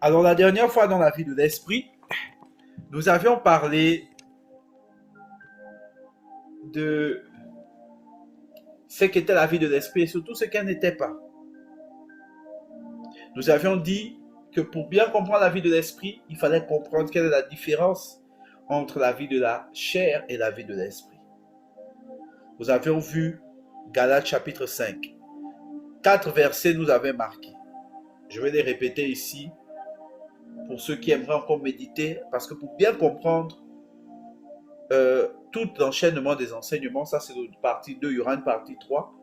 Alors, la dernière fois dans la vie de l'esprit, nous avions parlé de ce qu'était la vie de l'esprit et surtout ce qu'elle n'était pas. Nous avions dit que pour bien comprendre la vie de l'esprit, il fallait comprendre quelle est la différence entre la vie de la chair et la vie de l'esprit. Nous avions vu Galates chapitre 5. 4 versets nous avaient marqués. Je vais les répéter ici pour ceux qui aimeraient encore méditer, parce que pour bien comprendre tout l'enchaînement des enseignements, ça c'est une partie 2, il y aura une partie 3,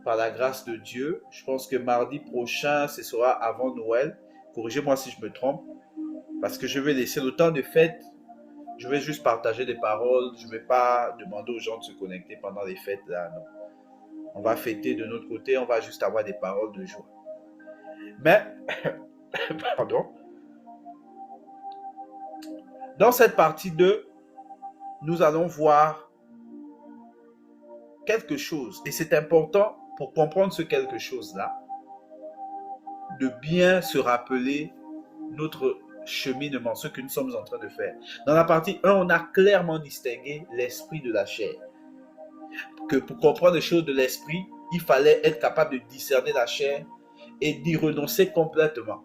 par la grâce de Dieu. Je pense que mardi prochain, ce sera avant Noël. Corrigez-moi si je me trompe, parce que je vais laisser le temps de fête. Je vais juste partager des paroles. Je ne vais pas demander aux gens de se connecter pendant les fêtes. Là, non. On va fêter de notre côté, on va juste avoir des paroles de joie. Mais, pardon, dans cette partie 2, nous allons voir quelque chose. Et c'est important pour comprendre ce quelque chose-là, de bien se rappeler notre cheminement, ce que nous sommes en train de faire. Dans la partie 1, on a clairement distingué l'esprit de la chair. Que pour comprendre les choses de l'esprit, il fallait être capable de discerner la chair et d'y renoncer complètement.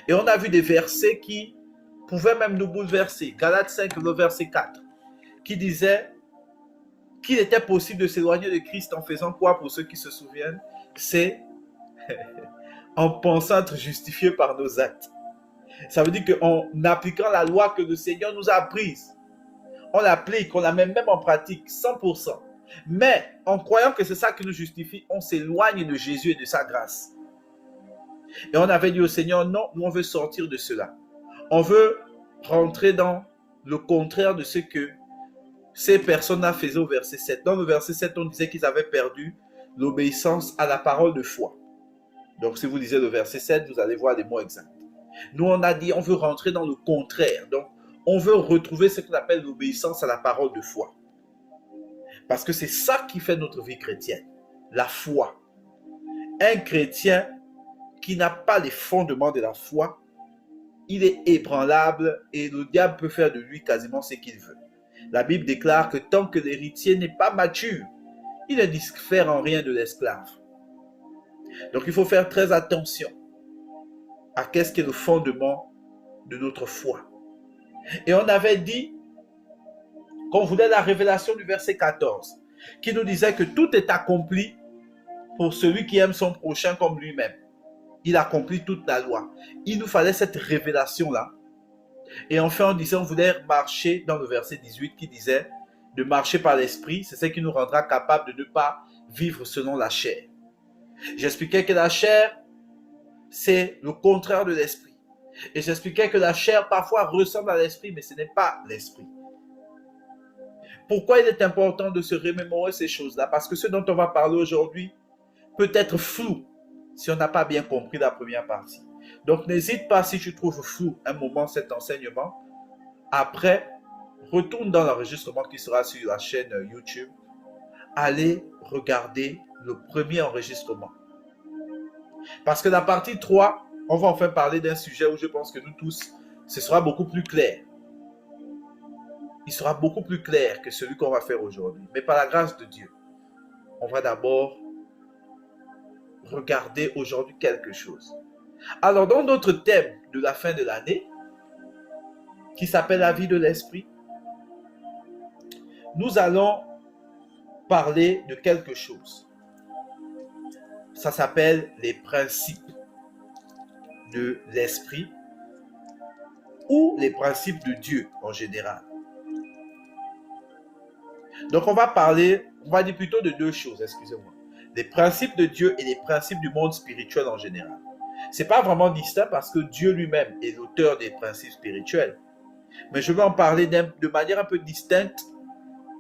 Et on a vu des versets qui pouvaient même nous bouleverser. Galates 5, le verset 4, qui disait qu'il était possible de s'éloigner de Christ en faisant quoi, pour ceux qui se souviennent? C'est en pensant être justifié par nos actes. Ça veut dire qu'en appliquant la loi que le Seigneur nous a prise, on l'applique, on la met même en pratique 100%. Mais en croyant que c'est ça qui nous justifie, on s'éloigne de Jésus et de sa grâce. Et on avait dit au Seigneur, non, nous on veut sortir de cela. On veut rentrer dans le contraire de ce que ces personnes-là faisaient au verset 7. Dans le verset 7, on disait qu'ils avaient perdu l'obéissance à la parole de foi. Donc si vous lisez le verset 7, vous allez voir les mots exacts. Nous, on a dit, on veut rentrer dans le contraire. Donc, on veut retrouver ce qu'on appelle l'obéissance à la parole de foi. Parce que c'est ça qui fait notre vie chrétienne, la foi. Un chrétien qui n'a pas les fondements de la foi, il est ébranlable et le diable peut faire de lui quasiment ce qu'il veut. La Bible déclare que tant que l'héritier n'est pas mature, il ne diffère en rien de l'esclave. Donc, il faut faire très attention à qu'est-ce qui est le fondement de notre foi. Et on avait dit qu'on voulait la révélation du verset 14, qui nous disait que tout est accompli pour celui qui aime son prochain comme lui-même. Il accomplit toute la loi. Il nous fallait cette révélation-là. Et enfin, on disait, on voulait marcher dans le verset 18 qui disait de marcher par l'esprit, c'est ce qui nous rendra capable de ne pas vivre selon la chair. J'expliquais que la chair, c'est le contraire de l'esprit. Et j'expliquais que la chair parfois ressemble à l'esprit, mais ce n'est pas l'esprit. Pourquoi il est important de se remémorer ces choses-là? Parce que ce dont on va parler aujourd'hui peut être flou si on n'a pas bien compris la première partie. Donc n'hésite pas, si tu trouves flou un moment cet enseignement, après, retourne dans l'enregistrement qui sera sur la chaîne YouTube. Allez regarder le premier enregistrement. Parce que la partie 3, on va enfin parler d'un sujet où je pense que nous tous, ce sera beaucoup plus clair. Il sera beaucoup plus clair que celui qu'on va faire aujourd'hui. Mais par la grâce de Dieu, on va d'abord regarder aujourd'hui quelque chose. Alors, dans notre thème de la fin de l'année, qui s'appelle la vie de l'esprit, nous allons parler de quelque chose. Ça s'appelle les principes de l'esprit ou les principes de Dieu en général. Donc, on va dire plutôt de deux choses, excusez-moi. Les principes de Dieu et les principes du monde spirituel en général. Ce n'est pas vraiment distinct parce que Dieu lui-même est l'auteur des principes spirituels. Mais je vais en parler de manière un peu distincte,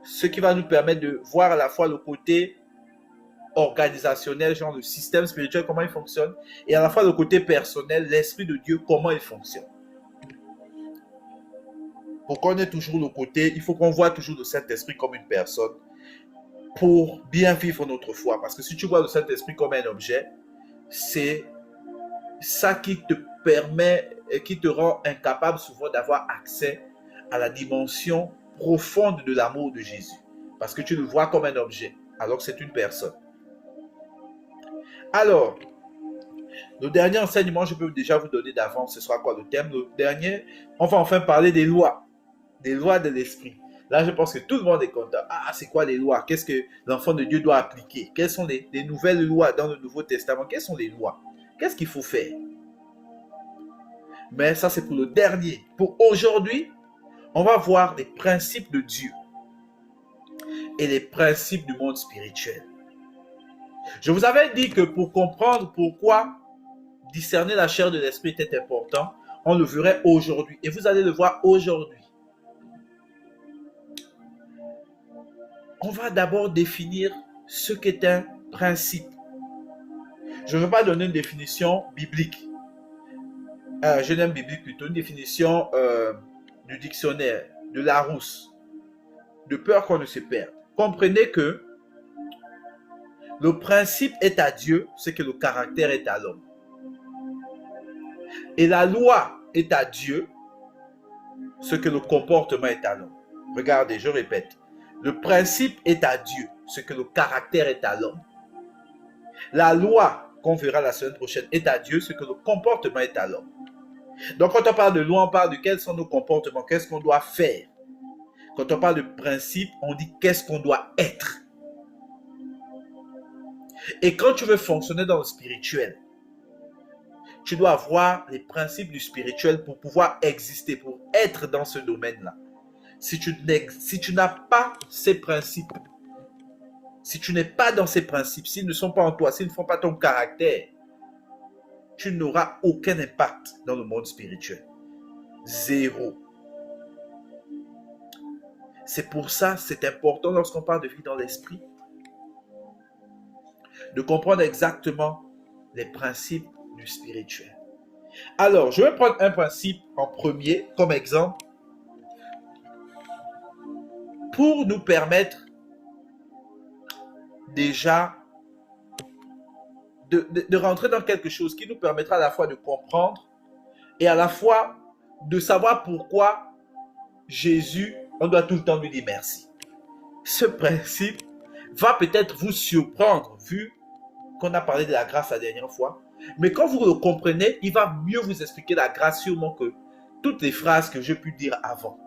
ce qui va nous permettre de voir à la fois le côté organisationnel, genre le système spirituel, comment il fonctionne, et à la fois le côté personnel, l'esprit de Dieu, comment il fonctionne. Pour qu'on ait toujours le côté, il faut qu'on voit toujours le Saint-Esprit comme une personne pour bien vivre notre foi. Parce que si tu vois le Saint-Esprit comme un objet, c'est ça qui te permet et qui te rend incapable souvent d'avoir accès à la dimension profonde de l'amour de Jésus. Parce que tu le vois comme un objet, alors que c'est une personne. Alors, le dernier enseignement, je peux déjà vous donner d'avance, ce sera quoi le thème? Le dernier, on va enfin parler des lois de l'esprit. Là, je pense que tout le monde est content. Ah, c'est quoi les lois? Qu'est-ce que l'enfant de Dieu doit appliquer? Quelles sont les nouvelles lois dans le Nouveau Testament? Quelles sont les lois? Qu'est-ce qu'il faut faire? Mais ça, c'est pour le dernier. Pour aujourd'hui, on va voir les principes de Dieu et les principes du monde spirituel. Je vous avais dit que pour comprendre pourquoi discerner la chair de l'esprit était important, on le verrait aujourd'hui. Et vous allez le voir aujourd'hui. On va d'abord définir ce qu'est un principe. Je ne veux pas donner une définition biblique. Je n'aime biblique plutôt, une définition du dictionnaire, de Larousse, de peur qu'on ne se perde. Comprenez que le principe est à Dieu, ce que le caractère est à l'homme. Et la loi est à Dieu, ce que le comportement est à l'homme. Regardez, je répète. Le principe est à Dieu, ce que le caractère est à l'homme. La loi, qu'on verra la semaine prochaine, est à Dieu, ce que le comportement est à l'homme. Donc quand on parle de loi, on parle de quels sont nos comportements, qu'est-ce qu'on doit faire. Quand on parle de principe, on dit qu'est-ce qu'on doit être. Et quand tu veux fonctionner dans le spirituel, tu dois avoir les principes du spirituel pour pouvoir exister, pour être dans ce domaine-là. Si tu n'as pas ces principes, si tu n'es pas dans ces principes, s'ils ne sont pas en toi, s'ils ne font pas ton caractère, tu n'auras aucun impact dans le monde spirituel. Zéro. C'est pour ça, c'est important lorsqu'on parle de vie dans l'esprit, de comprendre exactement les principes du spirituel. Alors, je vais prendre un principe en premier comme exemple pour nous permettre déjà de rentrer dans quelque chose qui nous permettra à la fois de comprendre et à la fois de savoir pourquoi Jésus, on doit tout le temps lui dire merci. Ce principe va peut-être vous surprendre vu qu'on a parlé de la grâce la dernière fois. Mais quand vous le comprenez, il va mieux vous expliquer la grâce sûrement que toutes les phrases que j'ai pu dire avant.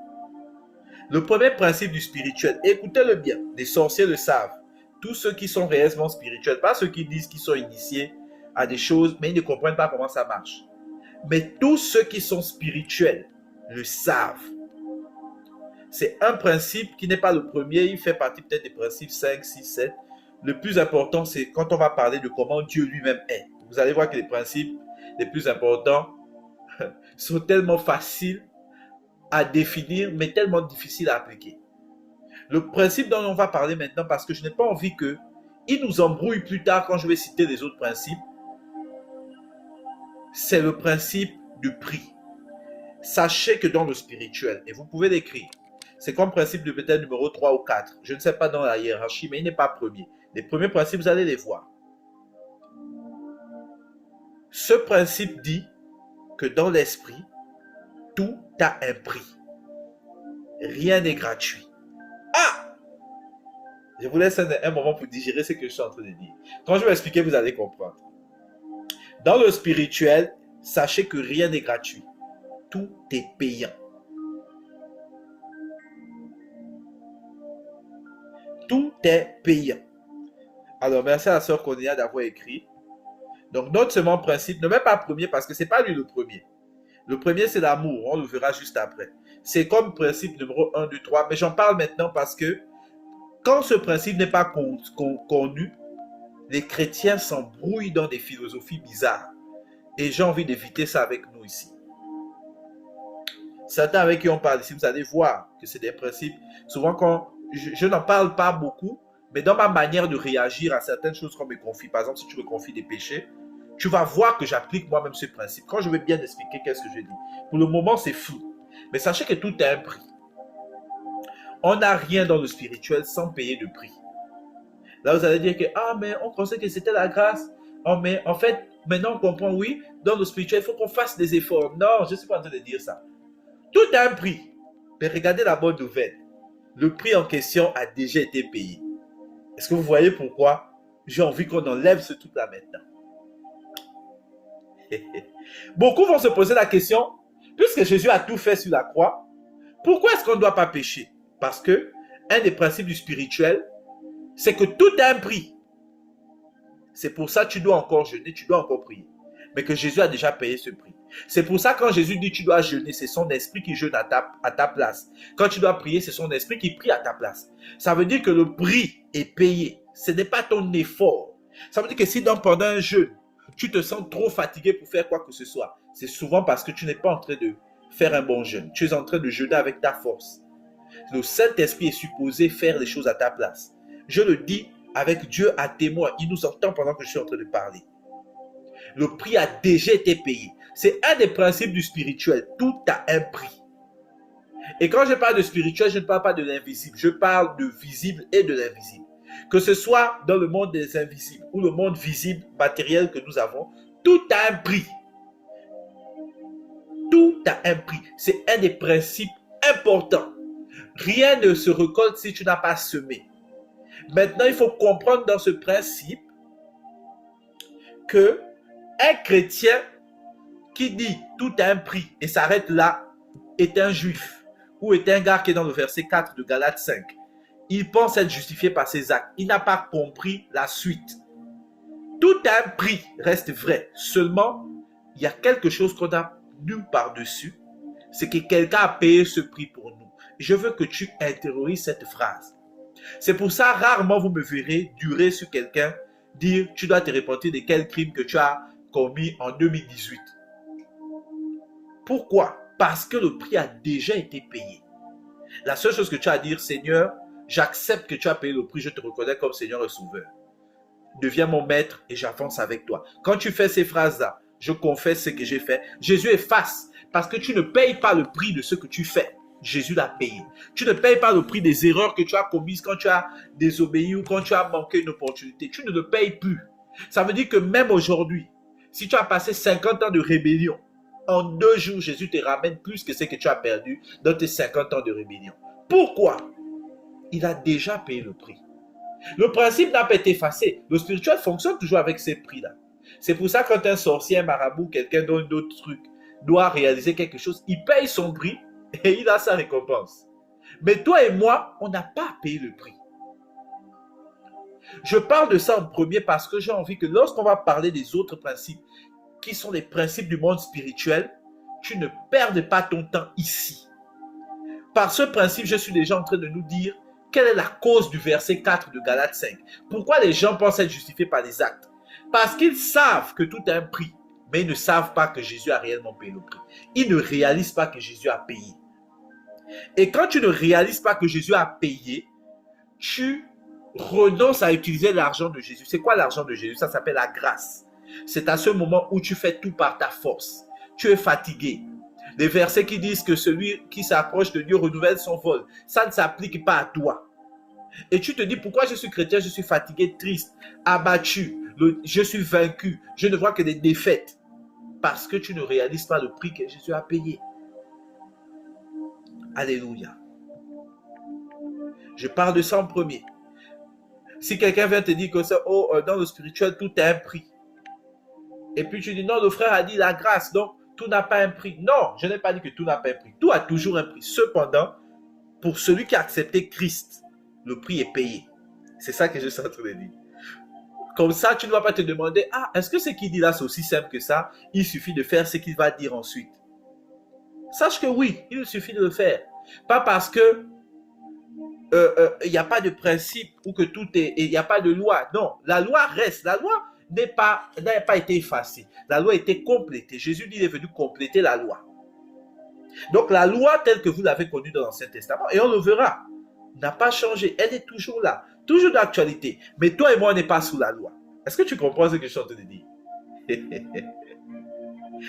Le premier principe du spirituel, écoutez-le bien, les sorciers le savent. Tous ceux qui sont réellement spirituels, pas ceux qui disent qu'ils sont initiés à des choses, mais ils ne comprennent pas comment ça marche. Mais tous ceux qui sont spirituels le savent. C'est un principe qui n'est pas le premier, il fait partie peut-être des principes 5, 6, 7. Le plus important, c'est quand on va parler de comment Dieu lui-même est. Vous allez voir que les principes les plus importants sont tellement faciles à définir, mais tellement difficiles à appliquer. Le principe dont on va parler maintenant, parce que je n'ai pas envie qu'il nous embrouille plus tard quand je vais citer les autres principes, c'est le principe du prix. Sachez que dans le spirituel, et vous pouvez l'écrire, c'est comme principe de peut-être numéro 3 ou 4. Je ne sais pas dans la hiérarchie, mais il n'est pas premier. Les premiers principes, vous allez les voir. Ce principe dit que dans l'esprit, tout a un prix. Rien n'est gratuit. Ah! Je vous laisse un moment pour digérer ce que je suis en train de dire. Quand je vais expliquer, vous allez comprendre. Dans le spirituel, sachez que rien n'est gratuit. Tout est payant. Tout est payant. Alors, merci à la sœur Cornélia d'avoir écrit. Donc, notre second principe, ne mets pas premier parce que ce n'est pas lui le premier. Le premier, c'est l'amour. On le verra juste après. C'est comme principe numéro 1, 2, 3. Mais j'en parle maintenant parce que quand ce principe n'est pas connu, les chrétiens s'embrouillent dans des philosophies bizarres. Et j'ai envie d'éviter ça avec nous ici. Certains avec qui on parle ici, vous allez voir que c'est des principes. Souvent, quand je n'en parle pas beaucoup, mais dans ma manière de réagir à certaines choses qu'on me confie, par exemple, si tu me confies des péchés, tu vas voir que j'applique moi-même ce principe. Quand je vais bien expliquer qu'est-ce que je dis. Pour le moment, c'est flou. Mais sachez que tout a un prix. On n'a rien dans le spirituel sans payer de prix. Là, vous allez dire que, ah, mais on pensait que c'était la grâce. Oh, mais en fait, Maintenant, on comprend, oui, dans le spirituel, il faut qu'on fasse des efforts. Non, je ne suis pas en train de dire ça. Tout a un prix. Mais regardez la bonne nouvelle. Le prix en question a déjà été payé. Est-ce que vous voyez pourquoi j'ai envie qu'on enlève ce truc-là maintenant? Beaucoup vont se poser la question, puisque Jésus a tout fait sur la croix, pourquoi est-ce qu'on ne doit pas pécher? Parce que un des principes du spirituel, c'est que tout a un prix. C'est pour ça que tu dois encore jeûner, tu dois encore prier. Mais que Jésus a déjà payé ce prix. C'est pour ça que quand Jésus dit tu dois jeûner, c'est son esprit qui jeûne à ta place. Quand tu dois prier, c'est son esprit qui prie à ta place. Ça veut dire que le prix est payé. Ce n'est pas ton effort. Ça veut dire que si pendant un jeûne, tu te sens trop fatigué pour faire quoi que ce soit, c'est souvent parce que tu n'es pas en train de faire un bon jeûne. Tu es en train de jeûner avec ta force. Le Saint-Esprit est supposé faire les choses à ta place. Je le dis avec Dieu à témoin. Il nous entend pendant que je suis en train de parler. Le prix a déjà été payé. C'est un des principes du spirituel. Tout a un prix. Et quand je parle de spirituel, je ne parle pas de l'invisible. Je parle de visible et de l'invisible. Que ce soit dans le monde des invisibles ou le monde visible, matériel que nous avons, tout a un prix. Tout a un prix. C'est un des principes importants. Rien ne se récolte si tu n'as pas semé. Maintenant, il faut comprendre dans ce principe que un chrétien qui dit tout a un prix et s'arrête là est un juif ou est un gars qui est dans le verset 4 de Galates 5. Il pense être justifié par ses actes. Il n'a pas compris la suite. Tout a un prix reste vrai. Seulement, il y a quelque chose qu'on a mis par-dessus. C'est que quelqu'un a payé ce prix pour nous. Je veux que tu intériorises cette phrase. C'est pour ça, rarement vous me verrez durer sur quelqu'un, dire tu dois te repentir de quel crime que tu as commis en 2018. Pourquoi? Parce que le prix a déjà été payé. La seule chose que tu as à dire, Seigneur, j'accepte que tu as payé le prix, je te reconnais comme Seigneur et Sauveur. Deviens mon maître et j'avance avec toi. Quand tu fais ces phrases-là, je confesse ce que j'ai fait. Jésus efface parce que tu ne payes pas le prix de ce que tu fais. Jésus l'a payé. Tu ne payes pas le prix des erreurs que tu as commises quand tu as désobéi ou quand tu as manqué une opportunité. Tu ne le payes plus. Ça veut dire que même aujourd'hui, si tu as passé 50 ans de rébellion, en 2 jours, Jésus te ramène plus que ce que tu as perdu dans tes 50 ans de rébellion. Pourquoi? Il a déjà payé le prix. Le principe n'a pas été effacé. Le spirituel fonctionne toujours avec ces prix-là. C'est pour ça que quand un sorcier, un marabout, quelqu'un donne d'autres trucs, doit réaliser quelque chose, il paye son prix et il a sa récompense. Mais toi et moi, on n'a pas payé le prix. Je parle de ça en premier parce que j'ai envie que lorsqu'on va parler des autres principes, qui sont les principes du monde spirituel, tu ne perdes pas ton temps ici. Par ce principe, je suis déjà en train de nous dire quelle est la cause du verset 4 de Galates 5. Pourquoi les gens pensent être justifiés par les actes? Parce qu'ils savent que tout a un prix, mais ils ne savent pas que Jésus a réellement payé le prix. Ils ne réalisent pas que Jésus a payé. Et quand tu ne réalises pas que Jésus a payé, tu renonces à utiliser l'argent de Jésus. C'est quoi l'argent de Jésus? Ça s'appelle la grâce. C'est à ce moment où tu fais tout par ta force. Tu es fatigué. Les versets qui disent que celui qui s'approche de Dieu renouvelle son vol, ça ne s'applique pas à toi. Et tu te dis, pourquoi je suis chrétien, je suis fatigué, triste, abattu, je suis vaincu, je ne vois que des défaites. Parce que tu ne réalises pas le prix que Jésus a payé. Alléluia. Je parle de ça en premier. Si quelqu'un vient te dire que ça, dans le spirituel, tout a un prix. Et puis tu dis, non, le frère a dit la grâce, donc tout n'a pas un prix. Non, je n'ai pas dit que tout n'a pas un prix. Tout a toujours un prix. Cependant, pour celui qui a accepté Christ, le prix est payé. C'est ça que je suis en train de dire. Comme ça, tu ne vas pas te demander, est-ce que ce qu'il dit là, c'est aussi simple que ça? Il suffit de faire ce qu'il va dire ensuite. Sache que oui, il suffit de le faire. Pas parce que il n'y a pas de principe ou que tout est, il n'y a pas de loi. Non, la loi reste. La loi n'a pas été effacée. La loi a été complétée. Jésus dit, il est venu compléter la loi. Donc la loi telle que vous l'avez connue dans l'Ancien Testament, et on le verra, n'a pas changé. Elle est toujours là, toujours d'actualité. Mais toi et moi, on n'est pas sous la loi. Est-ce que tu comprends ce que je suis en train de dire?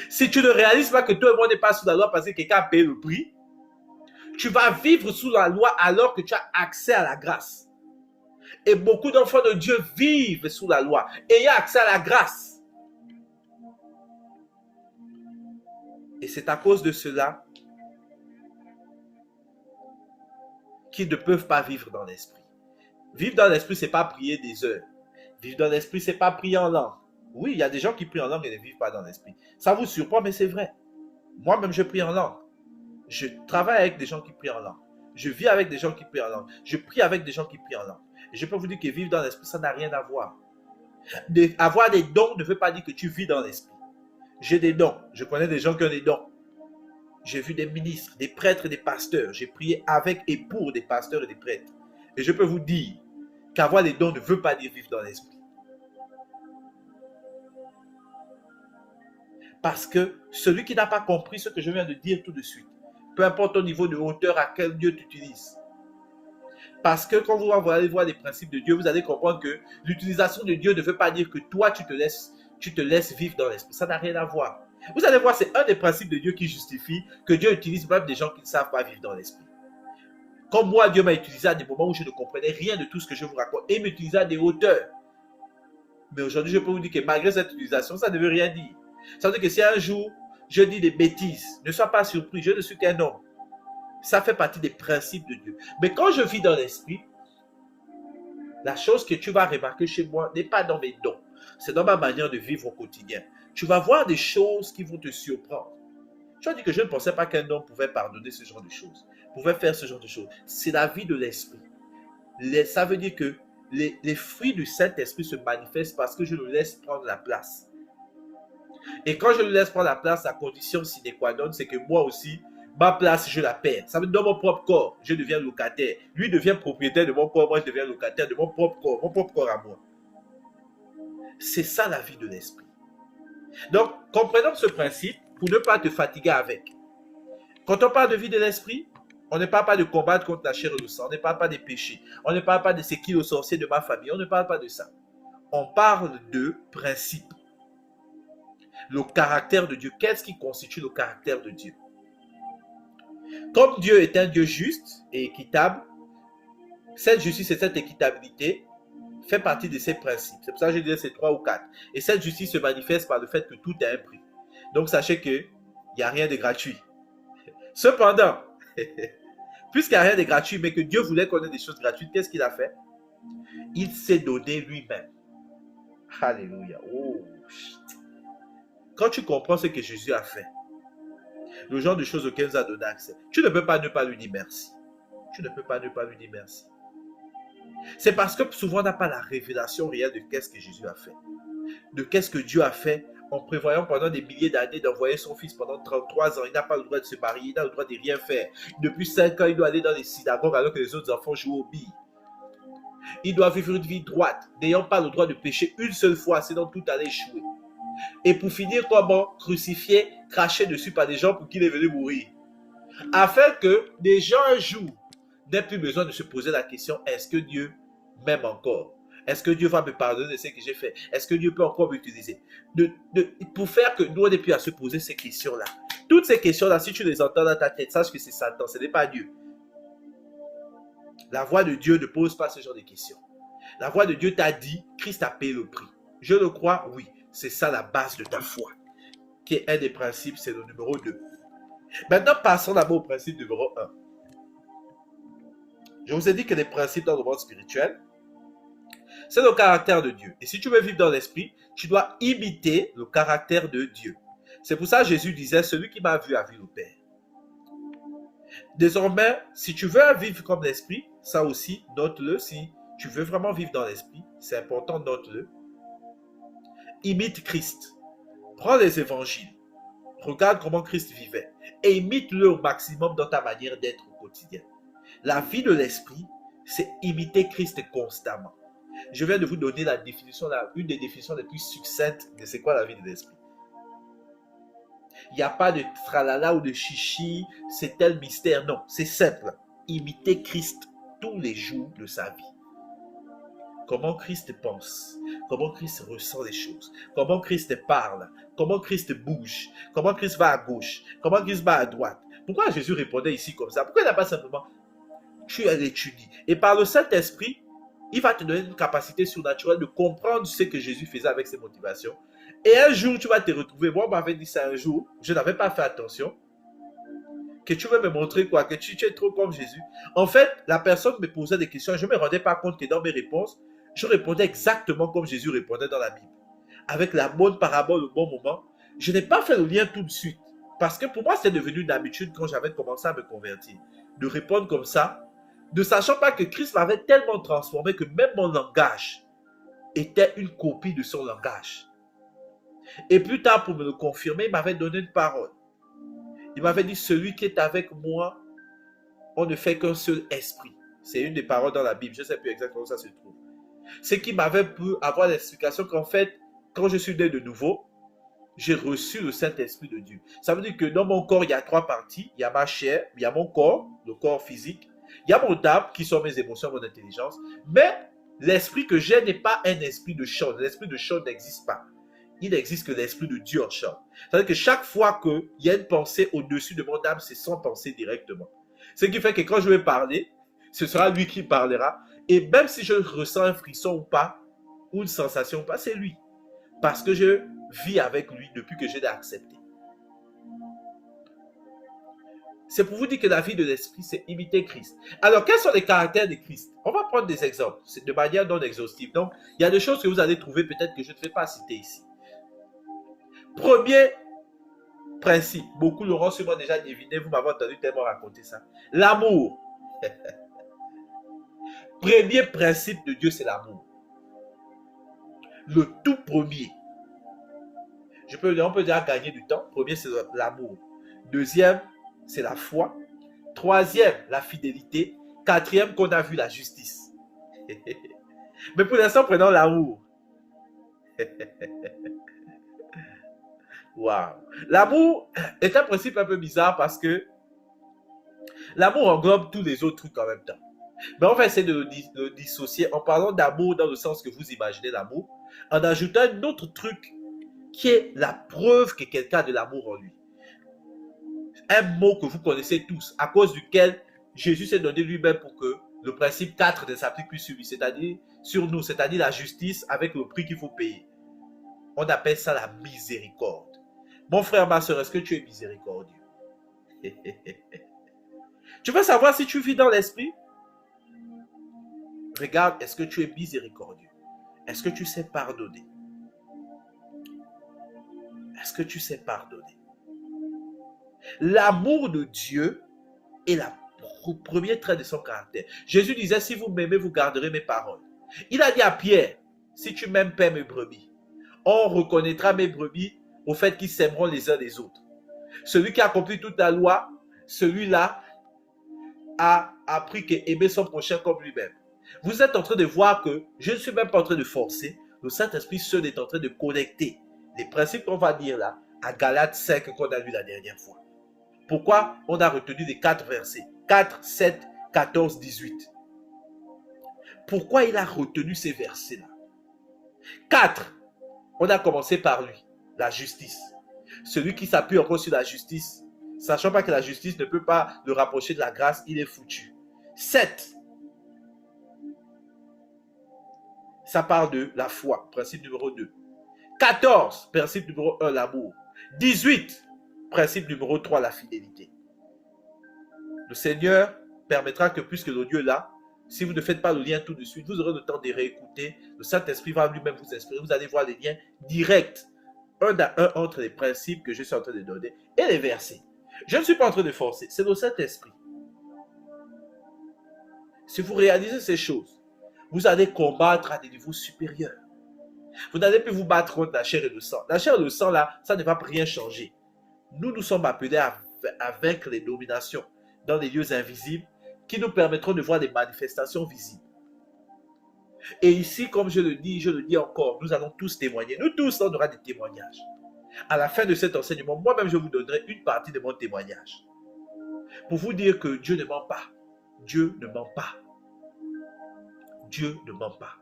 Si tu ne réalises pas que toi et moi, on n'est pas sous la loi parce que quelqu'un a payé le prix, tu vas vivre sous la loi alors que tu as accès à la grâce. Et beaucoup d'enfants de Dieu vivent sous la loi, ayant accès à la grâce. Et c'est à cause de cela qu'ils ne peuvent pas vivre dans l'esprit. Vivre dans l'esprit, ce n'est pas prier des heures. Vivre dans l'esprit, ce n'est pas prier en langue. Oui, il y a des gens qui prient en langue et ne vivent pas dans l'esprit. Ça vous surprend, mais c'est vrai. Moi-même, je prie en langue. Je travaille avec des gens qui prient en langue. Je vis avec des gens qui prient en langue. Je prie avec des gens qui prient en langue. Et je peux vous dire que vivre dans l'esprit, ça n'a rien à voir. Avoir des dons ne veut pas dire que tu vis dans l'esprit. J'ai des dons. Je connais des gens qui ont des dons. J'ai vu des ministres, des prêtres et des pasteurs. J'ai prié avec et pour des pasteurs et des prêtres. Et je peux vous dire qu'avoir les dons ne veut pas dire vivre dans l'esprit. Parce que celui qui n'a pas compris ce que je viens de dire tout de suite, peu importe ton niveau de hauteur, à quel Dieu t'utilise. Parce que quand vous allez voir les principes de Dieu, vous allez comprendre que l'utilisation de Dieu ne veut pas dire que toi, tu te laisses vivre dans l'esprit. Ça n'a rien à voir. Vous allez voir, c'est un des principes de Dieu qui justifie que Dieu utilise même des gens qui ne savent pas vivre dans l'esprit. Comme moi, Dieu m'a utilisé à des moments où je ne comprenais rien de tout ce que je vous raconte et m'utilisait à des hauteurs. Mais aujourd'hui, je peux vous dire que malgré cette utilisation, ça ne veut rien dire. Ça veut dire que si un jour, je dis des bêtises, ne sois pas surpris, je ne suis qu'un homme. Ça fait partie des principes de Dieu. Mais quand je vis dans l'esprit, la chose que tu vas remarquer chez moi n'est pas dans mes dons. C'est dans ma manière de vivre au quotidien. Tu vas voir des choses qui vont te surprendre. Tu vas dire que je ne pensais pas qu'un homme pouvait pardonner ce genre de choses, pouvait faire ce genre de choses. C'est la vie de l'esprit. Ça veut dire que les fruits du Saint-Esprit se manifestent parce que je le laisse prendre la place. Et quand je le laisse prendre la place, la condition sine qua non, c'est que moi aussi, ma place, je la perds. Ça veut dire dans mon propre corps, je deviens locataire. Lui devient propriétaire de mon corps, moi je deviens locataire de mon propre corps à moi. C'est ça la vie de l'esprit. Donc, comprenons ce principe pour ne pas te fatiguer avec. Quand on parle de vie de l'esprit, on ne parle pas de combattre contre la chair et le sang, on ne parle pas des péchés, on ne parle pas de ce qui est le sorcier de ma famille, on ne parle pas de ça. On parle de principe. Le caractère de Dieu. Qu'est-ce qui constitue le caractère de Dieu? Comme Dieu est un Dieu juste et équitable, cette justice et cette équitabilité fait partie de ses principes. C'est pour ça que je disais c'est 3 ou 4. Et cette justice se manifeste par le fait que tout a un prix. Donc sachez qu'il n'y a rien de gratuit. Cependant, puisqu'il n'y a rien de gratuit, mais que Dieu voulait qu'on ait des choses gratuites, qu'est-ce qu'il a fait? Il s'est donné lui-même. Alléluia. Oh, quand tu comprends ce que Jésus a fait, le genre de choses auxquelles il nous a donné accès, tu ne peux pas ne pas lui dire merci. Tu ne peux pas ne pas lui dire merci. C'est parce que souvent on n'a pas la révélation réelle de qu'est-ce que Jésus a fait. De qu'est-ce que Dieu a fait en prévoyant pendant des milliers d'années d'envoyer son fils pendant 33 ans. Il n'a pas le droit de se marier, il n'a le droit de rien faire. Depuis 5 ans, il doit aller dans les synagogues alors que les autres enfants jouent aux billes. Il doit vivre une vie droite, n'ayant pas le droit de pécher une seule fois, sinon tout allait échouer. Et pour finir, comment? Crucifié, craché dessus par des gens pour qui il est venu mourir. Afin que des gens un jour n'aient plus besoin de se poser la question, est-ce que Dieu m'aime encore? Est-ce que Dieu va me pardonner de ce que j'ai fait? Est-ce que Dieu peut encore m'utiliser? Pour faire que nous, on n'ait plus à se poser ces questions-là. Toutes ces questions-là, si tu les entends dans ta tête, sache que c'est Satan, ce n'est pas Dieu. La voix de Dieu ne pose pas ce genre de questions. La voix de Dieu t'a dit, Christ a payé le prix. Je le crois, oui. C'est ça la base de ta foi. Qui est un des principes, c'est le numéro 2. Maintenant, passons d'abord au principe numéro 1. Je vous ai dit que les principes dans le monde spirituel, c'est le caractère de Dieu. Et si tu veux vivre dans l'esprit, tu dois imiter le caractère de Dieu. C'est pour ça que Jésus disait, celui qui m'a vu a vu le Père. Désormais, si tu veux vivre comme l'esprit, ça aussi, note-le. Si tu veux vraiment vivre dans l'esprit, c'est important, note-le. Imite Christ. Prends les évangiles. Regarde comment Christ vivait. Et imite-le au maximum dans ta manière d'être au quotidien. La vie de l'esprit, c'est imiter Christ constamment. Je viens de vous donner la définition, une des définitions les plus succinctes de c'est quoi la vie de l'esprit. Il n'y a pas de tralala ou de chichi, c'est tel mystère. Non, c'est simple. Imiter Christ tous les jours de sa vie. Comment Christ pense, comment Christ ressent les choses, comment Christ parle, comment Christ bouge, comment Christ va à gauche, comment Christ va à droite. Pourquoi Jésus répondait ici comme ça? Pourquoi il n'a pas simplement tu l'étudies? Et par le Saint-Esprit, il va te donner une capacité surnaturelle de comprendre ce que Jésus faisait avec ses motivations Et un jour, tu vas te retrouver. Moi, on m'avait dit ça un jour. Je n'avais pas fait attention. Que tu veux me montrer quoi? Que tu es trop comme Jésus. En fait, la personne me posait des questions. Je ne me rendais pas compte que dans mes réponses, je répondais exactement comme Jésus répondait dans la Bible. Avec la bonne parabole au bon moment. Je n'ai pas fait le lien tout de suite. Parce que pour moi, c'est devenu une habitude quand j'avais commencé à me convertir. De répondre comme ça. Ne sachant pas que Christ m'avait tellement transformé que même mon langage était une copie de son langage. Et plus tard, pour me le confirmer, il m'avait donné une parole. Il m'avait dit, celui qui est avec moi, on ne fait qu'un seul esprit. C'est une des paroles dans la Bible. Je ne sais plus exactement où ça se trouve. C'est qui m'avait pu avoir l'explication qu'en fait, quand je suis né de nouveau, j'ai reçu le Saint-Esprit de Dieu. Ça veut dire que dans mon corps, il y a 3 parties. Il y a ma chair, il y a mon corps, le corps physique. Il y a mon âme, qui sont mes émotions, mon intelligence. Mais l'esprit que j'ai n'est pas un esprit de chant. L'esprit de chant n'existe pas. Il n'existe que l'esprit de Dieu en chant. C'est-à-dire que chaque fois qu'il y a une pensée au-dessus de mon âme, c'est son pensée directement. Ce qui fait que quand je vais parler, ce sera lui qui parlera. Et même si je ressens un frisson ou pas, ou une sensation ou pas, c'est lui. Parce que je vis avec lui depuis que je l'ai accepté. C'est pour vous dire que la vie de l'esprit, c'est imiter Christ. Alors, quels sont les caractères de Christ? On va prendre des exemples, c'est de manière non exhaustive. Donc, il y a des choses que vous allez trouver peut-être que je ne vais pas citer ici. Premier principe, beaucoup l'auront sûrement déjà deviné, vous m'avez entendu tellement raconter ça. L'amour. Premier principe de Dieu, c'est l'amour. Le tout premier. On peut déjà gagner du temps. Premier, c'est l'amour. Deuxième, c'est la foi. Troisième, la fidélité. Quatrième, qu'on a vu, la justice. Mais pour l'instant, prenons l'amour. Waouh. L'amour est un principe un peu bizarre parce que l'amour englobe tous les autres trucs en même temps. Mais on va essayer de le dissocier en parlant d'amour dans le sens que vous imaginez l'amour, en ajoutant un autre truc qui est la preuve que quelqu'un a de l'amour en lui. Un mot que vous connaissez tous, à cause duquel Jésus s'est donné lui-même pour que le principe 4 ne s'applique plus sur lui, c'est-à-dire sur nous, c'est-à-dire la justice avec le prix qu'il faut payer. On appelle ça la miséricorde. Mon frère, ma soeur, est-ce que tu es miséricordieux? Tu veux savoir si tu vis dans l'esprit? Regarde, est-ce que tu es miséricordieux? Est-ce que tu sais pardonner? Est-ce que tu sais pardonner? L'amour de Dieu est le premier trait de son caractère. Jésus disait, si vous m'aimez, vous garderez mes paroles. Il a dit à Pierre, si tu m'aimes, paie mes brebis. On reconnaîtra mes brebis au fait qu'ils s'aimeront les uns les autres. Celui qui a accompli toute la loi, celui-là a appris qu'aimer son prochain comme lui-même. Vous êtes en train de voir que je ne suis même pas en train de forcer. Le Saint-Esprit seul est en train de connecter les principes qu'on va dire là à Galates 5 qu'on a lu la dernière fois. Pourquoi on a retenu les 4 versets? 4, 7, 14, 18. Pourquoi il a retenu ces versets-là? 4. On a commencé par lui, la justice. Celui qui s'appuie encore sur la justice, sachant pas que la justice ne peut pas le rapprocher de la grâce, il est foutu. 7. Ça parle de la foi, principe numéro 2. 14, principe numéro 1, l'amour. 18, principe numéro 3, la fidélité. Le Seigneur permettra que, puisque l'audio est là, si vous ne faites pas le lien tout de suite, vous aurez le temps de réécouter. Le Saint-Esprit va lui-même vous inspirer. Vous allez voir les liens directs, un à un, entre les principes que je suis en train de donner et les versets. Je ne suis pas en train de forcer, c'est le Saint-Esprit. Si vous réalisez ces choses, vous allez combattre à des niveaux supérieurs. Vous n'allez plus vous battre contre la chair et le sang. La chair et le sang, là, ça ne va rien changer. Nous sommes appelés à vaincre les dominations dans les lieux invisibles qui nous permettront de voir les manifestations visibles. Et ici, comme je le dis encore, nous allons tous témoigner. Nous tous, on aura des témoignages. À la fin de cet enseignement, moi-même, je vous donnerai une partie de mon témoignage. Pour vous dire que Dieu ne ment pas. Dieu ne ment pas. Dieu ne ment pas.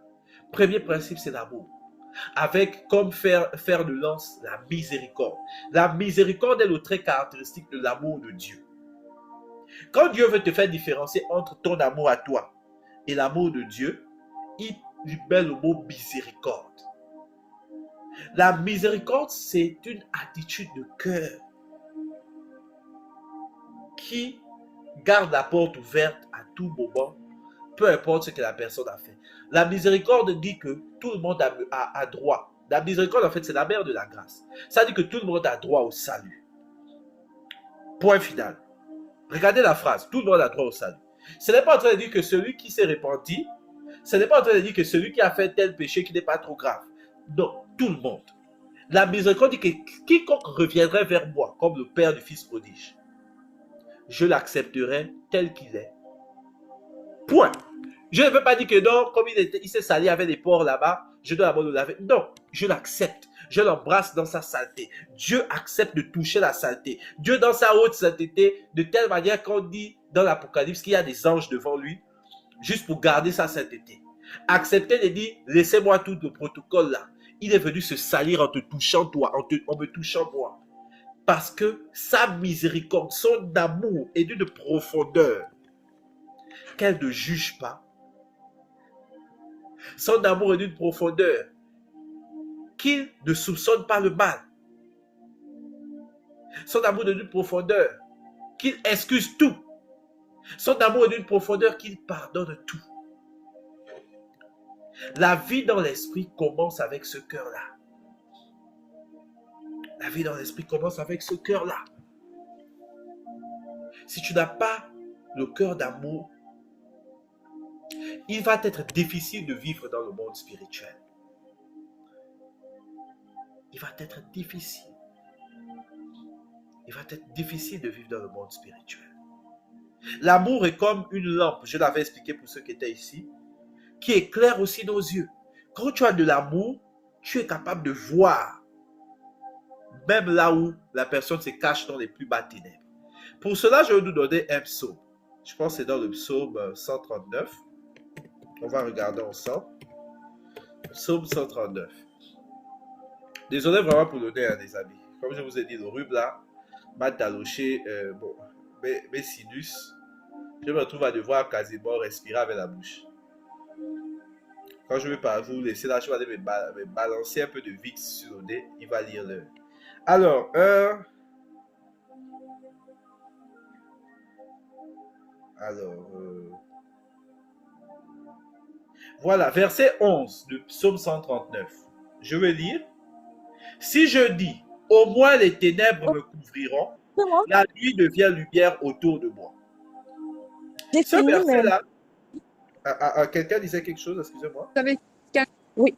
Premier principe, c'est l'amour. Avec comme fer de lance, la miséricorde. La miséricorde est le trait caractéristique de l'amour de Dieu. Quand Dieu veut te faire différencier entre ton amour à toi et l'amour de Dieu, il lui met le mot miséricorde. La miséricorde, c'est une attitude de cœur qui garde la porte ouverte à tout moment, peu importe ce que la personne a fait. La miséricorde dit que tout le monde a droit. La miséricorde, en fait, c'est la mère de la grâce. Ça dit que tout le monde a droit au salut. Point final. Regardez la phrase, tout le monde a droit au salut. Ce n'est pas en train de dire que celui qui s'est repenti, ce n'est pas en train de dire que celui qui a fait tel péché qui n'est pas trop grave. Non, tout le monde. La miséricorde dit que quiconque reviendrait vers moi, comme le père du fils prodige, je l'accepterai tel qu'il est. Point. Je ne veux pas dire que non, comme il s'est sali avec des porcs là-bas, je dois d'abord le laver. Non, je l'accepte. Je l'embrasse dans sa saleté. Dieu accepte de toucher la saleté. Dieu dans sa haute sainteté, de telle manière qu'on dit dans l'Apocalypse qu'il y a des anges devant lui, juste pour garder sa sainteté. Accepter de dire, laissez-moi tout le protocole là. Il est venu se salir en te touchant toi, en me touchant moi. Parce que sa miséricorde, son amour est d'une profondeur qu'elle ne juge pas. Son amour est d'une profondeur qu'il ne soupçonne pas le mal. Son amour est d'une profondeur qu'il excuse tout. Son amour est d'une profondeur qu'il pardonne tout. La vie dans l'esprit commence avec ce cœur-là. La vie dans l'esprit commence avec ce cœur-là. Si tu n'as pas le cœur d'amour, il va être difficile de vivre dans le monde spirituel. Il va être difficile. Il va être difficile de vivre dans le monde spirituel. L'amour est comme une lampe, je l'avais expliqué pour ceux qui étaient ici, qui éclaire aussi nos yeux. Quand tu as de l'amour, tu es capable de voir, même là où la personne se cache dans les plus bas ténèbres. Pour cela, je vais nous donner un psaume. Je pense que c'est dans le psaume 139. On va regarder ensemble. Psaume 139. Désolé vraiment pour le nez, hein, les amis. Comme je vous ai dit, le rhume là m'a taloché mes sinus. Je me retrouve à devoir quasiment respirer avec la bouche. Quand je vais pas vous laisser là, je vais aller me balancer un peu de Vicks sur le nez. Il va lire l'heure. Alors, voilà, verset 11 du psaume 139. Je vais lire. Si je dis, au moins les ténèbres me couvriront, la nuit devient lumière autour de moi. Ce verset-là, quelqu'un disait quelque chose, excusez-moi. Oui.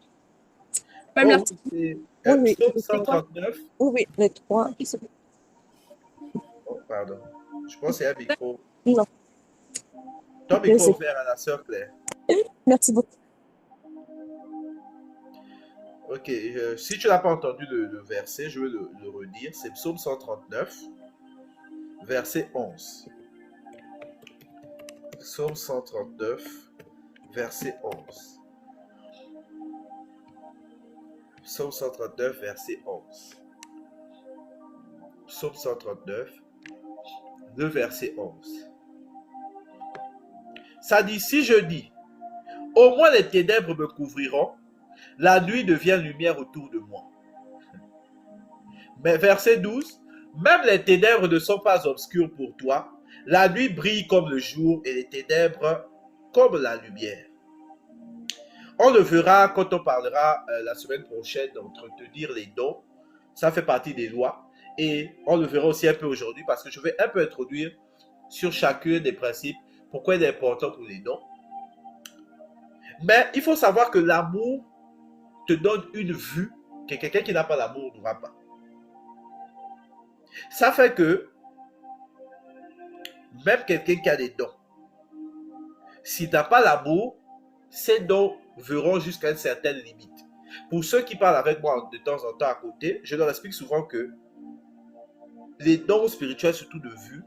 C'est psaume 139. Oui, les trois. Oh, pardon. Je pense que c'est un micro. Non. Ton micro ouvert à la sœur Claire. Merci beaucoup. Ok, si tu n'as pas entendu le verset, je vais le redire. C'est psaume 139, verset 11. Psaume 139, verset 11. Psaume 139, verset 11. Psaume 139, le verset 11. Ça dit, si je dis, au moins les ténèbres me couvriront, la nuit devient lumière autour de moi. Mais verset 12, même les ténèbres ne sont pas obscures pour toi, la nuit brille comme le jour et les ténèbres comme la lumière. On le verra quand on parlera la semaine prochaine d'entretenir les dons. Ça fait partie des lois. Et on le verra aussi un peu aujourd'hui parce que je vais un peu introduire sur chacun des principes pourquoi il est important pour les dons. Mais il faut savoir que l'amour te donne une vue que quelqu'un qui n'a pas l'amour n'aura pas. Ça fait que même quelqu'un qui a des dons, si tu n'as pas l'amour, ces dons verront jusqu'à une certaine limite. Pour ceux qui parlent avec moi de temps en temps à côté, je leur explique souvent que les dons spirituels, surtout de vue,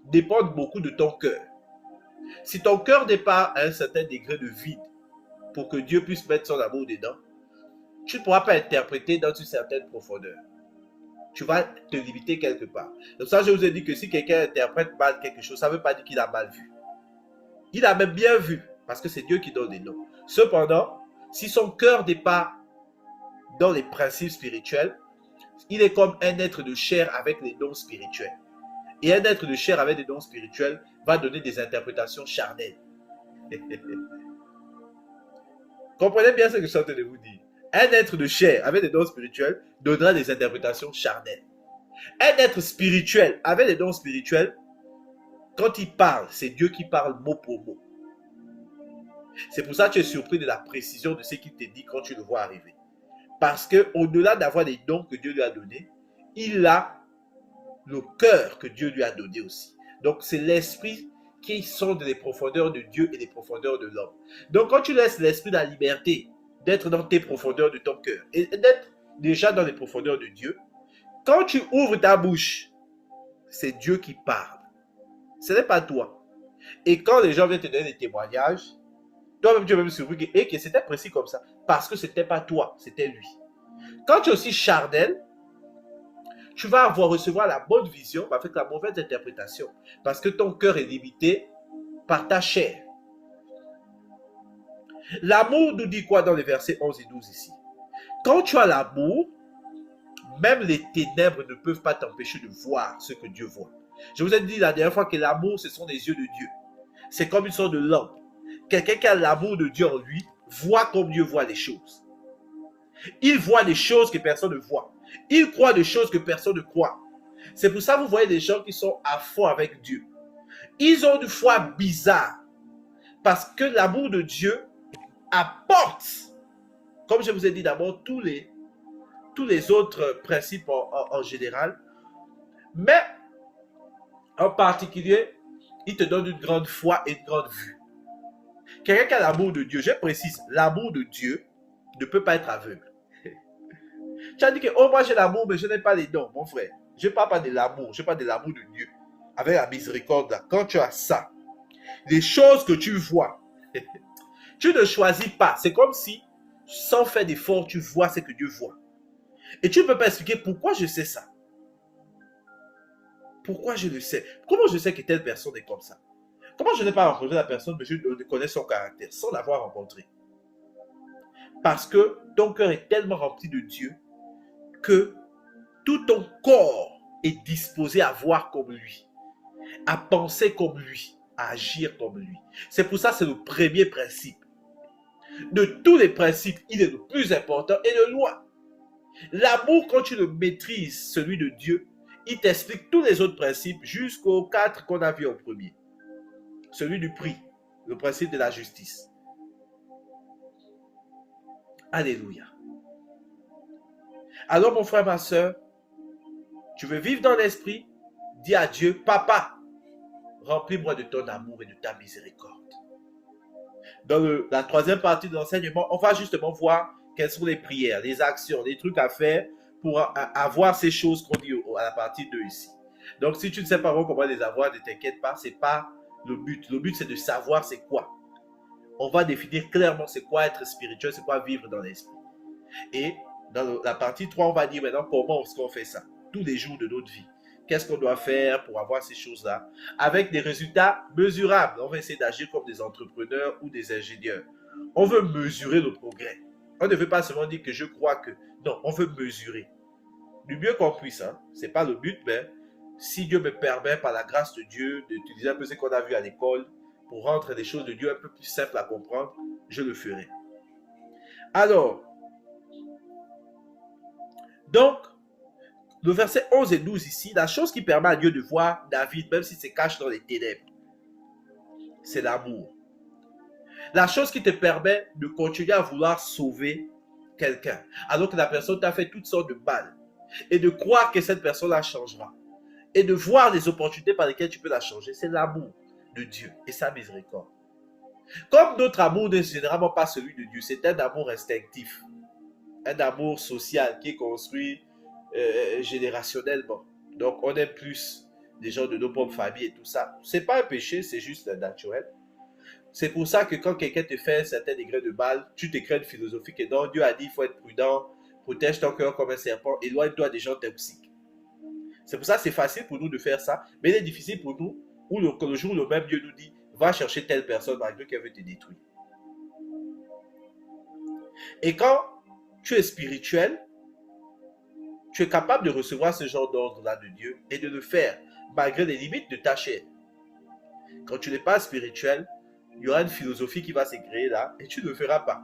dépendent beaucoup de ton cœur. Si ton cœur n'est pas à un certain degré de vide pour que Dieu puisse mettre son amour dedans, tu ne pourras pas interpréter dans une certaine profondeur. Tu vas te limiter quelque part. Donc ça, je vous ai dit que si quelqu'un interprète mal quelque chose, ça ne veut pas dire qu'il a mal vu. Il a même bien vu, parce que c'est Dieu qui donne les dons. Cependant, si son cœur n'est pas dans les principes spirituels, il est comme un être de chair avec les dons spirituels. Et un être de chair avec des dons spirituels va donner des interprétations charnelles. Comprenez bien ce que je suis en train de vous dire. Un être de chair avec des dons spirituels donnera des interprétations charnelles. Un être spirituel avec des dons spirituels, quand il parle, c'est Dieu qui parle mot pour mot. C'est pour ça que tu es surpris de la précision de ce qu'il te dit quand tu le vois arriver. Parce qu'au-delà d'avoir les dons que Dieu lui a donnés, il a le cœur que Dieu lui a donné aussi. Donc c'est l'esprit qui sonde les profondeurs de Dieu et les profondeurs de l'homme. Donc quand tu laisses l'esprit la liberté d'être dans tes profondeurs de ton cœur et d'être déjà dans les profondeurs de Dieu, quand tu ouvres ta bouche, c'est Dieu qui parle. Ce n'est pas toi. Et quand les gens viennent te donner des témoignages, toi-même tu vas me surprendre que c'était précis comme ça. Parce que ce n'était pas toi, c'était lui. Quand tu es aussi charnel, tu vas recevoir la bonne vision avec la mauvaise interprétation. Parce que ton cœur est limité par ta chair. L'amour nous dit quoi dans les versets 11 et 12 ici? Quand tu as l'amour, même les ténèbres ne peuvent pas t'empêcher de voir ce que Dieu voit. Je vous ai dit la dernière fois que l'amour, ce sont les yeux de Dieu. C'est comme une sorte de lampe. Quelqu'un qui a l'amour de Dieu en lui voit comme Dieu voit les choses. Il voit des choses que personne ne voit. Il croit des choses que personne ne croit. C'est pour ça que vous voyez des gens qui sont à fond avec Dieu. Ils ont une foi bizarre. Parce que l'amour de Dieu apporte, comme je vous ai dit d'abord, tous les autres principes en général. Mais, en particulier, il te donne une grande foi et une grande vue. Quelqu'un qui a l'amour de Dieu, je précise, l'amour de Dieu ne peut pas être aveugle. Tu as dit que, oh, moi j'ai l'amour, mais je n'ai pas les dons, mon frère. Je ne parle pas de l'amour, je parle de l'amour de Dieu. Avec la miséricorde, là. Quand tu as ça, les choses que tu vois, tu ne choisis pas. C'est comme si, sans faire d'effort, tu vois ce que Dieu voit. Et tu ne peux pas expliquer pourquoi je sais ça. Pourquoi je le sais? Comment je sais que telle personne est comme ça? Comment je n'ai pas rencontré la personne, mais je connais son caractère, sans l'avoir rencontré? Parce que ton cœur est tellement rempli de Dieu que tout ton corps est disposé à voir comme lui, à penser comme lui, à agir comme lui. C'est pour ça que c'est le premier principe. De tous les principes, il est le plus important et de loin. L'amour, quand tu le maîtrises, celui de Dieu, il t'explique tous les autres principes jusqu'aux 4 qu'on a vus au premier. Celui du prix, le principe de la justice. Alléluia. Alors mon frère, ma soeur, tu veux vivre dans l'esprit, dis à Dieu, Papa, remplis-moi de ton amour et de ta miséricorde. Dans la troisième partie de l'enseignement, on va justement voir quelles sont les prières, les actions, les trucs à faire pour avoir ces choses qu'on dit à la partie 2 ici. Donc si tu ne sais pas comment les avoir, ne t'inquiète pas, ce n'est pas le but. Le but c'est de savoir c'est quoi. On va définir clairement c'est quoi être spirituel, c'est quoi vivre dans l'esprit. Et dans la partie 3, on va dire maintenant comment est-ce qu'on fait ça tous les jours de notre vie. Qu'est-ce qu'on doit faire pour avoir ces choses-là avec des résultats mesurables. On va essayer d'agir comme des entrepreneurs ou des ingénieurs. On veut mesurer le progrès. On ne veut pas seulement dire que je crois que... Non, on veut mesurer. Du mieux qu'on puisse. Hein. Ce n'est pas le but, mais si Dieu me permet, par la grâce de Dieu, d'utiliser un peu ce qu'on a vu à l'école pour rendre les choses de Dieu un peu plus simples à comprendre, je le ferai. Alors, donc, le verset 11 et 12 ici, la chose qui permet à Dieu de voir David, même s'il se cache dans les ténèbres, c'est l'amour. La chose qui te permet de continuer à vouloir sauver quelqu'un, alors que la personne t'a fait toutes sortes de mal, et de croire que cette personne-là changera, et de voir les opportunités par lesquelles tu peux la changer, c'est l'amour de Dieu et sa miséricorde. Comme notre amour n'est généralement pas celui de Dieu, c'est un amour instinctif, un amour social qui est construit générationnellement. Donc on aime plus les gens de nos propres familles et tout ça. C'est pas un péché, c'est juste naturel. C'est pour ça que quand quelqu'un te fait un certain degré de mal, tu te crées une philosophie que non, Dieu a dit il faut être prudent, protège ton cœur comme un serpent, éloigne-toi des gens toxiques. C'est pour ça que c'est facile pour nous de faire ça, mais il est difficile pour nous, où le jour où le même Dieu nous dit va chercher telle personne malgré qu'elle veut te détruire. Et quand tu es spirituel, tu es capable de recevoir ce genre d'ordre-là de Dieu et de le faire malgré les limites de ta chair. Quand tu n'es pas spirituel, il y aura une philosophie qui va se créer là et tu ne le feras pas.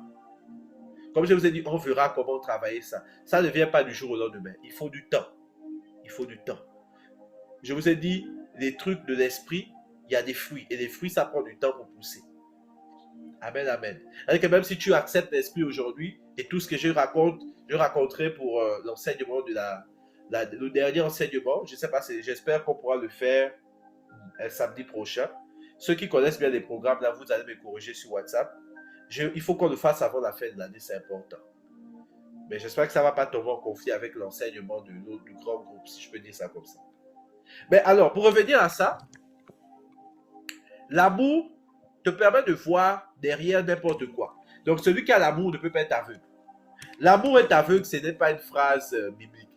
Comme je vous ai dit, on verra comment travailler ça. Ça ne vient pas du jour au lendemain. Il faut du temps. Il faut du temps. Je vous ai dit, les trucs de l'esprit, il y a des fruits. Et les fruits, ça prend du temps pour pousser. Amen, amen. C'est-à-dire que même si tu acceptes l'esprit aujourd'hui, et tout ce que je raconterai pour l'enseignement le dernier enseignement, je ne sais pas, j'espère qu'on pourra le faire samedi prochain. Ceux qui connaissent bien les programmes, là, vous allez me corriger sur WhatsApp. Il faut qu'on le fasse avant la fin de l'année, c'est important. Mais j'espère que ça ne va pas tomber en conflit avec l'enseignement du grand groupe, si je peux dire ça comme ça. Mais alors, pour revenir à ça, l'amour te permet de voir derrière n'importe quoi. Donc, celui qui a l'amour ne peut pas être aveugle. L'amour est aveugle, ce n'est pas une phrase biblique.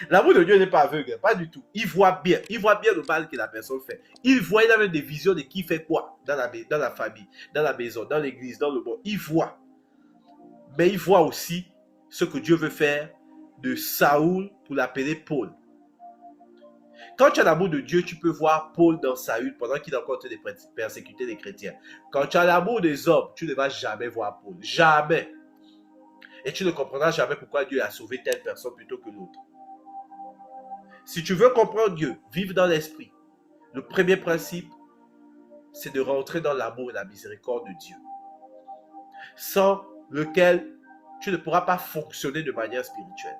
L'amour de Dieu n'est pas aveugle, pas du tout. Il voit bien le mal que la personne fait. Il a même des visions de qui fait quoi dans la famille, dans la maison, dans l'église, dans le monde. Il voit. Mais il voit aussi ce que Dieu veut faire de Saül pour l'appeler Paul. Quand tu as l'amour de Dieu, tu peux voir Paul dans Saül pendant qu'il est encore en train de persécuter les chrétiens. Quand tu as l'amour des hommes, tu ne vas jamais voir Paul. Jamais. Et tu ne comprendras jamais pourquoi Dieu a sauvé telle personne plutôt que l'autre. Si tu veux comprendre Dieu, vivre dans l'esprit, le premier principe, c'est de rentrer dans l'amour et la miséricorde de Dieu. Sans lequel tu ne pourras pas fonctionner de manière spirituelle.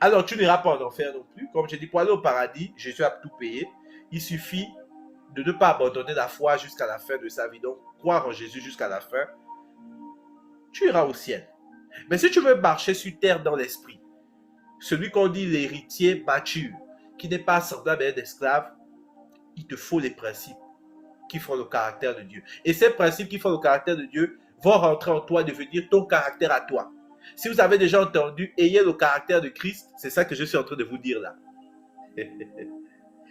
Alors, tu n'iras pas en enfer non plus. Comme je dis, pour aller au paradis, Jésus a tout payé. Il suffit de ne pas abandonner la foi jusqu'à la fin de sa vie. Donc, croire en Jésus jusqu'à la fin, tu iras au ciel. Mais si tu veux marcher sur terre dans l'esprit, celui qu'on dit l'héritier mature, qui n'est pas semblable à un esclave, il te faut les principes qui font le caractère de Dieu. Et ces principes qui font le caractère de Dieu vont rentrer en toi et devenir ton caractère à toi. Si vous avez déjà entendu, ayez le caractère de Christ, c'est ça que je suis en train de vous dire là.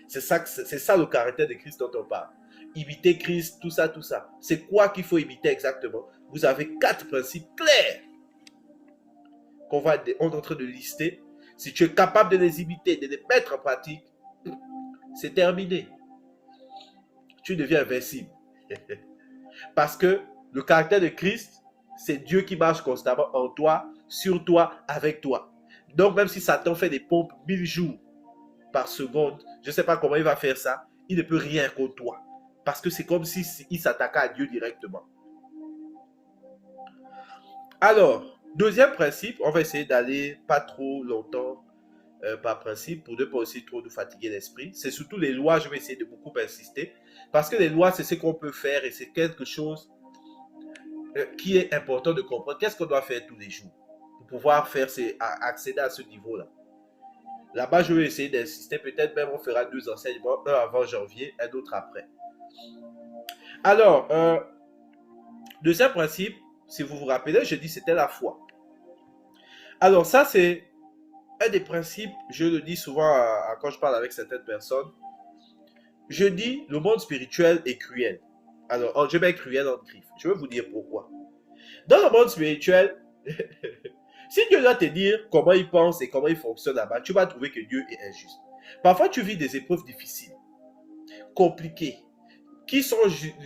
C'est ça le caractère de Christ dont on parle. Imiter Christ, tout ça, tout ça. C'est quoi qu'il faut imiter exactement? Vous avez 4 principes clairs on est en train de lister. Si tu es capable de les imiter, de les mettre en pratique, c'est terminé. Tu deviens invincible. Parce que le caractère de Christ, c'est Dieu qui marche constamment en toi, sur toi, avec toi. Donc même si Satan fait des pompes 1000 jours par seconde, je ne sais pas comment il va faire ça, il ne peut rien contre toi. Parce que c'est comme s'il s'attaquait à Dieu directement. Alors, deuxième principe, on va essayer d'aller pas trop longtemps par principe pour ne pas aussi trop nous fatiguer l'esprit. C'est surtout les lois, je vais essayer de beaucoup insister. Parce que les lois, c'est ce qu'on peut faire et c'est quelque chose qui est important de comprendre. Qu'est-ce qu'on doit faire tous les jours pour pouvoir accéder à ce niveau-là? Là-bas, je vais essayer d'insister. Peut-être même on fera 2 enseignements, un avant janvier, un autre après. Alors, deuxième principe, si vous vous rappelez, je dis c'était la foi. Alors ça, c'est un des principes, je le dis souvent quand je parle avec certaines personnes. Je dis, le monde spirituel est cruel. Alors, je mets cruel en griffe. Je vais vous dire pourquoi. Dans le monde spirituel, si Dieu doit te dire comment il pense et comment il fonctionne là-bas, tu vas trouver que Dieu est injuste. Parfois, tu vis des épreuves difficiles, compliquées, qui sont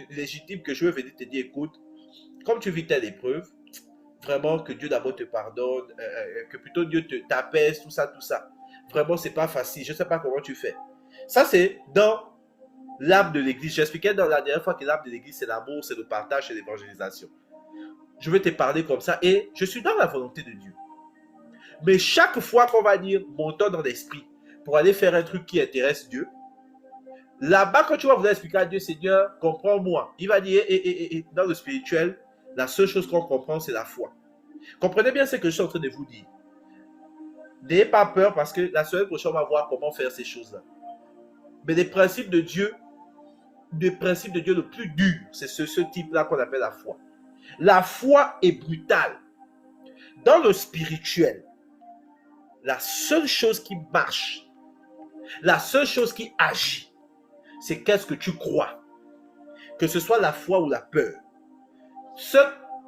légitimes, que je vais venir te dire, écoute, comme tu vis telle épreuve, vraiment que Dieu d'abord te pardonne, que plutôt Dieu t'apaise, tout ça, tout ça. Vraiment, c'est pas facile. Je ne sais pas comment tu fais. Ça, c'est dans l'âme de l'église. J'expliquais dans la dernière fois que l'âme de l'église, c'est l'amour, c'est le partage, c'est l'évangélisation. Je vais te parler comme ça et je suis dans la volonté de Dieu. Mais chaque fois qu'on va dire montons dans l'esprit pour aller faire un truc qui intéresse Dieu, là-bas, quand tu vas vouloir expliquer à Dieu, Seigneur, comprends-moi. Il va dire, et dans le spirituel, la seule chose qu'on comprend, c'est la foi. Comprenez bien ce que je suis en train de vous dire. N'ayez pas peur parce que la semaine prochaine, on va voir comment faire ces choses-là. Mais les principes de Dieu, le plus dur, c'est ce type-là qu'on appelle la foi. La foi est brutale. Dans le spirituel, la seule chose qui marche, la seule chose qui agit, c'est qu'est-ce que tu crois. Que ce soit la foi ou la peur.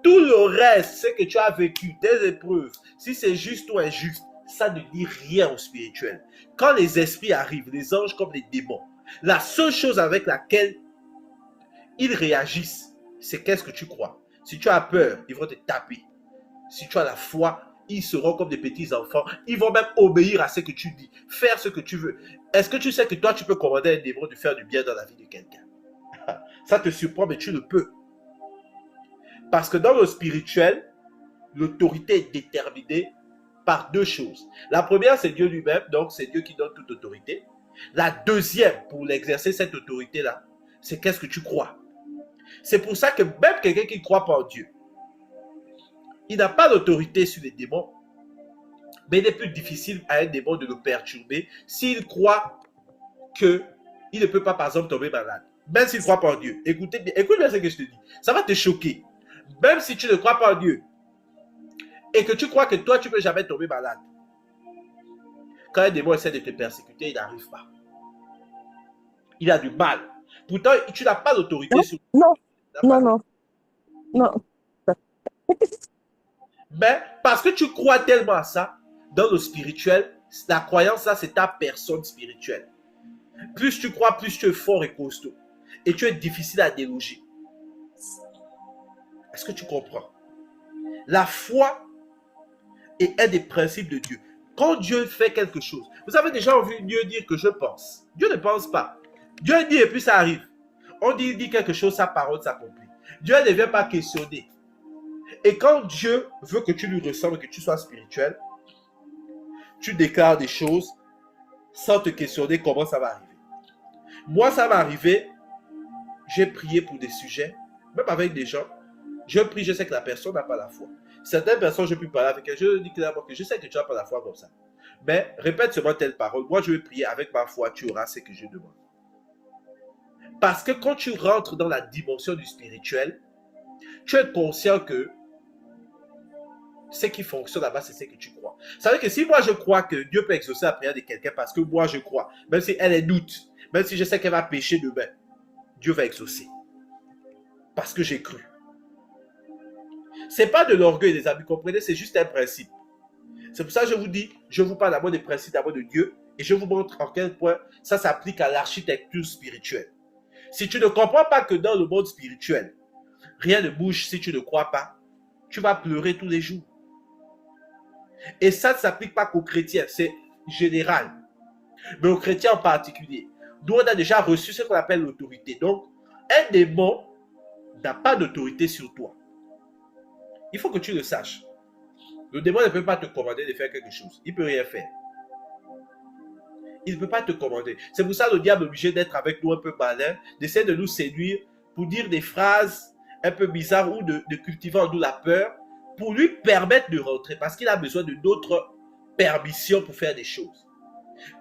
Tout le reste, ce que tu as vécu, tes épreuves, si c'est juste ou injuste, ça ne dit rien au spirituel. Quand les esprits arrivent, les anges comme les démons, la seule chose avec laquelle ils réagissent, c'est qu'est-ce que tu crois. Si tu as peur, ils vont te taper. Si tu as la foi, ils seront comme des petits enfants. Ils vont même obéir à ce que tu dis, faire ce que tu veux. Est-ce que tu sais que toi, tu peux commander à un démon de faire du bien dans la vie de quelqu'un? Ça te surprend, mais tu le peux. Parce que dans le spirituel, l'autorité est déterminée par deux choses. La première, c'est Dieu lui-même, donc c'est Dieu qui donne toute autorité. La deuxième, pour l'exercer cette autorité-là, c'est qu'est-ce que tu crois. C'est pour ça que même quelqu'un qui ne croit pas en Dieu, il n'a pas d'autorité sur les démons, mais il est plus difficile à un démon de le perturber s'il croit qu'il ne peut pas, par exemple, tomber malade. Même s'il ne croit pas en Dieu. Écoute bien ce que je te dis. Ça va te choquer. Même si tu ne crois pas en Dieu et que tu crois que toi, tu ne peux jamais tomber malade, quand un démon essaie de te persécuter, il n'arrive pas. Il a du mal. Pourtant, tu n'as pas d'autorité sur lui. Non. Mais parce que tu crois tellement à ça, dans le spirituel, la croyance là, c'est ta personne spirituelle. Plus tu crois, plus tu es fort et costaud. Et tu es difficile à déloger. Est-ce que tu comprends? La foi est un des principes de Dieu. Quand Dieu fait quelque chose, vous avez déjà vu Dieu dire que je pense. Dieu ne pense pas. Dieu dit et puis ça arrive. On dit quelque chose, sa parole s'accomplit. Dieu ne vient pas questionner. Et quand Dieu veut que tu lui ressembles, que tu sois spirituel, tu déclares des choses sans te questionner comment ça va arriver. Moi, ça va arriver, j'ai prié pour des sujets, même avec des gens. Je prie, je sais que la personne n'a pas la foi. Certaines personnes, je peux parler avec elles, je dis clairement que je sais que tu n'as pas la foi comme ça. Mais répète seulement telle parole. Moi, je vais prier avec ma foi, tu auras ce que je demande. Parce que quand tu rentres dans la dimension du spirituel, tu es conscient que ce qui fonctionne là-bas, c'est ce que tu crois. Ça veut dire que si moi je crois que Dieu peut exaucer la prière de quelqu'un parce que moi je crois, même si elle est doute, même si je sais qu'elle va pécher demain, Dieu va exaucer. Parce que j'ai cru. C'est pas de l'orgueil, les amis, comprenez, c'est juste un principe. C'est pour ça que je vous dis, je vous parle d'abord des principes d'abord de Dieu et je vous montre en quel point ça s'applique à l'architecture spirituelle. Si tu ne comprends pas que dans le monde spirituel, rien ne bouge si tu ne crois pas, tu vas pleurer tous les jours. Et ça ne s'applique pas qu'aux chrétiens, c'est général. Mais aux chrétiens en particulier. Nous, on a déjà reçu ce qu'on appelle l'autorité. Donc, un démon n'a pas d'autorité sur toi. Il faut que tu le saches. Le démon ne peut pas te commander de faire quelque chose. Il ne peut rien faire. Il ne peut pas te commander. C'est pour ça que le diable est obligé d'être avec nous un peu malin, d'essayer de nous séduire pour dire des phrases un peu bizarres ou de cultiver en nous la peur pour lui permettre de rentrer parce qu'il a besoin de notre permission pour faire des choses.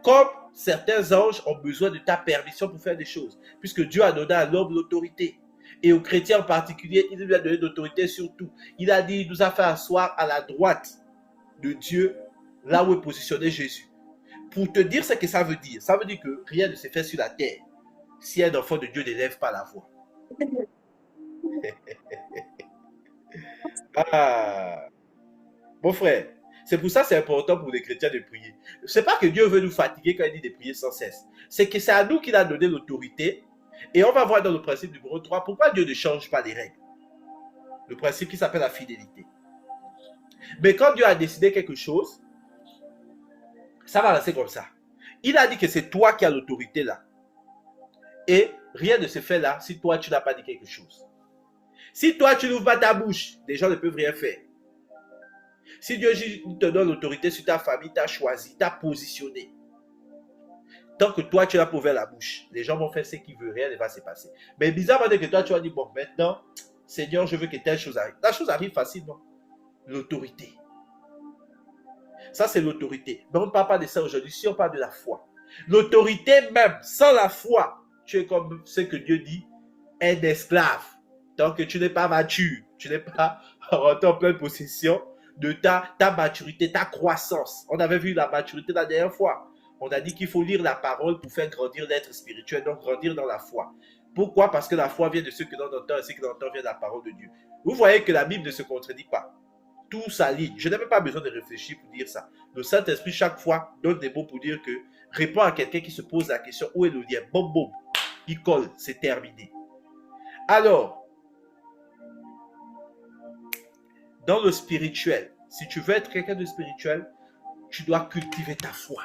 Comme certains anges ont besoin de ta permission pour faire des choses, puisque Dieu a donné à l'homme l'autorité. Et aux chrétiens en particulier, il lui a donné l'autorité sur tout. Il a dit, il nous a fait asseoir à la droite de Dieu, là où est positionné Jésus. Pour te dire ce que ça veut dire que rien ne se fait sur la terre si un enfant de Dieu n'élève pas la voix. Ah, mon frère, c'est pour ça que c'est important pour les chrétiens de prier. C'est pas que Dieu veut nous fatiguer quand il dit de prier sans cesse. C'est que c'est à nous qu'il a donné l'autorité. Et on va voir dans le principe numéro 3 pourquoi Dieu ne change pas les règles. Le principe qui s'appelle la fidélité. Mais quand Dieu a décidé quelque chose, ça va rester comme ça. Il a dit que c'est toi qui as l'autorité là. Et rien ne se fait là si toi tu n'as pas dit quelque chose. Si toi tu n'ouvres pas ta bouche, les gens ne peuvent rien faire. Si Dieu te donne l'autorité sur ta famille, t'a choisi, t'a positionné. Tant que toi tu n'as pas ouvert la bouche, les gens vont faire ce qu'ils veulent, rien ne va se passer. Mais bizarrement, dès que toi tu as dit, bon, maintenant, Seigneur, je veux que telle chose arrive. La chose arrive facilement. L'autorité. Ça, c'est l'autorité. Mais on ne parle pas de ça aujourd'hui. Si on parle de la foi. L'autorité même, sans la foi, tu es comme ce que Dieu dit, un esclave. Tant que tu n'es pas mature, tu n'es pas rentré en pleine possession de ta maturité, ta croissance. On avait vu la maturité la dernière fois. On a dit qu'il faut lire la parole pour faire grandir l'être spirituel, donc grandir dans la foi. Pourquoi? Parce que la foi vient de ce que l'on entend et ce que l'on entend vient de la parole de Dieu. Vous voyez que la Bible ne se contredit pas. Tout s'aligne. Je n'ai même pas besoin de réfléchir pour dire ça. Le Saint-Esprit, chaque fois, donne des mots pour dire que répond à quelqu'un qui se pose la question où est le lien. Boum, boum. Il colle. C'est terminé. Alors, dans le spirituel, si tu veux être quelqu'un de spirituel, tu dois cultiver ta foi.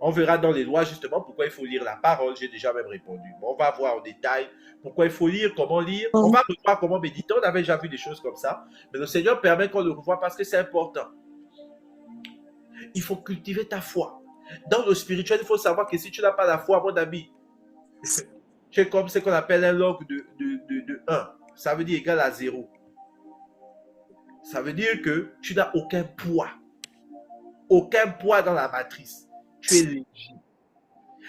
On verra dans les lois justement pourquoi il faut lire la parole. J'ai déjà même répondu. Bon, on va voir en détail pourquoi il faut lire, comment lire. On va revoir comment méditer. On avait déjà vu des choses comme ça. Mais le Seigneur permet qu'on le revoie parce que c'est important. Il faut cultiver ta foi. Dans le spirituel, il faut savoir que si tu n'as pas la foi, mon ami, tu es comme ce qu'on appelle un log de 1. Ça veut dire égal à 0. Ça veut dire que tu n'as aucun poids. Aucun poids dans la matrice. Tu es léger.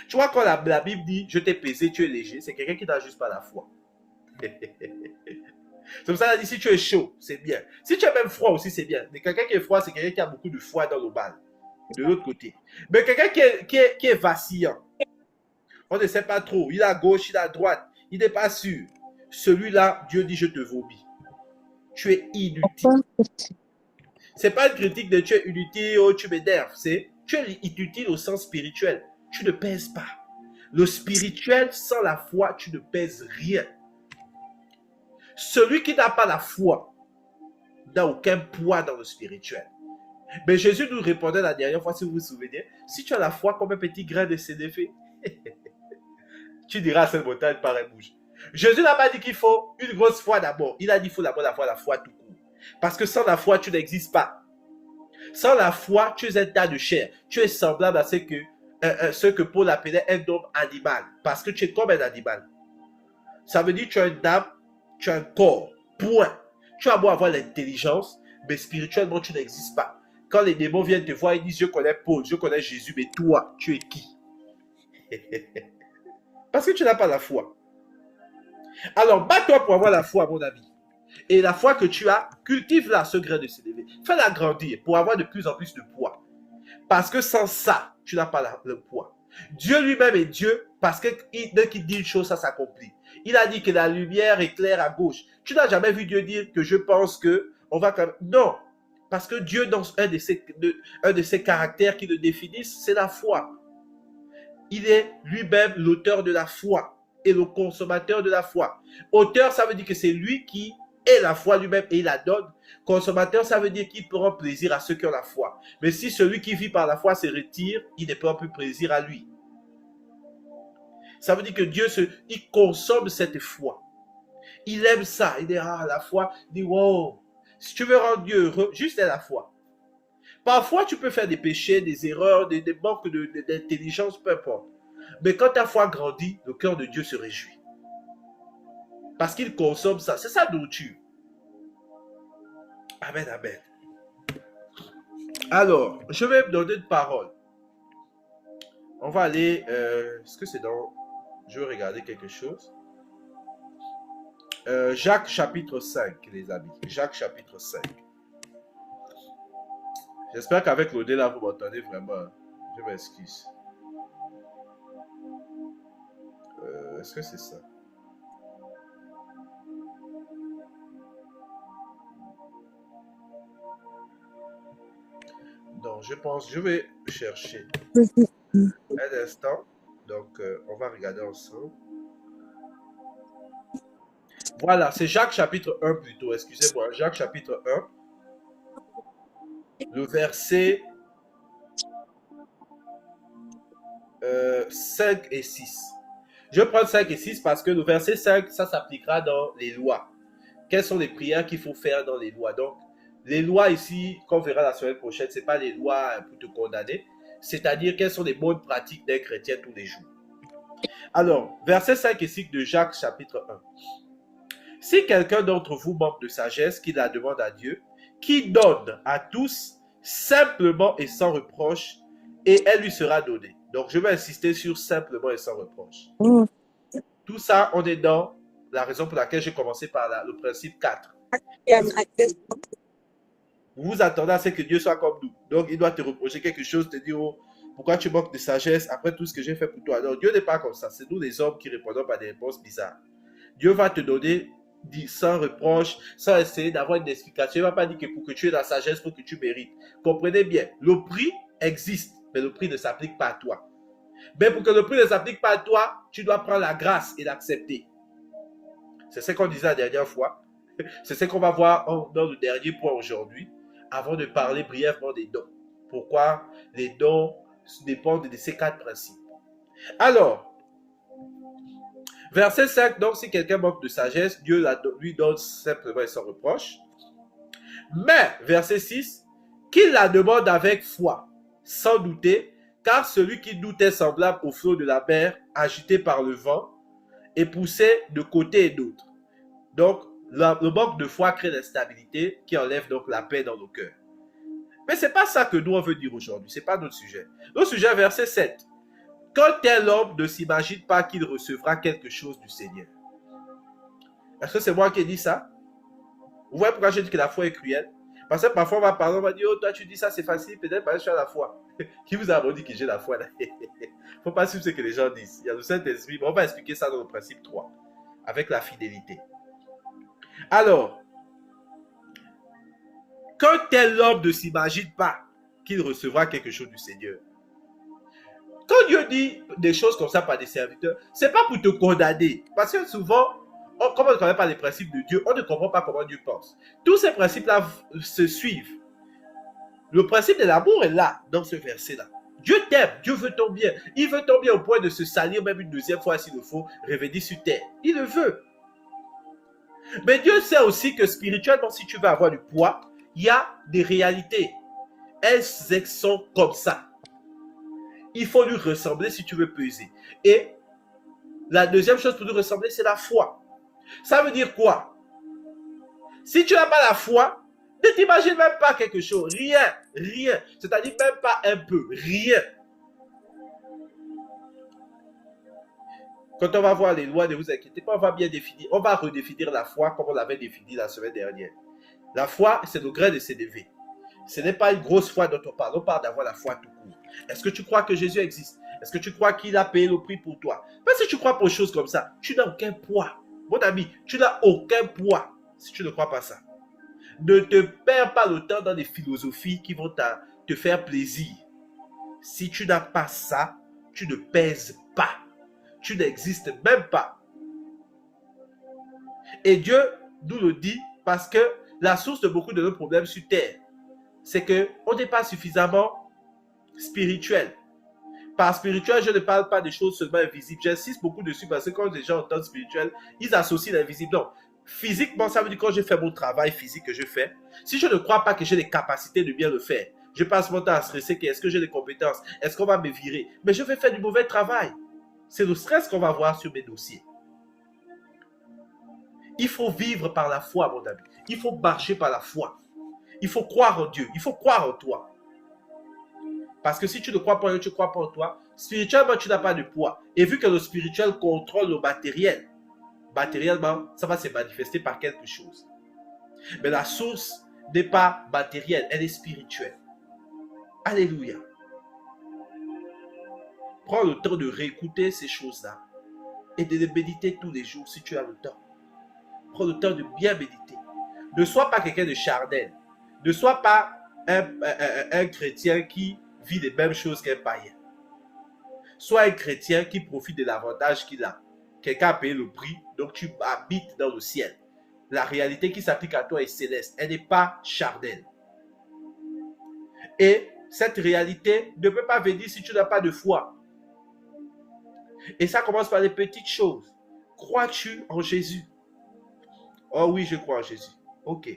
Tu vois, quand la Bible dit « Je t'ai pesé, tu es léger », c'est quelqu'un qui n'a juste pas la foi. C'est pour ça qu'elle dit « Si tu es chaud, c'est bien. Si tu es même froid aussi, c'est bien. » Mais quelqu'un qui est froid, c'est quelqu'un qui a beaucoup de foi dans le bal. De l'autre côté. Mais quelqu'un qui est vacillant, on ne sait pas trop. Il est à gauche, il est à droite. Il n'est pas sûr. Celui-là, Dieu dit « Je te vomis. » Tu es inutile. Ce n'est pas une critique de tu es inutile, oh, tu m'énerves. C'est tu es inutile au sens spirituel. Tu ne pèses pas. Le spirituel, sans la foi, tu ne pèses rien. Celui qui n'a pas la foi n'a aucun poids dans le spirituel. Mais Jésus nous répondait la dernière fois, si vous vous souvenez, si tu as la foi comme un petit grain de sénévé, tu diras à cette montagne par un bouge. Jésus n'a pas dit qu'il faut une grosse foi d'abord. Il a dit qu'il faut d'abord avoir la foi tout court. Parce que sans la foi, tu n'existes pas. Sans la foi, tu es un tas de chair. Tu es semblable à ce que Paul appelait un homme animal. Parce que tu es comme un animal. Ça veut dire que tu as une âme, tu as un corps. Point. Tu as beau avoir l'intelligence, mais spirituellement, tu n'existes pas. Quand les démons viennent te voir, ils disent « Je connais Paul, je connais Jésus, mais toi, tu es qui ?» Parce que tu n'as pas la foi. Alors, bats-toi pour avoir la foi, mon ami. Et la foi que tu as, cultive-la, ce grain de sénévé. Fais-la grandir pour avoir de plus en plus de poids. Parce que sans ça, tu n'as pas le poids. Dieu lui-même est Dieu parce que dès qu'il dit une chose, ça s'accomplit. Il a dit que la lumière éclaire à gauche. Tu n'as jamais vu Dieu dire que je pense que on va quand même... Non. Parce que Dieu, dans un de ses caractères qui le définissent, c'est la foi. Il est lui-même l'auteur de la foi et le consommateur de la foi. Auteur, ça veut dire que c'est lui qui est la foi lui-même et il la donne. Consommateur, ça veut dire qu'il prend plaisir à ceux qui ont la foi. Mais si celui qui vit par la foi se retire, il ne prend plus plaisir à lui. Ça veut dire que Dieu, il consomme cette foi. Il aime ça. Il dit, ah, la foi. Il dit, wow. Si tu veux rendre Dieu heureux, juste la foi. Parfois, tu peux faire des péchés, des erreurs, des manques d'intelligence, peu importe. Mais quand ta foi grandit, le cœur de Dieu se réjouit. Parce qu'il consomme ça. C'est sa nourriture. Amen, amen. Alors, je vais me donner une parole. On va aller... est-ce que c'est dans... Je vais regarder quelque chose. Jacques chapitre 5, les amis. Jacques chapitre 5. J'espère qu'avec l'audio là, vous m'entendez vraiment. Je m'excuse. Est-ce que c'est ça? Non, je pense, je vais chercher. Un instant. Donc, on va regarder ensemble. Voilà, c'est Jacques chapitre 1 plutôt, excusez-moi. Jacques chapitre 1. Le verset 5 et 6. Je prends 5 et 6 parce que le verset 5, ça s'appliquera dans les lois. Quelles sont les prières qu'il faut faire dans les lois? Donc, les lois ici, qu'on verra la semaine prochaine, ce n'est pas les lois pour te condamner. C'est-à-dire quelles sont les bonnes pratiques d'un chrétien tous les jours. Alors, verset 5 et 6 de Jacques chapitre 1. Si quelqu'un d'entre vous manque de sagesse, qu'il la demande à Dieu, qui donne à tous simplement et sans reproche, et elle lui sera donnée. Donc, je vais insister sur simplement et sans reproche. Tout ça, on est dans la raison pour laquelle j'ai commencé par le principe 4. Vous vous attendez à ce que Dieu soit comme nous. Donc, il doit te reprocher quelque chose, te dire, oh, Pourquoi tu manques de sagesse après tout ce que j'ai fait pour toi? Non, Dieu n'est pas comme ça. C'est nous les hommes qui répondons par des réponses bizarres. Dieu va te donner sans reproche, sans essayer d'avoir une explication. Il ne va pas dire que pour que tu aies la sagesse, pour que tu mérites. Comprenez bien, le prix existe, mais le prix ne s'applique pas à toi. Mais pour que le prix ne s'applique pas à toi, tu dois prendre la grâce et l'accepter. C'est ce qu'on disait la dernière fois. C'est ce qu'on va voir dans le dernier point aujourd'hui, avant de parler brièvement des dons. Pourquoi les dons dépendent de ces 4 principes. Alors, verset 5, donc si quelqu'un manque de sagesse, Dieu lui donne simplement et sans reproche. Mais, verset 6, qu'il la demande avec foi, sans douter, car celui qui doute est semblable au flot de la mer, agité par le vent et poussé de côté et d'autre. Donc, le manque de foi crée l'instabilité qui enlève donc la paix dans nos cœurs. Mais ce n'est pas ça que nous on veut dire aujourd'hui, ce n'est pas notre sujet. Notre sujet, verset 7. Qu'un tel homme ne s'imagine pas qu'il recevra quelque chose du Seigneur. Est-ce que c'est moi qui ai dit ça? Vous voyez pourquoi je dis que la foi est cruelle? Parce que parfois on va parler, on va dire, oh toi tu dis ça c'est facile, peut-être parce que tu as la foi. Qui vous a dit que j'ai la foi là? Il ne faut pas suivre ce que les gens disent. Il y a le Saint-Esprit, mais on va expliquer ça dans le principe 3, avec la fidélité. Alors, qu'un tel homme ne s'imagine pas qu'il recevra quelque chose du Seigneur. Quand Dieu dit des choses comme ça par des serviteurs, ce n'est pas pour te condamner. Parce que souvent, comme on ne connaît pas les principes de Dieu, on ne comprend pas comment Dieu pense. Tous ces principes-là se suivent. Le principe de l'amour est là, dans ce verset-là. Dieu t'aime, Dieu veut ton bien. Il veut ton bien au point de se salir même une deuxième fois s'il le faut, revenir sur terre. Il le veut. Mais Dieu sait aussi que spirituellement, si tu veux avoir du poids, il y a des réalités. Elles sont comme ça. Il faut lui ressembler si tu veux peser. Et la deuxième chose pour lui ressembler, c'est la foi. Ça veut dire quoi? Si tu n'as pas la foi, ne t'imagine même pas quelque chose. Rien, rien. C'est-à-dire même pas un peu. Rien. Quand on va voir les lois, ne vous inquiétez pas, on va bien définir. On va redéfinir la foi comme on l'avait défini la semaine dernière. La foi, c'est le grain de s'élever. Ce n'est pas une grosse foi dont on parle d'avoir la foi tout court. Est-ce que tu crois que Jésus existe? Est-ce que tu crois qu'il a payé le prix pour toi? Mais si tu crois pour des choses comme ça, tu n'as aucun poids. Mon ami, tu n'as aucun poids si tu ne crois pas ça. Ne te perds pas le temps dans des philosophies qui vont te faire plaisir. Si tu n'as pas ça, tu ne pèses pas. Tu n'existes même pas. Et Dieu nous le dit parce que la source de beaucoup de nos problèmes sur terre, c'est qu'on n'est pas suffisamment spirituel. Par spirituel, je ne parle pas des choses seulement invisibles. J'insiste beaucoup dessus parce que quand les gens entendent spirituel, ils associent l'invisible. Non, physiquement, ça veut dire quand je fais mon travail physique que je fais, si je ne crois pas que j'ai les capacités de bien le faire, je passe mon temps à stresser, est-ce que j'ai les compétences, est-ce qu'on va me virer, mais je vais faire du mauvais travail. C'est le stress qu'on va voir sur mes dossiers. Il faut vivre par la foi, mon ami. Il faut marcher par la foi. Il faut croire en Dieu. Il faut croire en toi. Parce que si tu ne crois pas en Dieu, tu ne crois pas en toi, spirituellement, tu n'as pas de poids. Et vu que le spirituel contrôle le matériel, matériellement, ça va se manifester par quelque chose. Mais la source n'est pas matérielle, elle est spirituelle. Alléluia. Prends le temps de réécouter ces choses-là et de les méditer tous les jours si tu as le temps. Prends le temps de bien méditer. Ne sois pas quelqu'un de charnel. Ne sois pas un chrétien qui vit les mêmes choses qu'un païen. Sois un chrétien qui profite de l'avantage qu'il a. Quelqu'un a payé le prix, donc tu habites dans le ciel. La réalité qui s'applique à toi est céleste. Elle n'est pas charnelle. Et cette réalité ne peut pas venir si tu n'as pas de foi. Et ça commence par les petites choses. Crois-tu en Jésus? Oh oui, je crois en Jésus. Ok.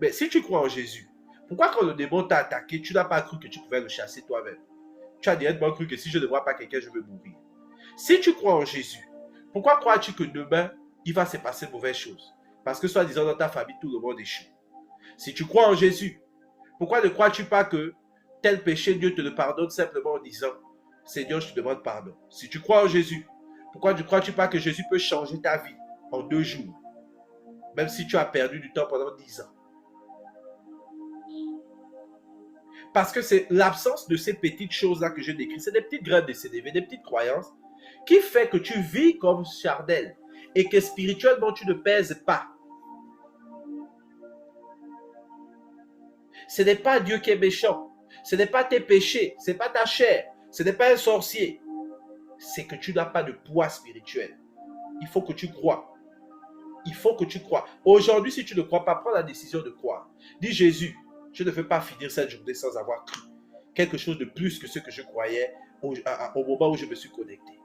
Mais si tu crois en Jésus, pourquoi quand le démon t'a attaqué, tu n'as pas cru que tu pouvais le chasser toi-même? Tu as directement cru que si je ne vois pas quelqu'un, je vais mourir. Si tu crois en Jésus, pourquoi crois-tu que demain, il va se passer de mauvaises choses? Parce que soi-disant dans ta famille, tout le monde échoue. Si tu crois en Jésus, pourquoi ne crois-tu pas que tel péché, Dieu te le pardonne simplement en disant, Seigneur, je te demande pardon. Si tu crois en Jésus, pourquoi ne crois-tu pas que Jésus peut changer ta vie en 2 jours? Même si tu as perdu du temps pendant 10 ans. Parce que c'est l'absence de ces petites choses-là que je décris. C'est des petites graines de CDV, des petites croyances qui fait que tu vis comme Chardel et que spirituellement tu ne pèses pas. Ce n'est pas Dieu qui est méchant. Ce n'est pas tes péchés. Ce n'est pas ta chair. Ce n'est pas un sorcier. C'est que tu n'as pas de poids spirituel. Il faut que tu crois. Il faut que tu crois. Aujourd'hui, si tu ne crois pas, prends la décision de croire. Dis Jésus, je ne veux pas finir cette journée sans avoir cru quelque chose de plus que ce que je croyais au moment où je me suis connecté.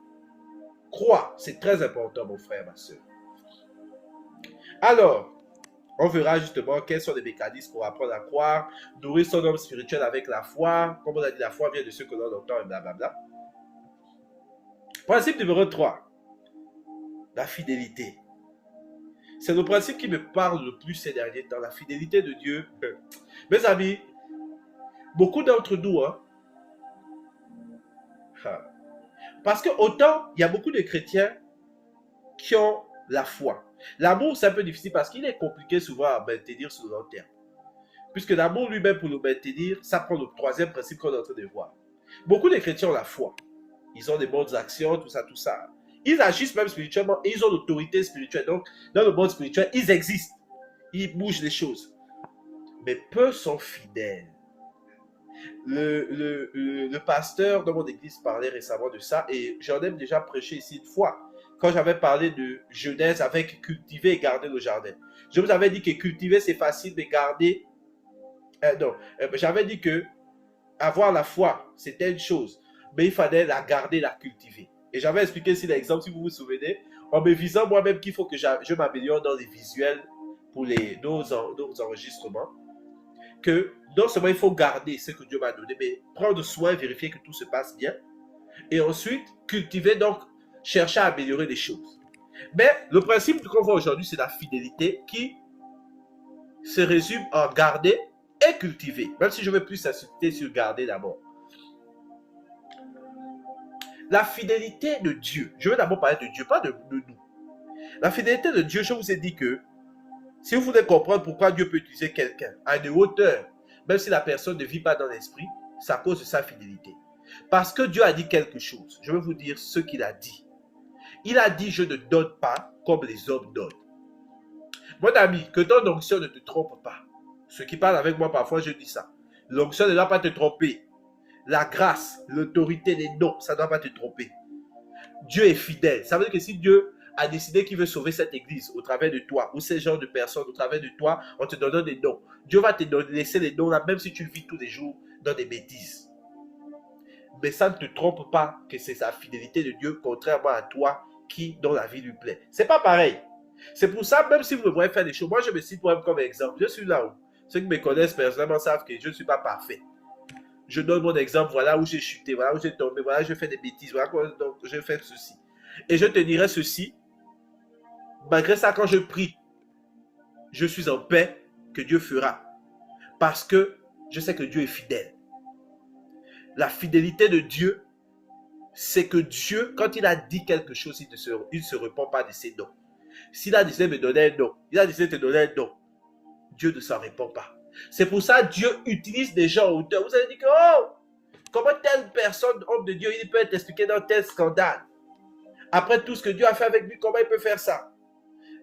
Crois, c'est très important, mon frère, ma soeur. Alors, on verra justement quels sont les mécanismes pour apprendre à croire, nourrir son homme spirituel avec la foi. Comme on a dit, la foi vient de ce que l'on entend et blablabla. Principe numéro 3, la fidélité. C'est le principe qui me parle le plus ces derniers temps, la fidélité de Dieu. Mes amis, beaucoup d'entre nous, parce que autant il y a beaucoup de chrétiens qui ont la foi. L'amour, c'est un peu difficile parce qu'il est compliqué souvent à maintenir sur le long terme. Puisque l'amour lui-même, pour le maintenir, ça prend le troisième principe qu'on est en train de voir. Beaucoup de chrétiens ont la foi. Ils ont des bonnes actions, tout ça, tout ça. Ils agissent même spirituellement et ils ont l'autorité spirituelle. Donc, dans le monde spirituel, ils existent. Ils bougent les choses. Mais peu sont fidèles. Le pasteur dans mon église parlait récemment de ça et j'en ai déjà prêché ici une fois. Quand j'avais parlé de Genèse avec cultiver et garder le jardin. Je vous avais dit que cultiver c'est facile, mais garder... j'avais dit que avoir la foi, c'était une chose, mais il fallait la garder, la cultiver. Et j'avais expliqué ici l'exemple, si vous vous souvenez, en me visant moi-même qu'il faut que je m'améliore dans les visuels pour nos enregistrements, que non seulement il faut garder ce que Dieu m'a donné, mais prendre soin, vérifier que tout se passe bien, et ensuite cultiver, donc chercher à améliorer les choses. Mais le principe qu'on voit aujourd'hui, c'est la fidélité qui se résume en garder et cultiver, même si je veux plus insister sur garder d'abord. La fidélité de Dieu, je veux d'abord parler de Dieu, pas de nous. La fidélité de Dieu, je vous ai dit que si vous voulez comprendre pourquoi Dieu peut utiliser quelqu'un à une hauteur, même si la personne ne vit pas dans l'esprit, c'est à cause de sa fidélité. Parce que Dieu a dit quelque chose. Je vais vous dire ce qu'il a dit. Il a dit, je ne donne pas comme les hommes donnent. Mon ami, que ton onction ne te trompe pas. Ceux qui parlent avec moi parfois, je dis ça. L'onction ne doit pas te tromper. La grâce, l'autorité, les dons, ça ne doit pas te tromper. Dieu est fidèle. Ça veut dire que si Dieu a décidé qu'il veut sauver cette église au travers de toi, ou ces genres de personnes au travers de toi, en te donnant des dons, Dieu va te laisser les dons là, même si tu vis tous les jours dans des bêtises. Mais ça ne te trompe pas que c'est sa fidélité de Dieu, contrairement à toi, qui dans la vie lui plaît. C'est pas pareil. C'est pour ça, même si vous me voyez faire des choses, moi je me cite moi-même comme exemple. Je suis là où ceux qui me connaissent personnellement savent que je ne suis pas parfait. Je donne mon exemple, voilà où j'ai chuté, voilà où j'ai tombé, voilà où je fais des bêtises, voilà donc je fais ceci. Et je te dirai ceci, malgré ça, quand je prie, je suis en paix que Dieu fera. Parce que je sais que Dieu est fidèle. La fidélité de Dieu, c'est que Dieu, quand il a dit quelque chose, il ne se repent pas de ses dons. S'il a décidé de me donner un don, il a décidé de te donner un don, Dieu ne s'en répond pas. C'est pour ça que Dieu utilise des gens en hauteur. Vous allez dire que, oh, comment telle personne, homme de Dieu, il peut être expliqué dans tel scandale. Après tout ce que Dieu a fait avec lui, comment il peut faire ça?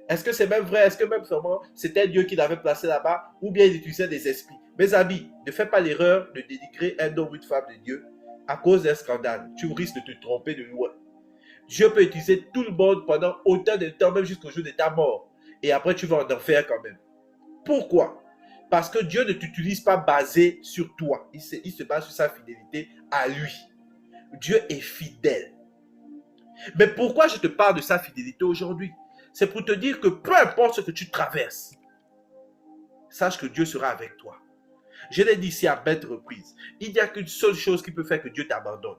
Est-ce que c'est même vrai? Est-ce que même vraiment c'était Dieu qui l'avait placé là-bas? Ou bien il utilisait des esprits? Mes amis, ne fais pas l'erreur de dénigrer un homme ou une femme de Dieu à cause d'un scandale. Tu risques de te tromper de loin. Dieu peut utiliser tout le monde pendant autant de temps, même jusqu'au jour de ta mort. Et après, tu vas en enfer quand même. Pourquoi? Parce que Dieu ne t'utilise pas basé sur toi. Il se base sur sa fidélité à lui. Dieu est fidèle. Mais pourquoi je te parle de sa fidélité aujourd'hui? C'est pour te dire que peu importe ce que tu traverses, sache que Dieu sera avec toi. Je l'ai dit ici à maintes reprises. Il n'y a qu'une seule chose qui peut faire que Dieu t'abandonne.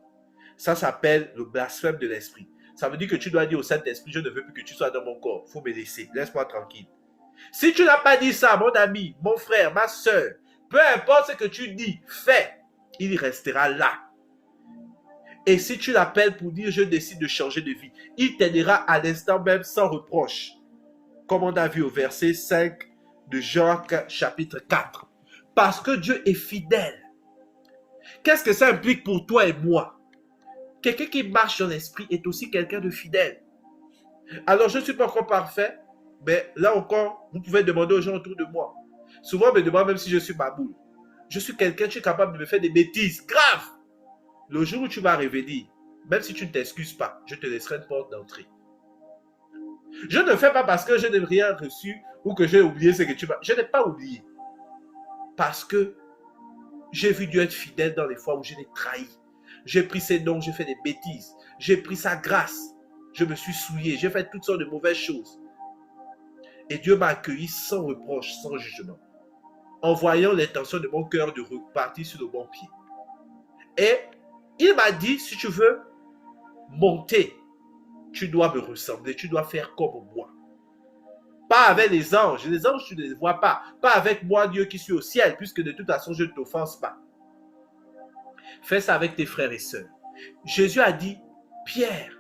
Ça s'appelle le blasphème de l'esprit. Ça veut dire que tu dois dire au Saint-Esprit, je ne veux plus que tu sois dans mon corps. Il faut me laisser. Laisse-moi tranquille. Si tu n'as pas dit ça, mon ami, mon frère, ma soeur, peu importe ce que tu dis, fais, il restera là. Et si tu l'appelles pour dire, je décide de changer de vie, il t'aidera à l'instant même sans reproche. Comme on a vu au verset 5 de Jacques chapitre 4. Parce que Dieu est fidèle. Qu'est-ce que ça implique pour toi et moi? Quelqu'un qui marche dans l'esprit est aussi quelqu'un de fidèle. Alors, je ne suis pas encore parfait, mais là encore, vous pouvez demander aux gens autour de moi. Souvent, on me demande même si je suis ma boule. Je suis quelqu'un, tu es capable de me faire des bêtises graves. Le jour où tu vas revenir, même si tu ne t'excuses pas, je te laisserai une porte d'entrée. Je ne fais pas parce que je n'ai rien reçu ou que j'ai oublié ce que tu m'as. Je n'ai pas oublié. Parce que j'ai vu Dieu être fidèle dans les fois où je l'ai trahi. J'ai pris ses noms, j'ai fait des bêtises. J'ai pris sa grâce. Je me suis souillé. J'ai fait toutes sortes de mauvaises choses. Et Dieu m'a accueilli sans reproche, sans jugement. En voyant l'intention de mon cœur de repartir sur le bon pied. Et il m'a dit, si tu veux monter, tu dois me ressembler, tu dois faire comme moi. Pas avec les anges tu ne les vois pas. Pas avec moi, Dieu qui suis au ciel, puisque de toute façon, je ne t'offense pas. Fais ça avec tes frères et sœurs. Jésus a dit, Pierre,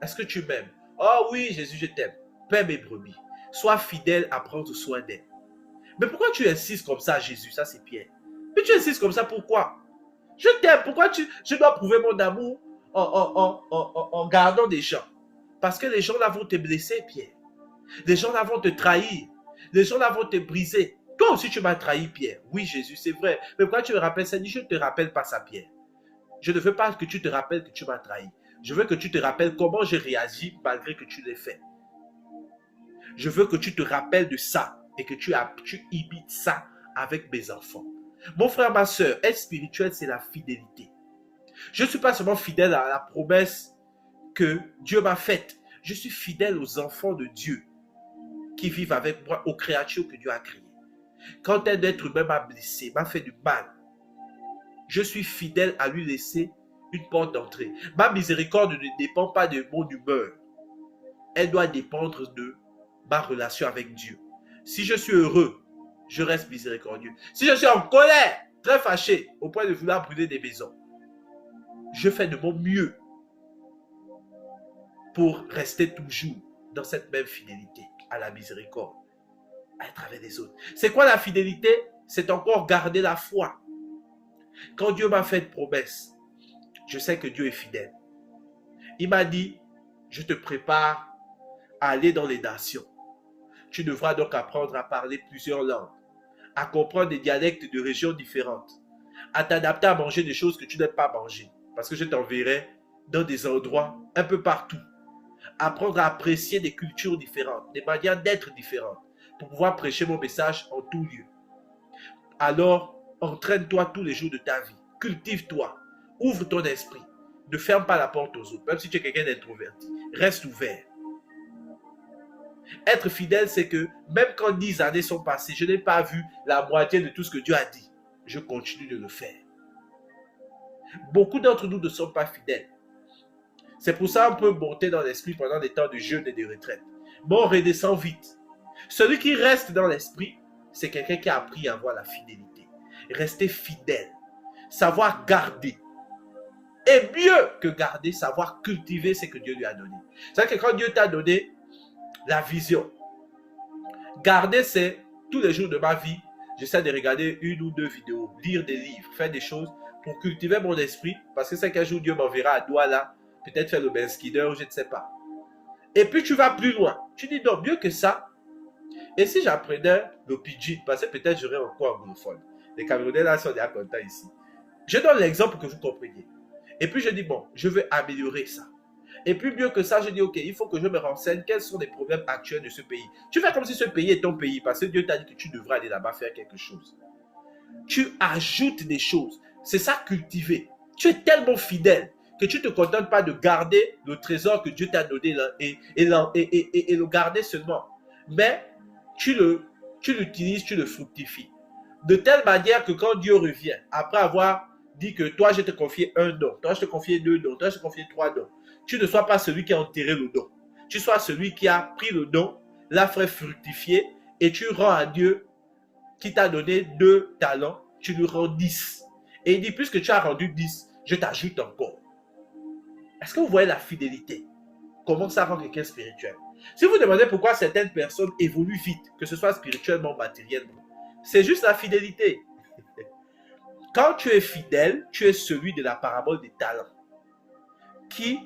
est-ce que tu m'aimes? Oh oui, Jésus, je t'aime. Paie mes brebis. Sois fidèle à prendre soin d'elles. Mais pourquoi tu insistes comme ça, Jésus? Ça, c'est Pierre. Mais tu insistes comme ça, pourquoi? Je t'aime. Pourquoi je dois prouver mon amour en gardant des gens? Parce que les gens là vont te blesser, Pierre. Les gens là vont te trahir. Les gens là vont te briser. Toi aussi, tu m'as trahi, Pierre. Oui, Jésus, c'est vrai. Mais pourquoi tu me rappelles ça? Je ne te rappelle pas ça, Pierre. Je ne veux pas que tu te rappelles que tu m'as trahi. Je veux que tu te rappelles comment j'ai réagi malgré que tu l'aies fait. Je veux que tu te rappelles de ça et que tu imites ça avec mes enfants. Mon frère, ma soeur, être spirituel, c'est la fidélité. Je ne suis pas seulement fidèle à la promesse que Dieu m'a faite. Je suis fidèle aux enfants de Dieu qui vivent avec moi, aux créatures que Dieu a créées. Quand un être humain m'a blessé, m'a fait du mal, je suis fidèle à lui laisser une porte d'entrée. Ma miséricorde ne dépend pas de mon humeur. Elle doit dépendre de ma relation avec Dieu. Si je suis heureux, je reste miséricordieux. Si je suis en colère, très fâché, au point de vouloir brûler des maisons, je fais de mon mieux pour rester toujours dans cette même fidélité à la miséricorde, à travers les autres. C'est quoi la fidélité? C'est encore garder la foi. Quand Dieu m'a fait une promesse, je sais que Dieu est fidèle. Il m'a dit, je te prépare à aller dans les nations. Tu devras donc apprendre à parler plusieurs langues, à comprendre des dialectes de régions différentes, à t'adapter à manger des choses que tu n'aimes pas manger, parce que je t'enverrai dans des endroits un peu partout. Apprendre à apprécier des cultures différentes, des manières d'être différentes, pour pouvoir prêcher mon message en tout lieu. Alors, entraîne-toi tous les jours de ta vie, cultive-toi, ouvre ton esprit, ne ferme pas la porte aux autres, même si tu es quelqu'un d'introverti, reste ouvert. Être fidèle, c'est que même quand 10 années sont passées, je n'ai pas vu la moitié de tout ce que Dieu a dit. Je continue de le faire. Beaucoup d'entre nous ne sont pas fidèles. C'est pour ça qu'on peut monter dans l'esprit pendant des temps de jeûne et de retraite. Mais on redescend vite. Celui qui reste dans l'esprit, c'est quelqu'un qui a appris à avoir la fidélité. Rester fidèle. Savoir garder. Et mieux que garder, savoir cultiver ce que Dieu lui a donné. C'est-à-dire que quand Dieu t'a donné la vision, garder, c'est tous les jours de ma vie, j'essaie de regarder une ou deux vidéos, lire des livres, faire des choses pour cultiver mon esprit, parce que c'est qu'un jour Dieu m'enverra à Douala, peut-être faire le Ben Skinner, je ne sais pas. Et puis tu vas plus loin. Tu dis non, mieux que ça. Et si j'apprenais le pidgin, parce que peut-être j'aurais encore anglophone. Les Camerounais là sont déjà contents ici. Je donne l'exemple pour que vous compreniez. Et puis je dis bon, je veux améliorer ça. Et puis mieux que ça, je dis ok, il faut que je me renseigne quels sont les problèmes actuels de ce pays. Tu fais comme si ce pays est ton pays, parce que Dieu t'a dit que tu devrais aller là-bas faire quelque chose. Tu ajoutes des choses. C'est ça cultiver. Tu es tellement fidèle que tu ne te contentes pas de garder le trésor que Dieu t'a donné là, et le garder seulement. Mais tu l'utilises, tu le fructifies. De telle manière que quand Dieu revient, après avoir dit que toi je te confié un don, toi je te confié 2 dons, toi je te confié 3 dons, tu ne sois pas celui qui a enterré le don. Tu sois celui qui a pris le don, l'a fait fructifier et tu rends à Dieu qui t'a donné 2 talents, tu lui rends 10. Et il dit, puisque tu as rendu 10, je t'ajoute encore. Est-ce que vous voyez la fidélité? Comment ça rend quelqu'un spirituel? Si vous demandez pourquoi certaines personnes évoluent vite, que ce soit spirituellement ou matériellement, c'est juste la fidélité. Quand tu es fidèle, tu es celui de la parabole des talents. Qui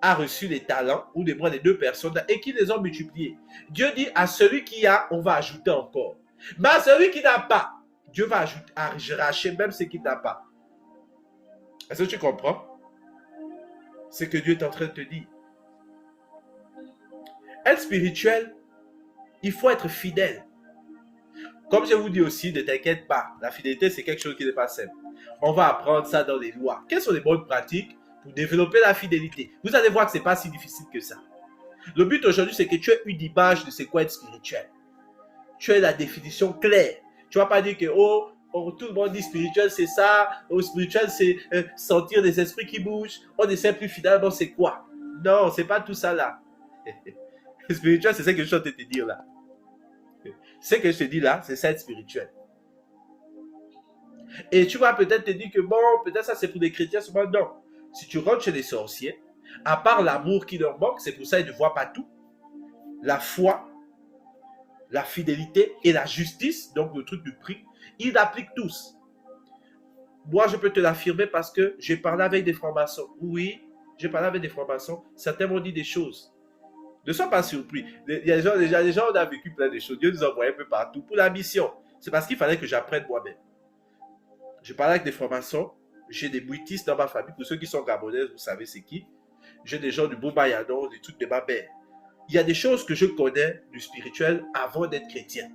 a reçu les talents, ou des moins les deux personnes, et qui les ont multipliés. Dieu dit à celui qui a, on va ajouter encore. Mais à celui qui n'a pas, Dieu va ajouter, racheter même ce qu'il n'a pas. Est-ce que tu comprends? C'est ce que Dieu est en train de te dire. Être spirituel, il faut être fidèle. Comme je vous dis aussi, ne t'inquiète pas. La fidélité, c'est quelque chose qui n'est pas simple. On va apprendre ça dans les lois. Quelles sont les bonnes pratiques pour développer la fidélité? Vous allez voir que ce n'est pas si difficile que ça. Le but aujourd'hui, c'est que tu aies une image de ce qu'est être spirituel. Tu aies la définition claire. Tu ne vas pas dire que tout le monde dit spirituel, c'est ça. Spirituel, c'est sentir des esprits qui bougent. On ne sait plus finalement c'est quoi. Non, ce n'est pas tout ça là. Spirituel, c'est ce que je suis en train de te dire là. Ce que je te dis là, c'est ça être spirituel. Et tu vas peut-être te dire que bon, peut-être ça c'est pour les chrétiens seulement. Non. Si tu rentres chez les sorciers, à part l'amour qui leur manque, c'est pour ça qu'ils ne voient pas tout. La foi, la fidélité et la justice, donc le truc du prix, ils l'appliquent tous. Moi, je peux te l'affirmer parce que j'ai parlé avec des francs-maçons. Oui, j'ai parlé avec des francs-maçons. Certains m'ont dit des choses. Ne sois pas surpris. Il y a des gens, on a vécu plein de choses. Dieu nous a envoyé un peu partout pour la mission. C'est parce qu'il fallait que j'apprenne moi-même. Je parlais avec des francs-maçons. J'ai des bouddhistes dans ma famille. Pour ceux qui sont gabonais, vous savez c'est qui. J'ai des gens du Boumayadon, des trucs de ma mère. Il y a des choses que je connais du spirituel avant d'être chrétien.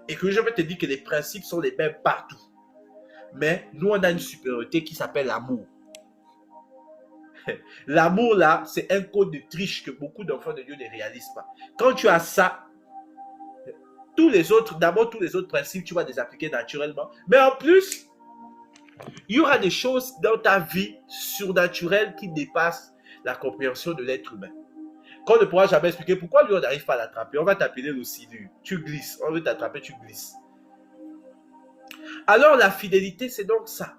Et que je peux te dire que les principes sont les mêmes partout. Mais nous, on a une supériorité qui s'appelle l'amour. L'amour, là, c'est un code de triche que beaucoup d'enfants de Dieu ne réalisent pas. Quand tu as ça, tous les autres principes, tu vas les appliquer naturellement. Mais en plus, il y aura des choses dans ta vie surnaturelles qui dépassent la compréhension de l'être humain. Qu'on ne pourra jamais expliquer pourquoi lui on n'arrive pas à l'attraper. On va t'appeler l'oscillure. Tu glisses. On veut t'attraper, tu glisses. Alors la fidélité, c'est donc ça.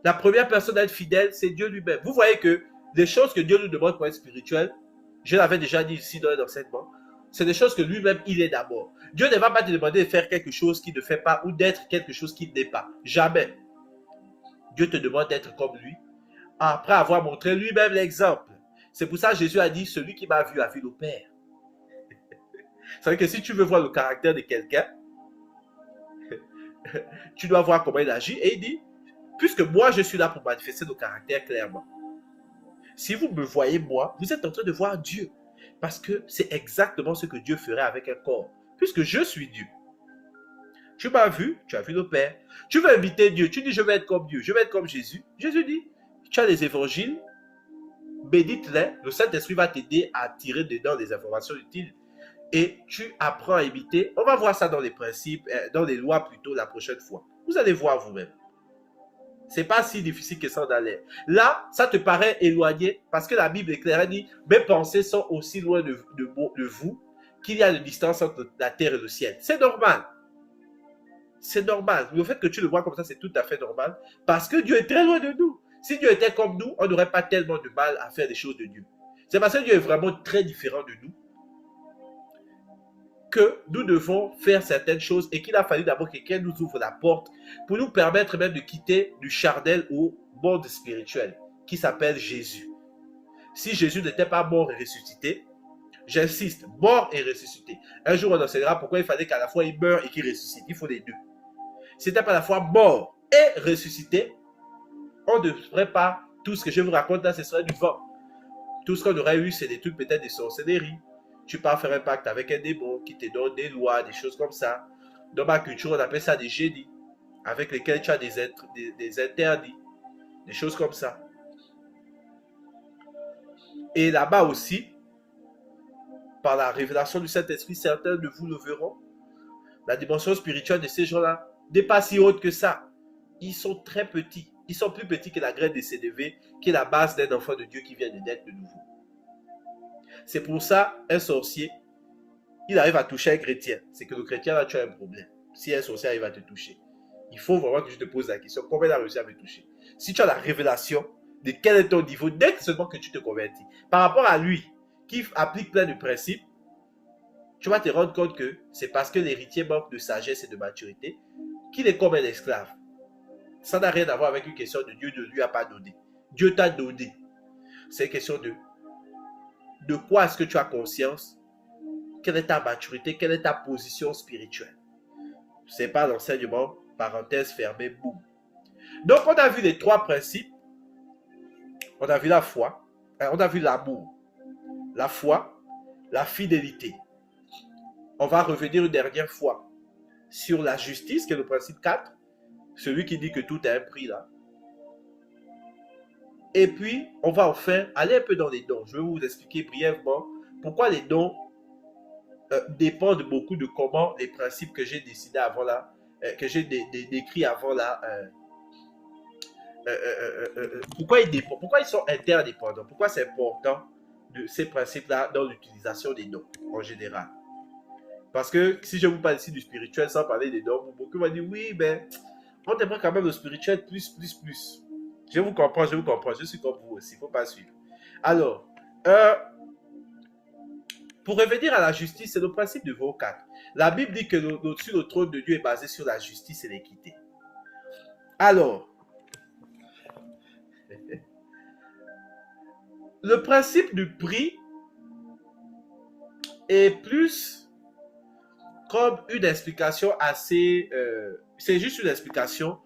La première personne à être fidèle, c'est Dieu lui-même. Vous voyez que les choses que Dieu nous demande pour être spirituel, je l'avais déjà dit ici dans l'enseignement, c'est des choses que lui-même, il est d'abord. Dieu ne va pas te demander de faire quelque chose qu'il ne fait pas ou d'être quelque chose qu'il n'est pas. Jamais. Dieu te demande d'être comme lui, après avoir montré lui-même l'exemple. C'est pour ça que Jésus a dit, celui qui m'a vu a vu le Père. C'est-à-dire que si tu veux voir le caractère de quelqu'un, tu dois voir comment il agit. Et il dit, puisque moi je suis là pour manifester le caractère clairement. Si vous me voyez moi, vous êtes en train de voir Dieu. Parce que c'est exactement ce que Dieu ferait avec un corps. Puisque je suis Dieu. Tu m'as vu, tu as vu le Père. Tu veux inviter Dieu, tu dis je vais être comme Dieu, je vais être comme Jésus. Jésus dit, tu as les évangiles, médite-les, le Saint-Esprit va t'aider à tirer dedans des informations utiles. Et tu apprends à imiter. On va voir ça dans les principes, dans les lois plutôt la prochaine fois. Vous allez voir vous-même. C'est pas si difficile que ça d'aller. Là, ça te paraît éloigné parce que la Bible est claire. Elle dit, mes pensées sont aussi loin de vous qu'il y a de distance entre la terre et le ciel. C'est normal. C'est normal. Le fait que tu le vois comme ça, c'est tout à fait normal parce que Dieu est très loin de nous. Si Dieu était comme nous, on n'aurait pas tellement de mal à faire des choses de Dieu. C'est parce que Dieu est vraiment très différent de nous que nous devons faire certaines choses et qu'il a fallu d'abord que quelqu'un nous ouvre la porte pour nous permettre même de quitter du charnel au monde spirituel qui s'appelle Jésus. Si Jésus n'était pas mort et ressuscité, j'insiste, mort et ressuscité. Un jour on enseignera pourquoi il fallait qu'à la fois il meure et qu'il ressuscite. Il faut les deux. Si n'était pas à la fois mort et ressuscité, on ne ferait pas tout ce que je vous raconte là, ce serait du vent. Tout ce qu'on aurait eu, c'est des trucs peut-être des sorcelleries. Tu pars faire un pacte avec un démon qui te donne des lois, des choses comme ça. Dans ma culture, on appelle ça des génies, avec lesquels tu as des interdits, des choses comme ça. Et là-bas aussi, par la révélation du Saint-Esprit, certains de vous le verront. La dimension spirituelle de ces gens-là n'est pas si haute que ça. Ils sont très petits. Ils sont plus petits que la graine de CDV, qui est la base d'un enfant de Dieu qui vient de naître de nouveau. C'est pour ça, un sorcier, il arrive à toucher un chrétien. C'est que le chrétien, là, tu as un problème. Si un sorcier arrive à te toucher, il faut vraiment que je te pose la question, comment il a réussi à me toucher? Si tu as la révélation de quel est ton niveau, dès que seulement que tu te convertis, par rapport à lui, qui applique plein de principes, tu vas te rendre compte que c'est parce que l'héritier manque de sagesse et de maturité qu'il est comme un esclave. Ça n'a rien à voir avec une question de Dieu ne lui a pas donné. Dieu t'a donné. C'est une question de quoi est-ce que tu as conscience? Quelle est ta maturité? Quelle est ta position spirituelle? C'est pas l'enseignement, parenthèse fermée, boum. Donc, on a vu les trois principes. On a vu la foi, on a vu l'amour, la foi, la fidélité. On va revenir une dernière fois sur la justice, qui est le principe 4, celui qui dit que tout a un prix là. Et puis, on va enfin aller un peu dans les dons. Je vais vous expliquer brièvement pourquoi les dons dépendent beaucoup de comment les principes que j'ai décidé avant là, que j'ai décrits avant là, pourquoi ils sont interdépendants, pourquoi c'est important de ces principes-là dans l'utilisation des dons en général. Parce que si je vous parle ici du spirituel sans parler des dons, beaucoup vont dire oui, mais on aimerait quand même le spirituel plus. Je vous comprends, je suis comme vous aussi, il ne faut pas suivre. Alors, pour revenir à la justice, c'est le principe de Hébreux 4. La Bible dit que au-dessus le trône de Dieu est basé sur la justice et l'équité. Alors, le principe du prix est plus comme une explication assez... c'est juste une explication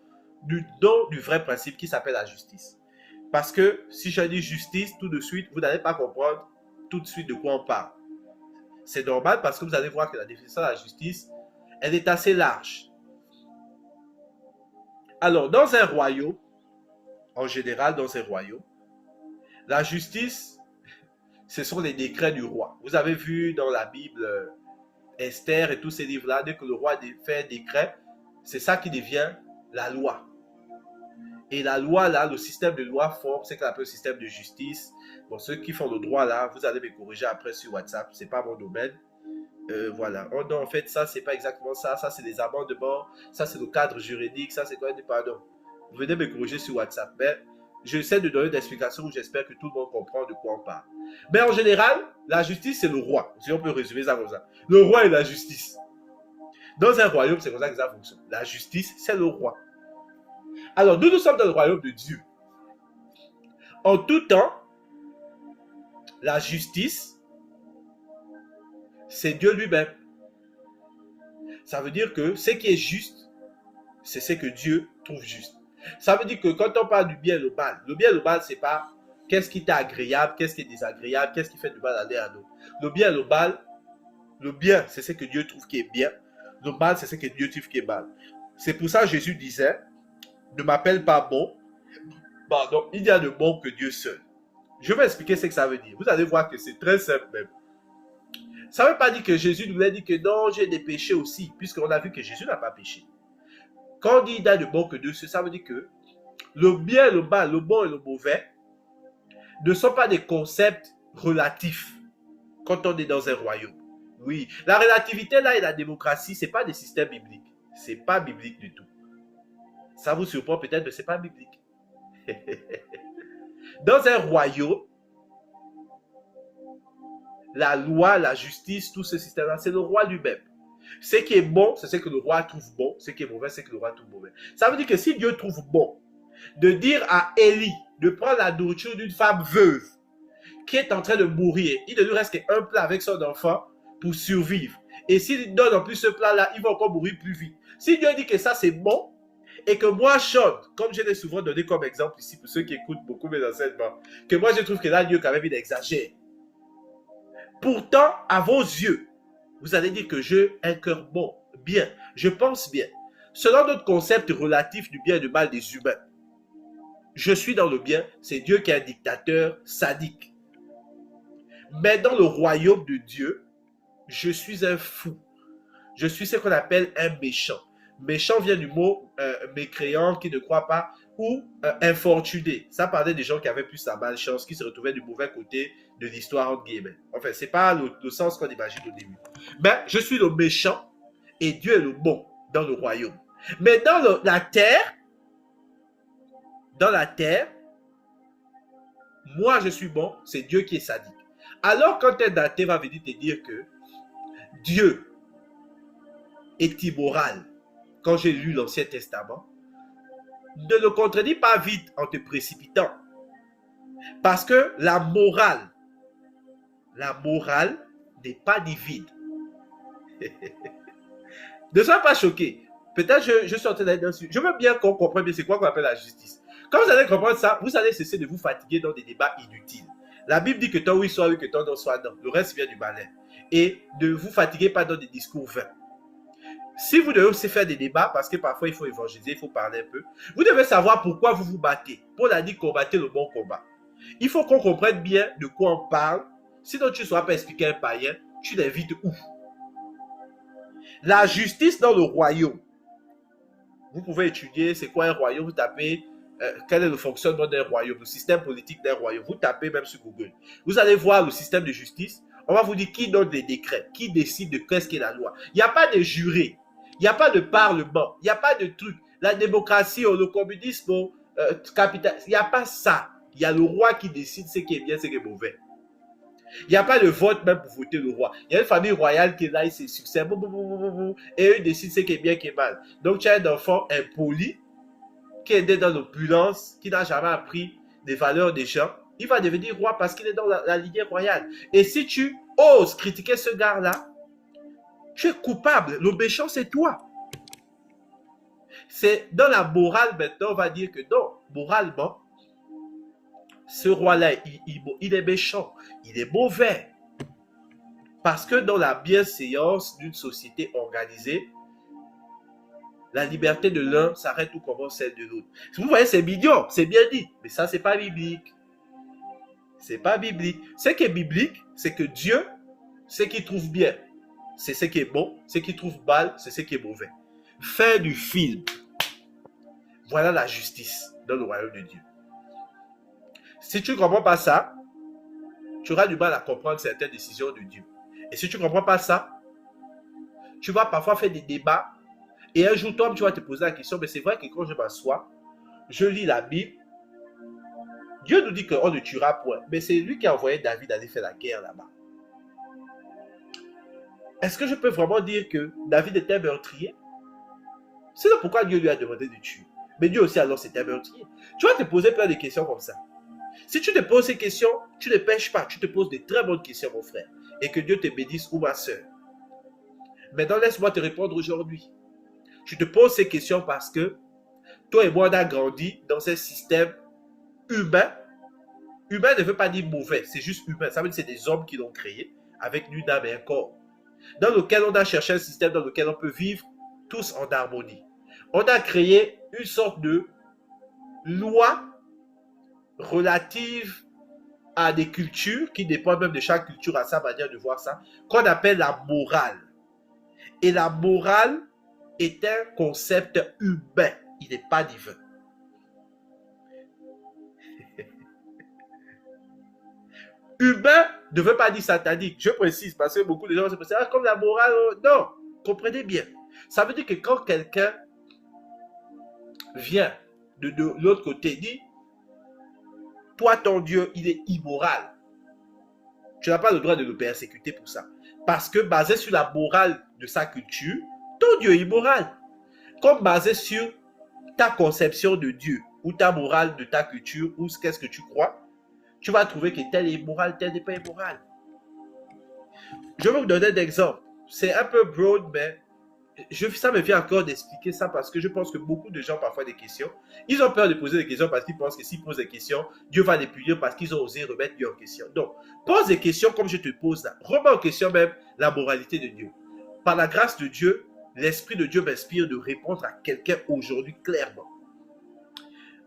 du vrai principe qui s'appelle la justice. Parce que si je dis justice, tout de suite, vous n'allez pas comprendre tout de suite de quoi on parle. C'est normal parce que vous allez voir que la définition de la justice, elle est assez large. Alors, dans un royaume, en général, dans un royaume, la justice, ce sont les décrets du roi. Vous avez vu dans la Bible Esther et tous ces livres-là, dès que le roi fait un décret, c'est ça qui devient la loi. Et la loi, là, le système de loi forme, c'est qu'on appelle le système de justice. Bon, ceux qui font le droit, là, vous allez me corriger après sur WhatsApp, c'est pas mon domaine. Voilà. Oh non, en fait, ça, c'est pas exactement ça. Ça, c'est des amendements. Ça, c'est le cadre juridique. Ça, c'est quoi? Pardon. Vous venez me corriger sur WhatsApp. Mais j'essaie de donner des explications où j'espère que tout le monde comprend de quoi on parle. Mais en général, la justice, c'est le roi. Si on peut résumer ça comme ça. Le roi est la justice. Dans un royaume, c'est comme ça que ça fonctionne. La justice, c'est le roi. Alors, nous sommes dans le royaume de Dieu. En tout temps, la justice, c'est Dieu lui-même. Ça veut dire que ce qui est juste, c'est ce que Dieu trouve juste. Ça veut dire que quand on parle du bien et le mal, c'est pas qu'est-ce qui est agréable, qu'est-ce qui est désagréable, qu'est-ce qui fait du mal à l'un à l'autre. Le bien et le bien, c'est ce que Dieu trouve qui est bien. Le mal, c'est ce que Dieu trouve qui est mal. C'est pour ça que Jésus disait, ne m'appelle pas bon, pardon, il y a de bon que Dieu seul. Je vais expliquer ce que ça veut dire. Vous allez voir que c'est très simple même. Ça ne veut pas dire que Jésus nous a dit que non, j'ai des péchés aussi, puisqu'on a vu que Jésus n'a pas péché. Quand on dit il y a de bon que Dieu seul, ça veut dire que le bien et le mal, le bon et le mauvais, ne sont pas des concepts relatifs quand on est dans un royaume. Oui, la relativité là et la démocratie, ce n'est pas des systèmes bibliques. Ce n'est pas biblique du tout. Ça vous surprend peut-être, mais ce n'est pas biblique. Dans un royaume, la loi, la justice, tout ce système-là, c'est le roi lui-même. Ce qui est bon, c'est ce que le roi trouve bon. Ce qui est mauvais, c'est ce que le roi trouve mauvais. Ça veut dire que si Dieu trouve bon de dire à Élie de prendre la nourriture d'une femme veuve qui est en train de mourir, il ne lui reste qu'un plat avec son enfant pour survivre. Et s'il donne en plus ce plat-là, il va encore mourir plus vite. Si Dieu dit que ça c'est bon, et que moi, Sean, comme je l'ai souvent donné comme exemple ici, pour ceux qui écoutent beaucoup mes enseignements, que moi je trouve que là, Dieu quand même, il exagère. Pourtant, à vos yeux, vous allez dire que j'ai un cœur bon, bien, je pense bien. Selon notre concept relatif du bien et du mal des humains, je suis dans le bien, c'est Dieu qui est un dictateur sadique. Mais dans le royaume de Dieu, je suis un fou. Je suis ce qu'on appelle un méchant. Méchant vient du mot mécréant, qui ne croit pas, ou infortuné. Ça parlait des gens qui avaient plus la malchance, qui se retrouvaient du mauvais côté de l'histoire, entre guillemets. Enfin, ce n'est pas le sens qu'on imagine au début. Mais je suis le méchant et Dieu est le bon dans le royaume. Mais dans la terre, moi je suis bon, c'est Dieu qui est sadique. Alors quand un athée va venir te dire que Dieu est immoral, quand j'ai lu l'Ancien Testament, ne le contredis pas vite en te précipitant. Parce que la morale n'est pas divine. Ne sois pas choqué. Peut-être je suis en train d'aller dessus. Je veux bien qu'on comprenne bien c'est quoi qu'on appelle la justice. Quand vous allez comprendre ça, vous allez cesser de vous fatiguer dans des débats inutiles. La Bible dit que ton oui soit oui, que ton non soit non. Le reste vient du malin. Et ne vous fatiguez pas dans des discours vains. Si vous devez aussi faire des débats, parce que parfois il faut évangéliser, il faut parler un peu, vous devez savoir pourquoi vous vous battez. Paul a dit combattez le bon combat. Il faut qu'on comprenne bien de quoi on parle. Sinon tu ne sauras pas expliquer à un païen, tu l'invites où? La justice dans le royaume. Vous pouvez étudier c'est quoi un royaume, vous tapez quel est le fonctionnement d'un royaume, le système politique d'un royaume. Vous tapez même sur Google. Vous allez voir le système de justice. On va vous dire qui donne les décrets, qui décide de qu'est-ce qu'est la loi. Il n'y a pas de jurés, il n'y a pas de parlement, il n'y a pas de truc. La démocratie, le communisme, capital, il n'y a pas ça. Il y a le roi qui décide ce qui est bien, ce qui est mauvais. Il n'y a pas de vote même pour voter le roi. Il y a une famille royale qui est là, il se succède, et eux décident ce qui est bien, ce qui est mal. Donc tu as un enfant impoli, qui est né dans l'opulence, qui n'a jamais appris des valeurs des gens, il va devenir roi parce qu'il est dans la lignée royale. Et si tu oses critiquer ce gars-là, tu es coupable. Le méchant, c'est toi. C'est dans la morale maintenant, on va dire que non, moralement, ce roi-là, il est méchant, il est mauvais. Parce que dans la bienséance d'une société organisée, la liberté de l'un s'arrête où commence celle de l'autre. Vous voyez, c'est mignon, c'est bien dit, mais ça, c'est pas biblique. C'est pas biblique. Ce qui est biblique, c'est que Dieu, ce qu'il trouve bien, c'est ce qui est bon, ce qu'il trouve mal, c'est ce qui est mauvais. Fin du film. Voilà la justice dans le royaume de Dieu. Si tu ne comprends pas ça, tu auras du mal à comprendre certaines décisions de Dieu. Et si tu ne comprends pas ça, tu vas parfois faire des débats. Et un jour, toi, tu vas te poser la question, mais c'est vrai que quand je m'assois, je lis la Bible, Dieu nous dit qu'on ne tuera point. Mais c'est lui qui a envoyé David aller faire la guerre là-bas. Est-ce que je peux vraiment dire que David était un meurtrier? C'est pourquoi Dieu lui a demandé de tuer. Mais Dieu aussi, alors, c'était un meurtrier. Tu vas te poser plein de questions comme ça. Si tu te poses ces questions, tu ne pêches pas. Tu te poses de très bonnes questions, mon frère. Et que Dieu te bénisse ou ma soeur. Maintenant, laisse-moi te répondre aujourd'hui. Tu te poses ces questions parce que toi et moi, on a grandi dans un système humain. Humain ne veut pas dire mauvais, c'est juste humain. Ça veut dire que c'est des hommes qui l'ont créé avec une âme et un corps. Dans lequel on a cherché un système dans lequel on peut vivre tous en harmonie. On a créé une sorte de loi relative à des cultures qui dépendent même de chaque culture à sa manière de voir ça, qu'on appelle la morale. Et la morale est un concept humain, il n'est pas divin. Humain ne veut pas dire satanique, je précise, parce que beaucoup de gens se pensent, ah, comme la morale, non, comprenez bien. Ça veut dire que quand quelqu'un vient de l'autre côté, dit, toi, ton Dieu, il est immoral. Tu n'as pas le droit de le persécuter pour ça. Parce que basé sur la morale de sa culture, ton Dieu est immoral. Comme basé sur ta conception de Dieu, ou ta morale de ta culture, ou qu'est-ce que tu crois, tu vas trouver que tel est immoral, tel n'est pas immoral. Je vais vous donner un exemple. C'est un peu broad, mais ça me vient encore d'expliquer ça parce que je pense que beaucoup de gens parfois des questions. Ils ont peur de poser des questions parce qu'ils pensent que s'ils posent des questions, Dieu va les punir parce qu'ils ont osé remettre Dieu en question. Donc, pose des questions comme je te pose là. Remets en question même la moralité de Dieu. Par la grâce de Dieu, l'Esprit de Dieu m'inspire de répondre à quelqu'un aujourd'hui clairement.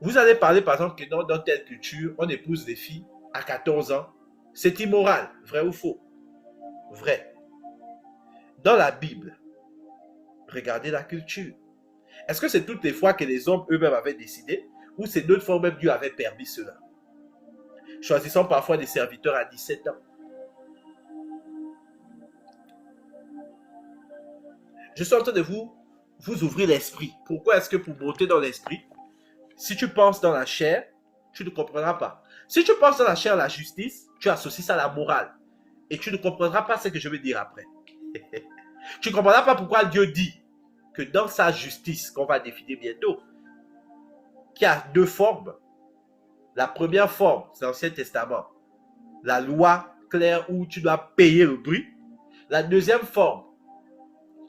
Vous allez parler par exemple que dans telle culture, on épouse des filles à 14 ans. C'est immoral. Vrai ou faux? Vrai. Dans la Bible, regardez la culture. Est-ce que c'est toutes les fois que les hommes eux-mêmes avaient décidé ou c'est d'autres fois même Dieu avait permis cela? Choisissons parfois des serviteurs à 17 ans. Je suis en train de vous ouvrir l'esprit. Pourquoi est-ce que pour monter dans l'esprit, si tu penses dans la chair, tu ne comprendras pas. Si tu penses dans la chair la justice, tu associes ça à la morale. Et tu ne comprendras pas ce que je vais dire après. Tu ne comprendras pas pourquoi Dieu dit que dans sa justice, qu'on va définir bientôt, qu'il y a deux formes. La première forme, c'est l'Ancien Testament. La loi claire où tu dois payer le prix. La deuxième forme,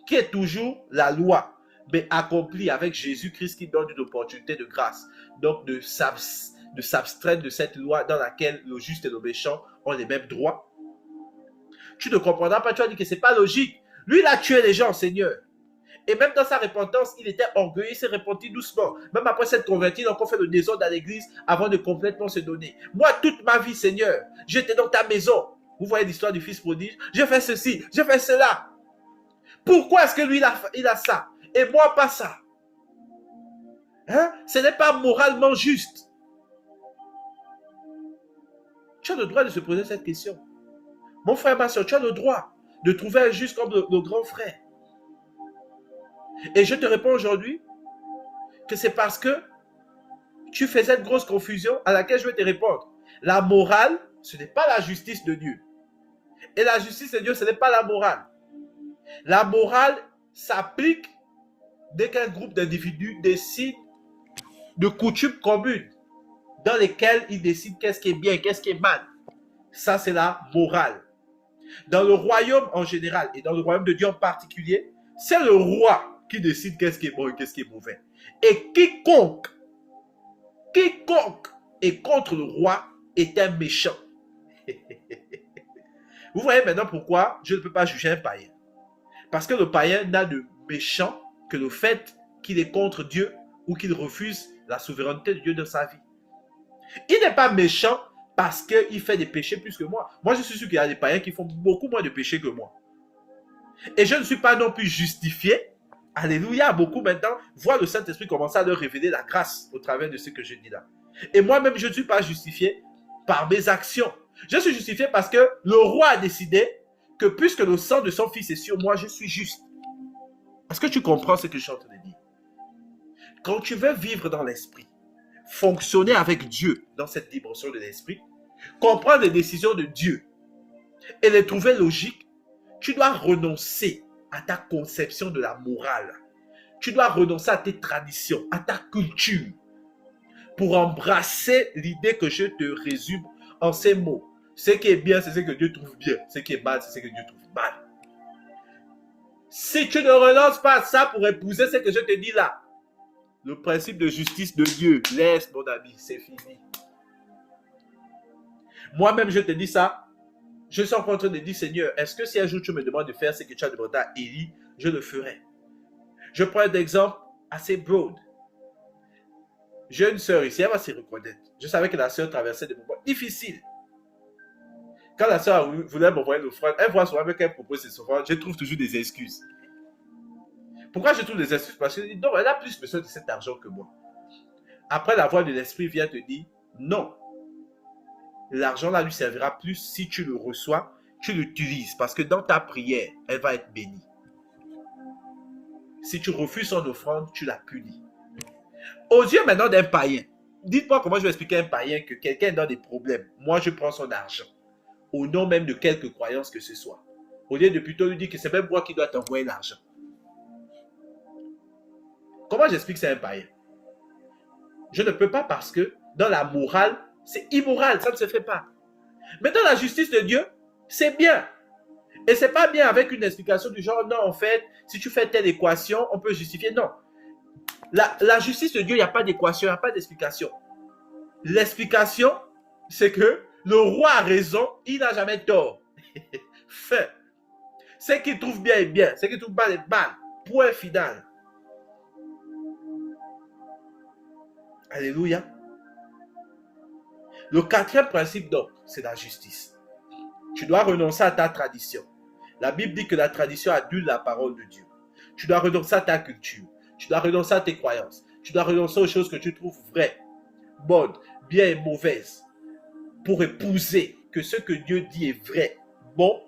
qui est toujours la loi, mais accomplie avec Jésus-Christ qui donne une opportunité de grâce. Donc de s'abstraire de cette loi dans laquelle le juste et le méchant ont les mêmes droits. Tu ne comprendras pas, tu vas dire que ce n'est pas logique. Lui, il a tué les gens, Seigneur. Et même dans sa repentance, il était orgueilleux, il s'est repenti doucement. Même après s'être converti, il a encore fait le désordre dans l'église avant de complètement se donner. Moi, toute ma vie, Seigneur, j'étais dans ta maison. Vous voyez l'histoire du fils prodige? J'ai fait ceci, j'ai fait cela. Pourquoi est-ce que lui, il a ça? Et moi, pas ça? Hein? Ce n'est pas moralement juste. Tu as le droit de se poser cette question. Mon frère, ma soeur, tu as le droit de trouver un juste comme le grand frère. Et je te réponds aujourd'hui que c'est parce que tu fais cette grosse confusion à laquelle je vais te répondre. La morale, ce n'est pas la justice de Dieu. Et la justice de Dieu, ce n'est pas la morale. La morale s'applique dès qu'un groupe d'individus décide de coutumes communes dans lesquelles ils décident qu'est-ce qui est bien, qu'est-ce qui est mal. Ça, c'est la morale. Dans le royaume en général et dans le royaume de Dieu en particulier, c'est le roi qui décide qu'est-ce qui est bon et qu'est-ce qui est mauvais. Et quiconque est contre le roi est un méchant. Vous voyez maintenant pourquoi je ne peux pas juger un païen. Parce que le païen n'a de méchant que le fait qu'il est contre Dieu ou qu'il refuse la souveraineté de Dieu dans sa vie. Il n'est pas méchant parce qu'il fait des péchés plus que moi. Moi, je suis sûr qu'il y a des païens qui font beaucoup moins de péchés que moi. Et je ne suis pas non plus justifié. Alléluia, beaucoup maintenant voient le Saint-Esprit commencer à leur révéler la grâce au travers de ce que je dis là. Et moi-même, je ne suis pas justifié par mes actions. Je suis justifié parce que le roi a décidé que puisque le sang de son fils est sur moi, je suis juste. Est-ce que tu comprends ce que je suis en train de dire? Quand tu veux vivre dans l'esprit, fonctionner avec Dieu dans cette dimension de l'esprit, comprendre les décisions de Dieu et les trouver logiques, tu dois renoncer à ta conception de la morale. Tu dois renoncer à tes traditions, à ta culture, pour embrasser l'idée que je te résume en ces mots. Ce qui est bien, c'est ce que Dieu trouve bien. Ce qui est mal, c'est ce que Dieu trouve mal. Si tu ne renonces pas à ça pour épouser ce que je te dis là, le principe de justice de Dieu, laisse mon ami, c'est fini. Moi-même, je te dis ça. Je suis en train de dire, Seigneur, est-ce que si un jour tu me demandes de faire ce que tu as demandé à Élie, je le ferai. Je prends un exemple assez broad. J'ai une sœur ici, elle va s'y reconnaître. Je savais que la sœur traversait des moments difficiles. Quand la sœur voulait m'envoyer l'offrande, elle voit souvent qu'elle propose ses offrandes, je trouve toujours des excuses. Pourquoi je trouve des excuses? Parce que non, elle a plus besoin de cet argent que moi. Après, la voix de l'esprit vient te dire, non. L'argent là lui servira plus si tu le reçois, tu l'utilises. Parce que dans ta prière, elle va être bénie. Si tu refuses son offrande, tu la punis. Aux yeux maintenant d'un païen, dites-moi comment je vais expliquer à un païen que quelqu'un est dans des problèmes. Moi, je prends son argent. Au nom même de quelque croyance que ce soit. Au lieu de plutôt lui dire que c'est même moi qui dois t'envoyer l'argent. Comment j'explique ça à un païen? Je ne peux pas parce que dans la morale, c'est immoral, ça ne se fait pas. Mais dans la justice de Dieu, c'est bien. Et c'est pas bien avec une explication du genre, non, en fait, si tu fais telle équation, on peut justifier. Non. La justice de Dieu, il n'y a pas d'équation, il n'y a pas d'explication. L'explication, c'est que le roi a raison, il n'a jamais tort. Fin. Ce qu'il trouve bien est bien, ce qu'il trouve mal est mal. Point final. Alléluia. Le quatrième principe donc, c'est la justice. Tu dois renoncer à ta tradition. La Bible dit que la tradition annule la parole de Dieu. Tu dois renoncer à ta culture. Tu dois renoncer à tes croyances. Tu dois renoncer aux choses que tu trouves vraies, bonnes, bien et mauvaises, pour épouser que ce que Dieu dit est vrai, bon,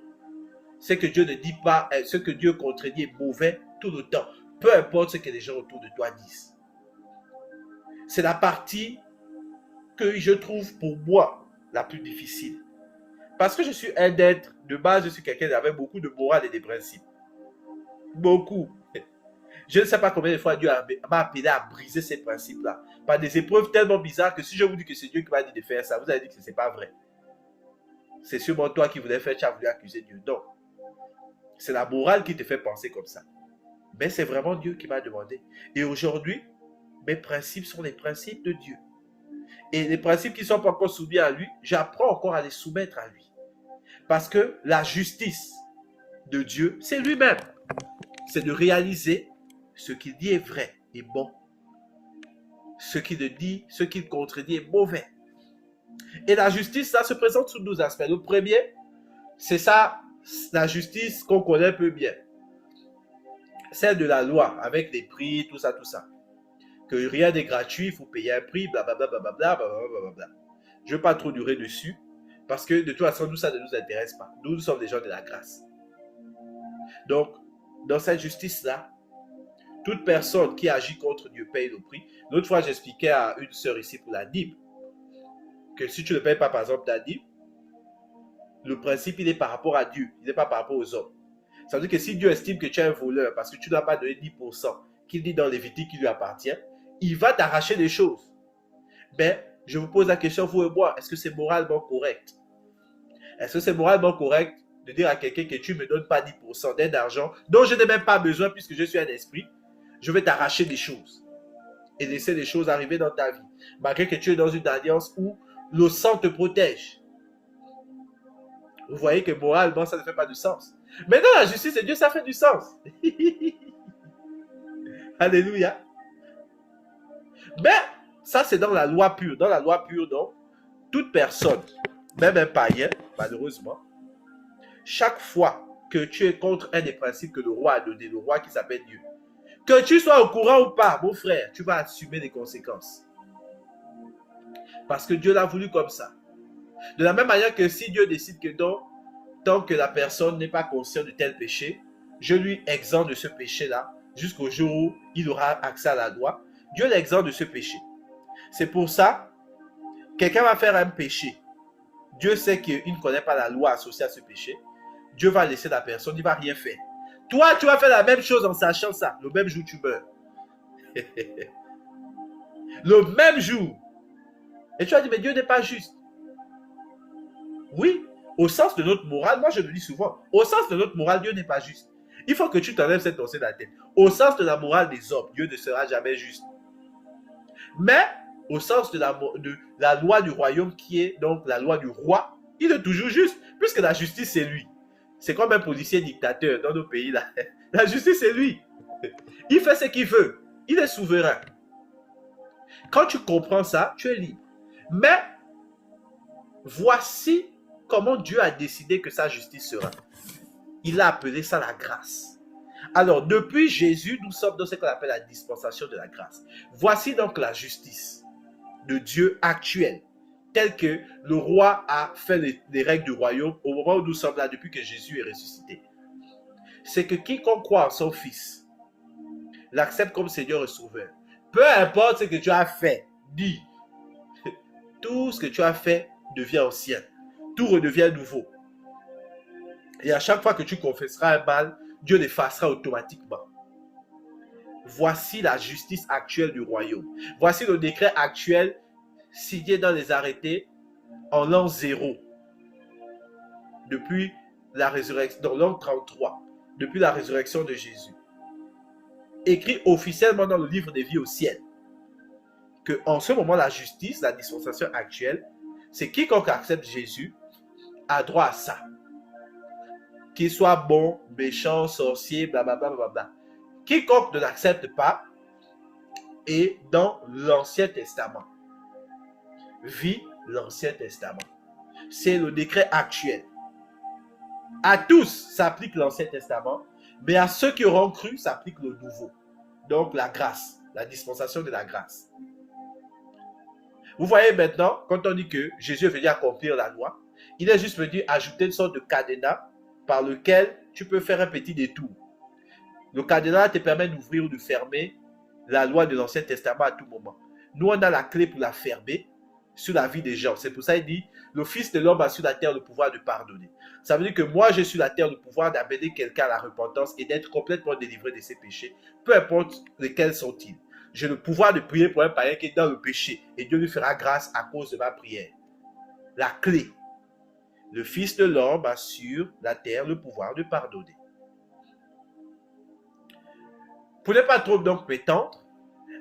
ce que Dieu ne dit pas, ce que Dieu contredit est mauvais tout le temps. Peu importe ce que les gens autour de toi disent. C'est la partie que je trouve pour moi la plus difficile. Parce que je suis un être, de base, je suis quelqu'un qui avait beaucoup de morale et de principes. Beaucoup. Je ne sais pas combien de fois Dieu m'a appelé à briser ces principes-là. Par des épreuves tellement bizarres que si je vous dis que c'est Dieu qui m'a dit de faire ça, vous allez dire que ce n'est pas vrai. C'est sûrement toi qui voulais faire, tu as voulu accuser Dieu. Non. C'est la morale qui te fait penser comme ça. Mais c'est vraiment Dieu qui m'a demandé. Et aujourd'hui, mes principes sont les principes de Dieu. Et les principes qui ne sont pas encore soumis à lui, j'apprends encore à les soumettre à lui. Parce que la justice de Dieu, c'est lui-même. C'est de réaliser ce qu'il dit est vrai et bon. Ce qu'il contredit est mauvais. Et la justice, ça se présente sous 12 aspects. Le premier, c'est ça, la justice qu'on connaît peu bien. Celle de la loi, avec les prix, tout ça, tout ça. Que rien n'est gratuit, il faut payer un prix, blablabla, blablabla, blablabla. Je ne veux pas trop durer dessus, parce que de toute façon, nous, ça ne nous intéresse pas. Nous sommes des gens de la grâce. Donc, dans cette justice-là, toute personne qui agit contre Dieu paye le prix. L'autre fois, j'expliquais à une sœur ici pour la dîme, que si tu ne payes pas, par exemple, ta dîme, le principe, il est par rapport à Dieu, il n'est pas par rapport aux hommes. Ça veut dire que si Dieu estime que tu es un voleur parce que tu n'as pas donné 10%, qu'il dit dans Lévitique qui lui appartient, il va t'arracher des choses. Mais je vous pose la question, vous et moi, est-ce que c'est moralement correct? Est-ce que c'est moralement correct de dire à quelqu'un que tu ne me donnes pas 10% d'aide d'argent dont je n'ai même pas besoin puisque je suis un esprit, je vais t'arracher des choses et laisser des choses arriver dans ta vie, malgré que tu es dans une alliance où le sang te protège. Vous voyez que moralement, ça ne fait pas de sens. Mais dans la justice de Dieu, ça fait du sens. Alléluia. Mais ça, c'est dans la loi pure. Dans la loi pure, donc, toute personne, même un païen, malheureusement, chaque fois que tu es contre un des principes que le roi a donné, le roi qui s'appelle Dieu, que tu sois au courant ou pas, mon frère, tu vas assumer les conséquences. Parce que Dieu l'a voulu comme ça. De la même manière que si Dieu décide que tant que la personne n'est pas consciente de tel péché, je lui exempte de ce péché-là jusqu'au jour où il aura accès à la loi. Dieu l'exempte de ce péché. C'est pour ça, quelqu'un va faire un péché. Dieu sait qu'il ne connaît pas la loi associée à ce péché. Dieu va laisser la personne, il ne va rien faire. Toi, tu vas faire la même chose en sachant ça. Le même jour, tu meurs. Le même jour. Et tu vas dire, mais Dieu n'est pas juste. Oui, au sens de notre morale, moi je le dis souvent, au sens de notre morale, Dieu n'est pas juste. Il faut que tu t'enlèves cette pensée de la tête. Au sens de la morale des hommes, Dieu ne sera jamais juste. Mais au sens de la loi du royaume qui est donc la loi du roi, il est toujours juste, puisque la justice c'est lui. C'est comme un policier dictateur dans nos pays là. La justice c'est lui. Il fait ce qu'il veut. Il est souverain. Quand tu comprends ça, tu es libre. Mais voici comment Dieu a décidé que sa justice sera. Il a appelé ça la grâce. Alors, depuis Jésus, nous sommes dans ce qu'on appelle la dispensation de la grâce. Voici donc la justice de Dieu actuelle, telle que le roi a fait les règles du royaume au moment où nous sommes là depuis que Jésus est ressuscité. C'est que quiconque croit en son Fils l'accepte comme Seigneur et Sauveur. Peu importe ce que tu as fait, dis, tout ce que tu as fait devient ancien. Tout redevient nouveau. Et à chaque fois que tu confesseras un mal, Dieu l'effacera automatiquement. Voici la justice actuelle du royaume. Voici le décret actuel signé dans les arrêtés en l'an 0. Depuis la résurrection, dans l'an 33, depuis la résurrection de Jésus. Écrit officiellement dans le livre des vies au ciel. Que en ce moment, la justice, la dispensation actuelle, c'est quiconque accepte Jésus a droit à ça. Qu'il soit bon, méchant, sorcier, blablabla, blablabla. Quiconque ne l'accepte pas est dans l'Ancien Testament. Vit l'Ancien Testament. C'est le décret actuel. À tous s'applique l'Ancien Testament, mais à ceux qui auront cru s'applique le Nouveau. Donc la grâce, la dispensation de la grâce. Vous voyez maintenant, quand on dit que Jésus est venu accomplir la loi, il est juste venu ajouter une sorte de cadenas par lequel tu peux faire un petit détour. Le cadenas te permet d'ouvrir ou de fermer la loi de l'Ancien Testament à tout moment. Nous, on a la clé pour la fermer sur la vie des gens. C'est pour ça qu'il dit, le Fils de l'homme a sur la terre le pouvoir de pardonner. Ça veut dire que moi, j'ai sur la terre le pouvoir d'amener quelqu'un à la repentance et d'être complètement délivré de ses péchés, peu importe lesquels sont-ils. J'ai le pouvoir de prier pour un païen qui est dans le péché et Dieu lui fera grâce à cause de ma prière. La clé. Le Fils de l'homme a sur la terre le pouvoir de pardonner. Pour ne pas trop donc m'étendre,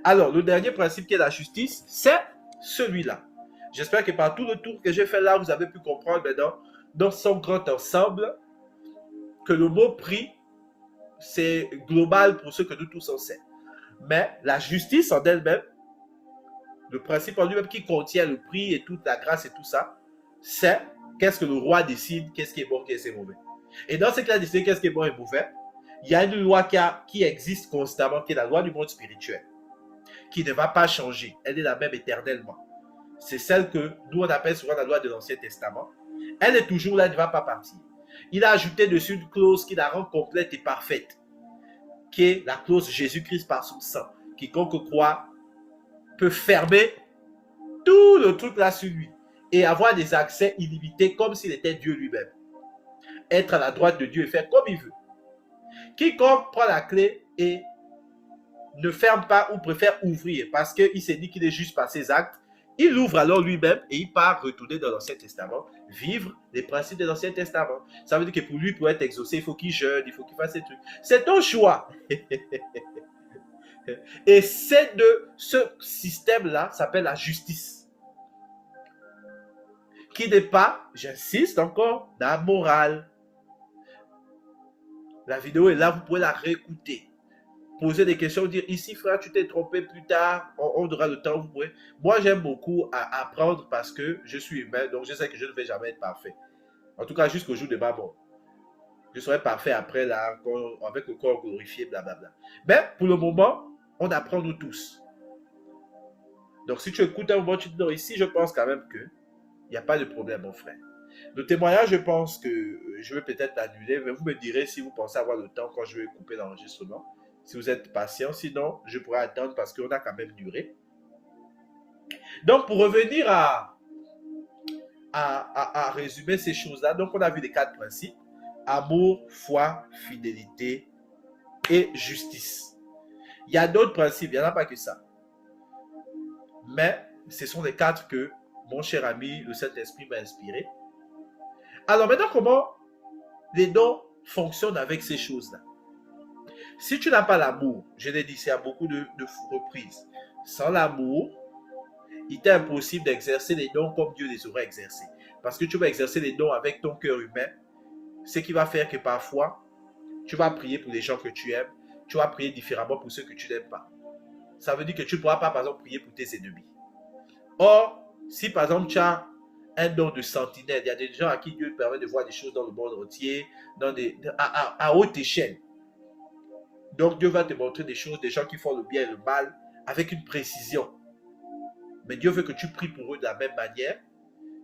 alors le dernier principe qui est la justice, c'est celui-là. J'espère que par tout le tour que j'ai fait là, vous avez pu comprendre maintenant, dans son grand ensemble, que le mot prix, c'est global pour ce que nous tous on sait. Mais la justice en elle-même, le principe en lui-même qui contient le prix et toute la grâce et tout ça, c'est qu'est-ce que le roi décide, qu'est-ce qui est bon, qu'est-ce qui est mauvais. Et dans ce qu'il a décidé, qu'est-ce qui est bon et mauvais, il y a une loi qui existe constamment, qui est la loi du monde spirituel, qui ne va pas changer. Elle est la même éternellement. C'est celle que nous on appelle souvent la loi de l'Ancien Testament. Elle est toujours là, elle ne va pas partir. Il a ajouté dessus une clause qui la rend complète et parfaite, qui est la clause Jésus-Christ par son sang. Quiconque croit peut fermer tout le truc là sur lui et avoir des accès illimités comme s'il était Dieu lui-même. Être à la droite de Dieu et faire comme il veut. Quiconque prend la clé et ne ferme pas ou préfère ouvrir parce qu'il s'est dit qu'il est juste par ses actes, il ouvre alors lui-même et il part retourner dans l'Ancien Testament, vivre les principes de l'Ancien Testament. Ça veut dire que pour lui, pour être exaucé, il faut qu'il jeûne, il faut qu'il fasse ces trucs. C'est ton choix. Et c'est de ce système-là s'appelle la justice. Qui n'est pas, j'insiste encore, la morale. La vidéo est là, vous pouvez la réécouter. Poser des questions, dire ici frère, tu t'es trompé plus tard, on aura le temps, vous pouvez. Moi, j'aime beaucoup à apprendre parce que je suis humain, donc je sais que je ne vais jamais être parfait. En tout cas, jusqu'au jour de ma mort. Je serai parfait après, là, avec le corps glorifié, blablabla. Mais pour le moment, on apprend nous tous. Donc, si tu écoutes un moment, tu te dis non, ici, je pense quand même qu'il n'y a pas de problème, mon frère. Le témoignage, je pense que je vais peut-être l'annuler, mais vous me direz si vous pensez avoir le temps quand je vais couper l'enregistrement. Si vous êtes patient, sinon je pourrais attendre parce qu'on a quand même duré. Donc pour revenir à résumer ces choses-là, donc on a vu les 4 principes. Amour, foi, fidélité et justice. Il y a d'autres principes, il n'y en a pas que ça. Mais ce sont les 4 que mon cher ami, le Saint-Esprit m'a inspiré. Alors maintenant, comment les dons fonctionnent avec ces choses-là? Si tu n'as pas l'amour, je l'ai dit, c'est à beaucoup de reprises, sans l'amour, il t'est impossible d'exercer les dons comme Dieu les aurait exercés. Parce que tu vas exercer les dons avec ton cœur humain, ce qui va faire que parfois, tu vas prier pour les gens que tu aimes, tu vas prier différemment pour ceux que tu n'aimes pas. Ça veut dire que tu ne pourras pas, par exemple, prier pour tes ennemis. Or, si par exemple, tu as un don de sentinelle, il y a des gens à qui Dieu permet de voir des choses dans le monde entier, à haute échelle. Donc Dieu va te montrer des choses, des gens qui font le bien et le mal avec une précision. Mais Dieu veut que tu pries pour eux de la même manière.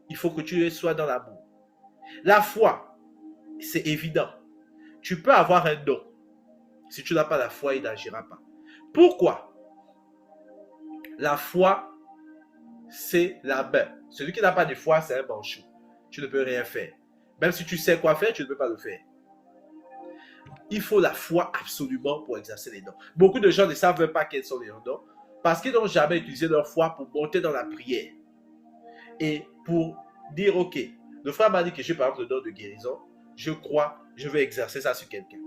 Il faut que tu sois dans l'amour. La foi, c'est évident. Tu peux avoir un don. Si tu n'as pas la foi, il n'agira pas. Pourquoi? La foi, c'est la main. Celui qui n'a pas de foi, c'est un manchot. Tu ne peux rien faire. Même si tu sais quoi faire, tu ne peux pas le faire. Il faut la foi absolument pour exercer les dons. Beaucoup de gens ne savent même pas quels sont les dons parce qu'ils n'ont jamais utilisé leur foi pour monter dans la prière. Et pour dire, ok, le frère m'a dit que j'ai par exemple le don de guérison, je crois, je vais exercer ça sur quelqu'un.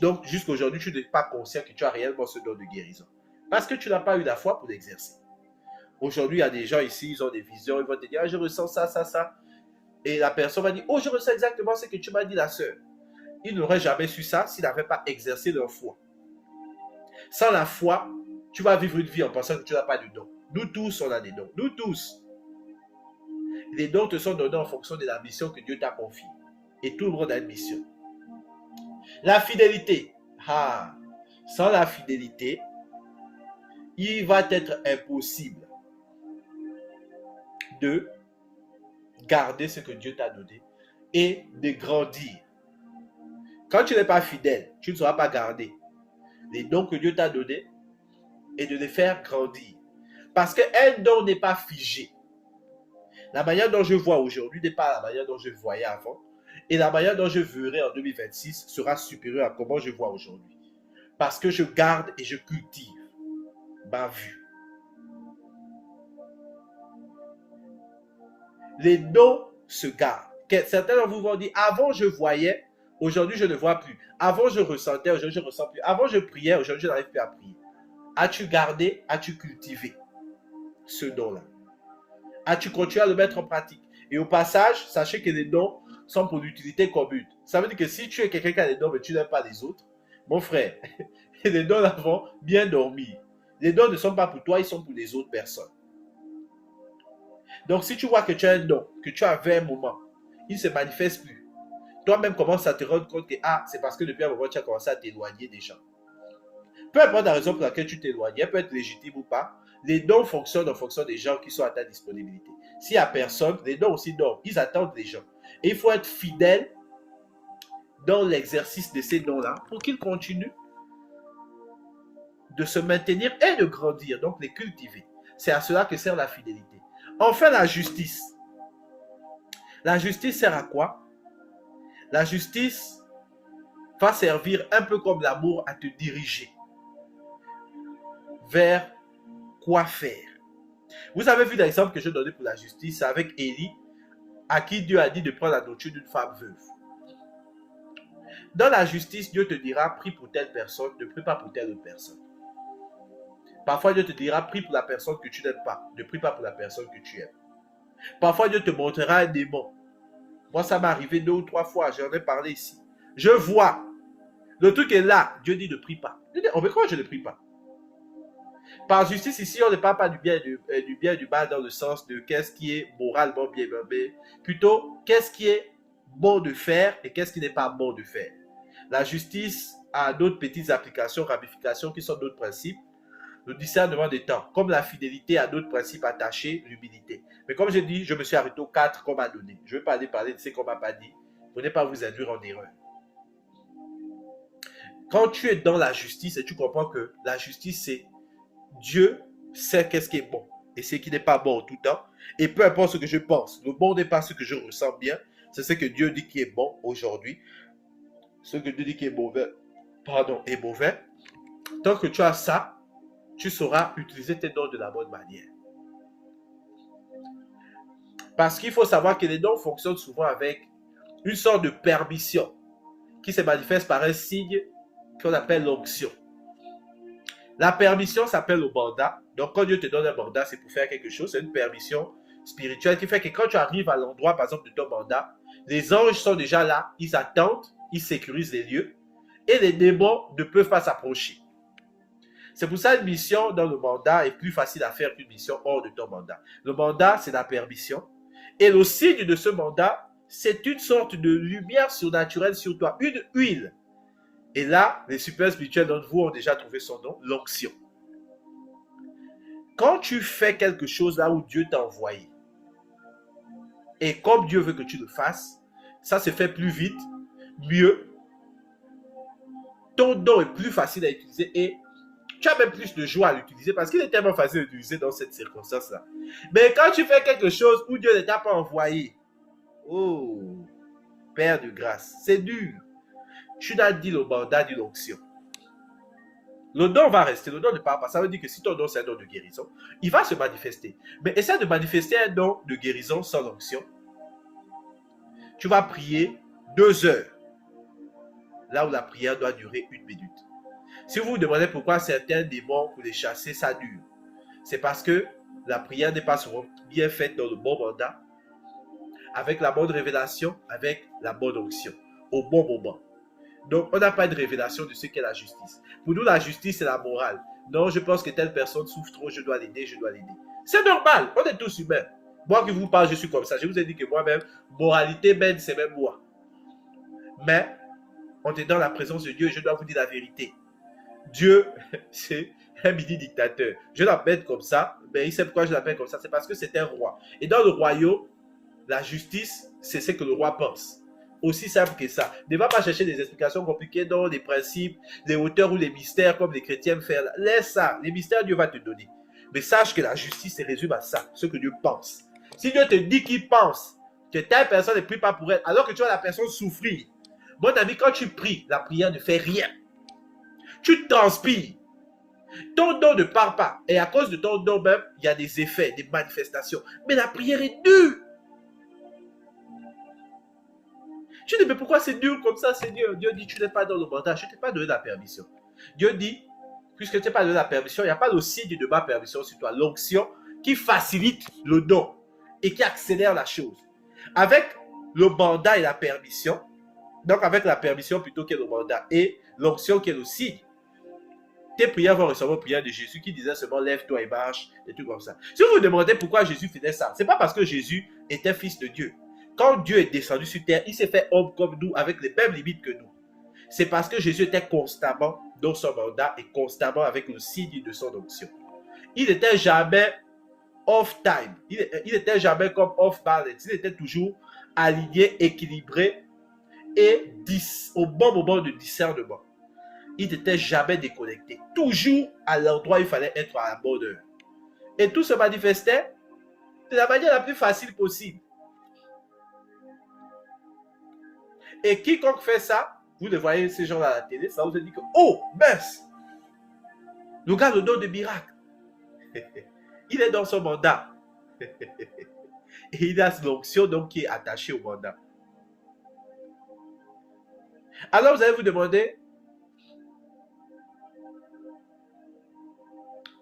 Donc, jusqu'à aujourd'hui, tu n'es pas conscient que tu as réellement ce don de guérison. Parce que tu n'as pas eu la foi pour l'exercer. Aujourd'hui, il y a des gens ici, ils ont des visions, ils vont te dire, ah, je ressens ça, ça, ça. Et la personne va dire, oh, je ressens exactement ce que tu m'as dit, la sœur. Ils n'auraient jamais su ça s'ils n'avaient pas exercé leur foi. Sans la foi, tu vas vivre une vie en pensant que tu n'as pas de dons. Nous tous, on a des dons. Nous tous. Les dons te sont donnés en fonction de la mission que Dieu t'a confiée. Et tout le monde a une mission. La fidélité. Ah, sans la fidélité, il va être impossible de garder ce que Dieu t'a donné et de grandir. Quand tu n'es pas fidèle, tu ne sauras pas garder les dons que Dieu t'a donnés et de les faire grandir. Parce qu'un don n'est pas figé. La manière dont je vois aujourd'hui n'est pas la manière dont je voyais avant. Et la manière dont je verrai en 2026 sera supérieure à comment je vois aujourd'hui. Parce que je garde et je cultive ma vue. Les dons se gardent. Certains d'entre vous vont dire, avant je voyais, aujourd'hui je ne vois plus. Avant je ressentais, aujourd'hui je ne ressens plus. Avant je priais, aujourd'hui je n'arrive plus à prier. As-tu gardé, as-tu cultivé ce don-là? As-tu continué à le mettre en pratique? Et au passage, sachez que les dons sont pour l'utilité commune. Ça veut dire que si tu es quelqu'un qui a des dons mais tu n'aimes pas les autres, mon frère, les dons là vont bien dormir. Les dons ne sont pas pour toi, ils sont pour les autres personnes. Donc si tu vois que tu as un don, que tu avais un moment, il ne se manifeste plus. Toi-même commences à te rendre compte que c'est parce que depuis un moment tu as commencé à t'éloigner des gens. Peu importe la raison pour laquelle tu t'éloignes, elle peut être légitime ou pas, les dons fonctionnent en fonction des gens qui sont à ta disponibilité. S'il n'y a personne, les dons aussi dorment, ils attendent les gens. Et il faut être fidèle dans l'exercice de ces dons-là pour qu'ils continuent de se maintenir et de grandir, donc les cultiver. C'est à cela que sert la fidélité. Enfin, la justice. La justice sert à quoi? La justice va servir un peu comme l'amour à te diriger vers quoi faire. Vous avez vu l'exemple que je donnais pour la justice avec Élie, à qui Dieu a dit de prendre la nourriture d'une femme veuve. Dans la justice, Dieu te dira, prie pour telle personne, ne prie pas pour telle autre personne. Parfois, Dieu te dira, prie pour la personne que tu n'aimes pas, ne prie pas pour la personne que tu aimes. Parfois, Dieu te montrera un démon. Moi, ça m'est arrivé 2 ou 3 fois, j'en ai parlé ici. Je vois. Le truc est là, Dieu dit ne prie pas. Je dis, mais comment je ne prie pas? Par justice, ici, on ne parle pas du bien et du mal dans le sens de qu'est-ce qui est moralement bien, mais plutôt qu'est-ce qui est bon de faire et qu'est-ce qui n'est pas bon de faire. La justice a d'autres petites applications, ramifications qui sont d'autres principes. Le discernement des temps, comme la fidélité a d'autres principes attachés, l'humilité. Mais comme je dis, je me suis arrêté aux 4 qu'on m'a donné. Je ne vais pas aller parler de ce qu'on ne m'a pas dit. Vous n'allez pas vous induire en erreur. Quand tu es dans la justice et tu comprends que la justice, c'est Dieu sait qu'est-ce qui est bon et ce qui n'est pas bon en tout temps. Et peu importe ce que je pense, le bon n'est pas ce que je ressens bien, c'est ce que Dieu dit qui est bon aujourd'hui. Ce que Dieu dit qui est mauvais, est mauvais. Tant que tu as ça, tu sauras utiliser tes dons de la bonne manière. Parce qu'il faut savoir que les dons fonctionnent souvent avec une sorte de permission qui se manifeste par un signe qu'on appelle l'onction. La permission s'appelle le mandat. Donc, quand Dieu te donne un mandat, c'est pour faire quelque chose. C'est une permission spirituelle qui fait que quand tu arrives à l'endroit, par exemple, de ton mandat, les anges sont déjà là, ils attendent, ils sécurisent les lieux et les démons ne peuvent pas s'approcher. C'est pour ça qu'une mission dans le mandat est plus facile à faire qu'une mission hors de ton mandat. Le mandat, c'est la permission. Et le signe de ce mandat, c'est une sorte de lumière surnaturelle sur toi, une huile. Et là, les super spirituels d'entre vous ont déjà trouvé son nom, l'onction. Quand tu fais quelque chose là où Dieu t'a envoyé, et comme Dieu veut que tu le fasses, ça se fait plus vite, mieux. Ton don est plus facile à utiliser et tu as même plus de joie à l'utiliser parce qu'il est tellement facile à l'utiliser dans cette circonstance-là. Mais quand tu fais quelque chose où Dieu ne t'a pas envoyé, oh, Père de grâce, c'est dur. Tu n'as dit le mandat de l'onction. Le don va rester, le don ne part pas. Ça veut dire que si ton don c'est un don de guérison, il va se manifester. Mais essaie de manifester un don de guérison sans l'onction. Tu vas prier 2 heures, là où la prière doit durer 1 minute. Si vous vous demandez pourquoi certains démons, pour les chasser, ça dure, c'est parce que la prière n'est pas souvent bien faite dans le bon mandat, avec la bonne révélation, avec la bonne onction, au bon moment. Donc, on n'a pas de révélation de ce qu'est la justice. Pour nous, la justice, c'est la morale. Non, je pense que telle personne souffre trop, je dois l'aider, je dois l'aider. C'est normal, on est tous humains. Moi qui vous parle, je suis comme ça. Je vous ai dit que moi-même, moralité mène, c'est même moi. Mais, on est dans la présence de Dieu et je dois vous dire la vérité. Dieu, c'est un mini-dictateur. Je l'appelle comme ça, mais il sait pourquoi je l'appelle comme ça. C'est parce que c'est un roi. Et dans le royaume, la justice, c'est ce que le roi pense. Aussi simple que ça. Ne va pas chercher des explications compliquées dans les principes, les hauteurs ou les mystères comme les chrétiens font. Laisse ça. Les mystères, Dieu va te donner. Mais sache que la justice se résume à ça, ce que Dieu pense. Si Dieu te dit qu'il pense que telle personne ne prie pas pour elle, alors que tu vois la personne souffrir, mon ami, quand tu pries, la prière ne fait rien. Tu transpires. Ton don ne part pas. Et à cause de ton don même, il y a des effets, des manifestations. Mais la prière est dure. Tu dis, mais pourquoi c'est dur comme ça, Seigneur? Dieu dit, tu n'es pas dans le mandat. Je ne t'ai pas donné la permission. Dieu dit, puisque tu n'es pas donné la permission, il n'y a pas le signe de ma permission sur toi. L'onction qui facilite le don et qui accélère la chose. Avec le mandat et la permission, donc avec la permission plutôt que le mandat, et l'onction qui est le signe, tes prières vont ressembler aux prières de Jésus qui disait seulement lève-toi et marche, des trucs comme ça. Si vous vous demandez pourquoi Jésus faisait ça, ce n'est pas parce que Jésus était fils de Dieu. Quand Dieu est descendu sur terre, il s'est fait homme comme nous, avec les mêmes limites que nous. C'est parce que Jésus était constamment dans son mandat et constamment avec le signe de son onction. Il n'était jamais off-time. Il n'était jamais comme off-balance. Il était toujours aligné, équilibré et au bon moment de discernement. Il n'était jamais déconnecté. Toujours à l'endroit où il fallait être à la bonne heure. Et tout se manifestait de la manière la plus facile possible. Et quiconque fait ça, vous le voyez ces gens-là à la télé, ça vous dit que, oh, mince, le gars le don de miracle. Il est dans son mandat. Et il a l'onction donc qui est attachée au mandat. Alors vous allez vous demander,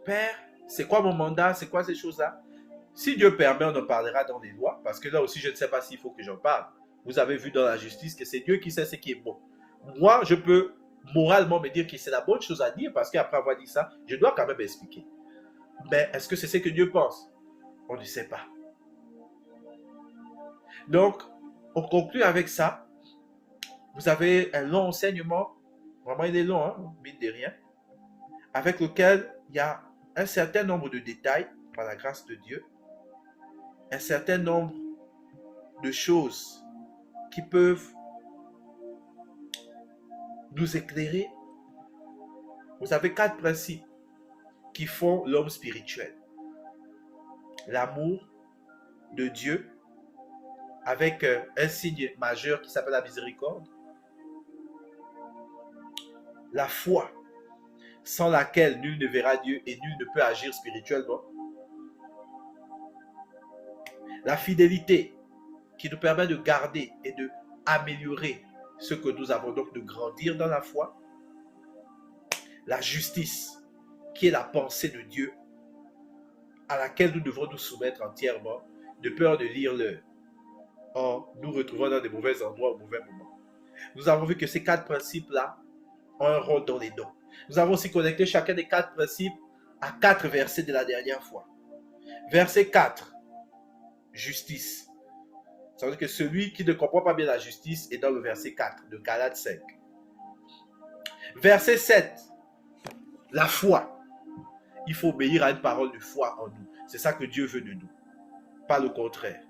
Père, c'est quoi mon mandat? C'est quoi ces choses-là? Si Dieu permet, on en parlera dans les lois, parce que là aussi, je ne sais pas s'il faut que j'en parle. Vous avez vu dans la justice que c'est Dieu qui sait ce qui est bon. Moi, je peux moralement me dire que c'est la bonne chose à dire, parce qu'après avoir dit ça, je dois quand même expliquer. Mais est-ce que c'est ce que Dieu pense? On ne sait pas. Donc, on conclut avec ça. Vous avez un long enseignement, vraiment il est long, hein, mine de rien, avec lequel il y a un certain nombre de détails, par la grâce de Dieu, un certain nombre de choses qui peuvent nous éclairer. Vous avez 4 principes qui font l'homme spirituel. L'amour de Dieu, avec un signe majeur qui s'appelle la miséricorde. La foi, sans laquelle nul ne verra Dieu et nul ne peut agir spirituellement. La fidélité, qui nous permet de garder et de améliorer ce que nous avons, donc de grandir dans la foi. La justice, qui est la pensée de Dieu, à laquelle nous devons nous soumettre entièrement, de peur de lire l'heure. Or, nous retrouvons dans des mauvais endroits au mauvais moment. Nous avons vu que ces 4 principes-là ont un rôle dans les dons. Nous avons aussi connecté chacun des 4 principes à 4 versets de la dernière fois. Verset 4, justice. Ça veut dire que celui qui ne comprend pas bien la justice est dans le verset 4 de Galates 5. Verset 7, la foi. Il faut obéir à une parole de foi en nous. C'est ça que Dieu veut de nous, pas le contraire.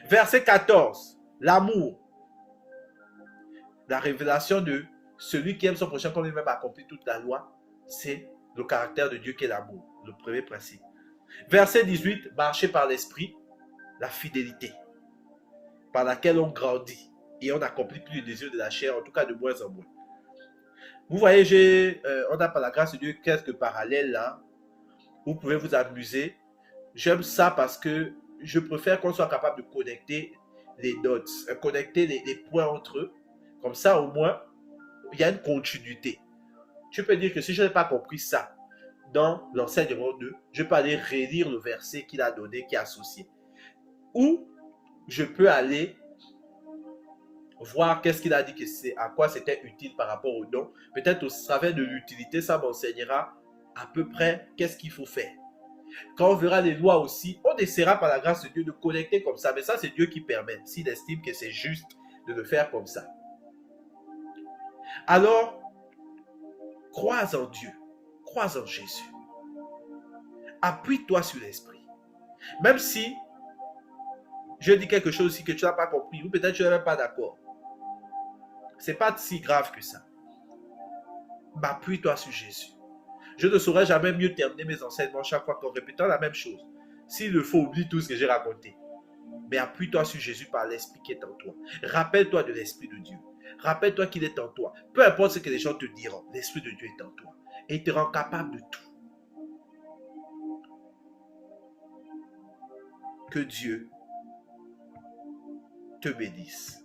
Verset 14, l'amour. La révélation de celui qui aime son prochain comme lui-même accomplit toute la loi, c'est le caractère de Dieu qui est l'amour, le premier principe. Verset 18, marcher par l'esprit, la fidélité, par laquelle on grandit et on n'accomplit plus les désirs de la chair, en tout cas de moins en moins. Vous voyez, on a par la grâce de Dieu quelques parallèles là. Vous pouvez vous amuser. J'aime ça parce que je préfère qu'on soit capable de connecter les notes, connecter les points entre eux. Comme ça, au moins, il y a une continuité. Tu peux dire que si je n'ai pas compris ça dans l'enseignement 2, je peux aller relire le verset qu'il a donné, qui est associé. Ou je peux aller voir qu'est-ce qu'il a dit, que c'est, à quoi c'était utile par rapport au don. Peut-être au travers de l'utilité, ça m'enseignera à peu près qu'est-ce qu'il faut faire. Quand on verra les lois aussi, on essaiera par la grâce de Dieu de connecter comme ça. Mais ça, c'est Dieu qui permet, s'il estime que c'est juste de le faire comme ça. Alors, crois en Dieu, crois en Jésus. Appuie-toi sur l'Esprit. Même si je dis quelque chose aussi que tu n'as pas compris, ou peut-être tu n'es même pas d'accord. Ce n'est pas si grave que ça. Mais appuie-toi sur Jésus. Je ne saurais jamais mieux terminer mes enseignements chaque fois qu'en répétant la même chose. S'il le faut, oublie tout ce que j'ai raconté. mais appuie-toi sur Jésus par l'Esprit qui est en toi. Rappelle-toi de l'Esprit de Dieu. Rappelle-toi qu'il est en toi. Peu importe ce que les gens te diront, l'Esprit de Dieu est en toi. Et il te rend capable de tout. Que Dieu te bénisse.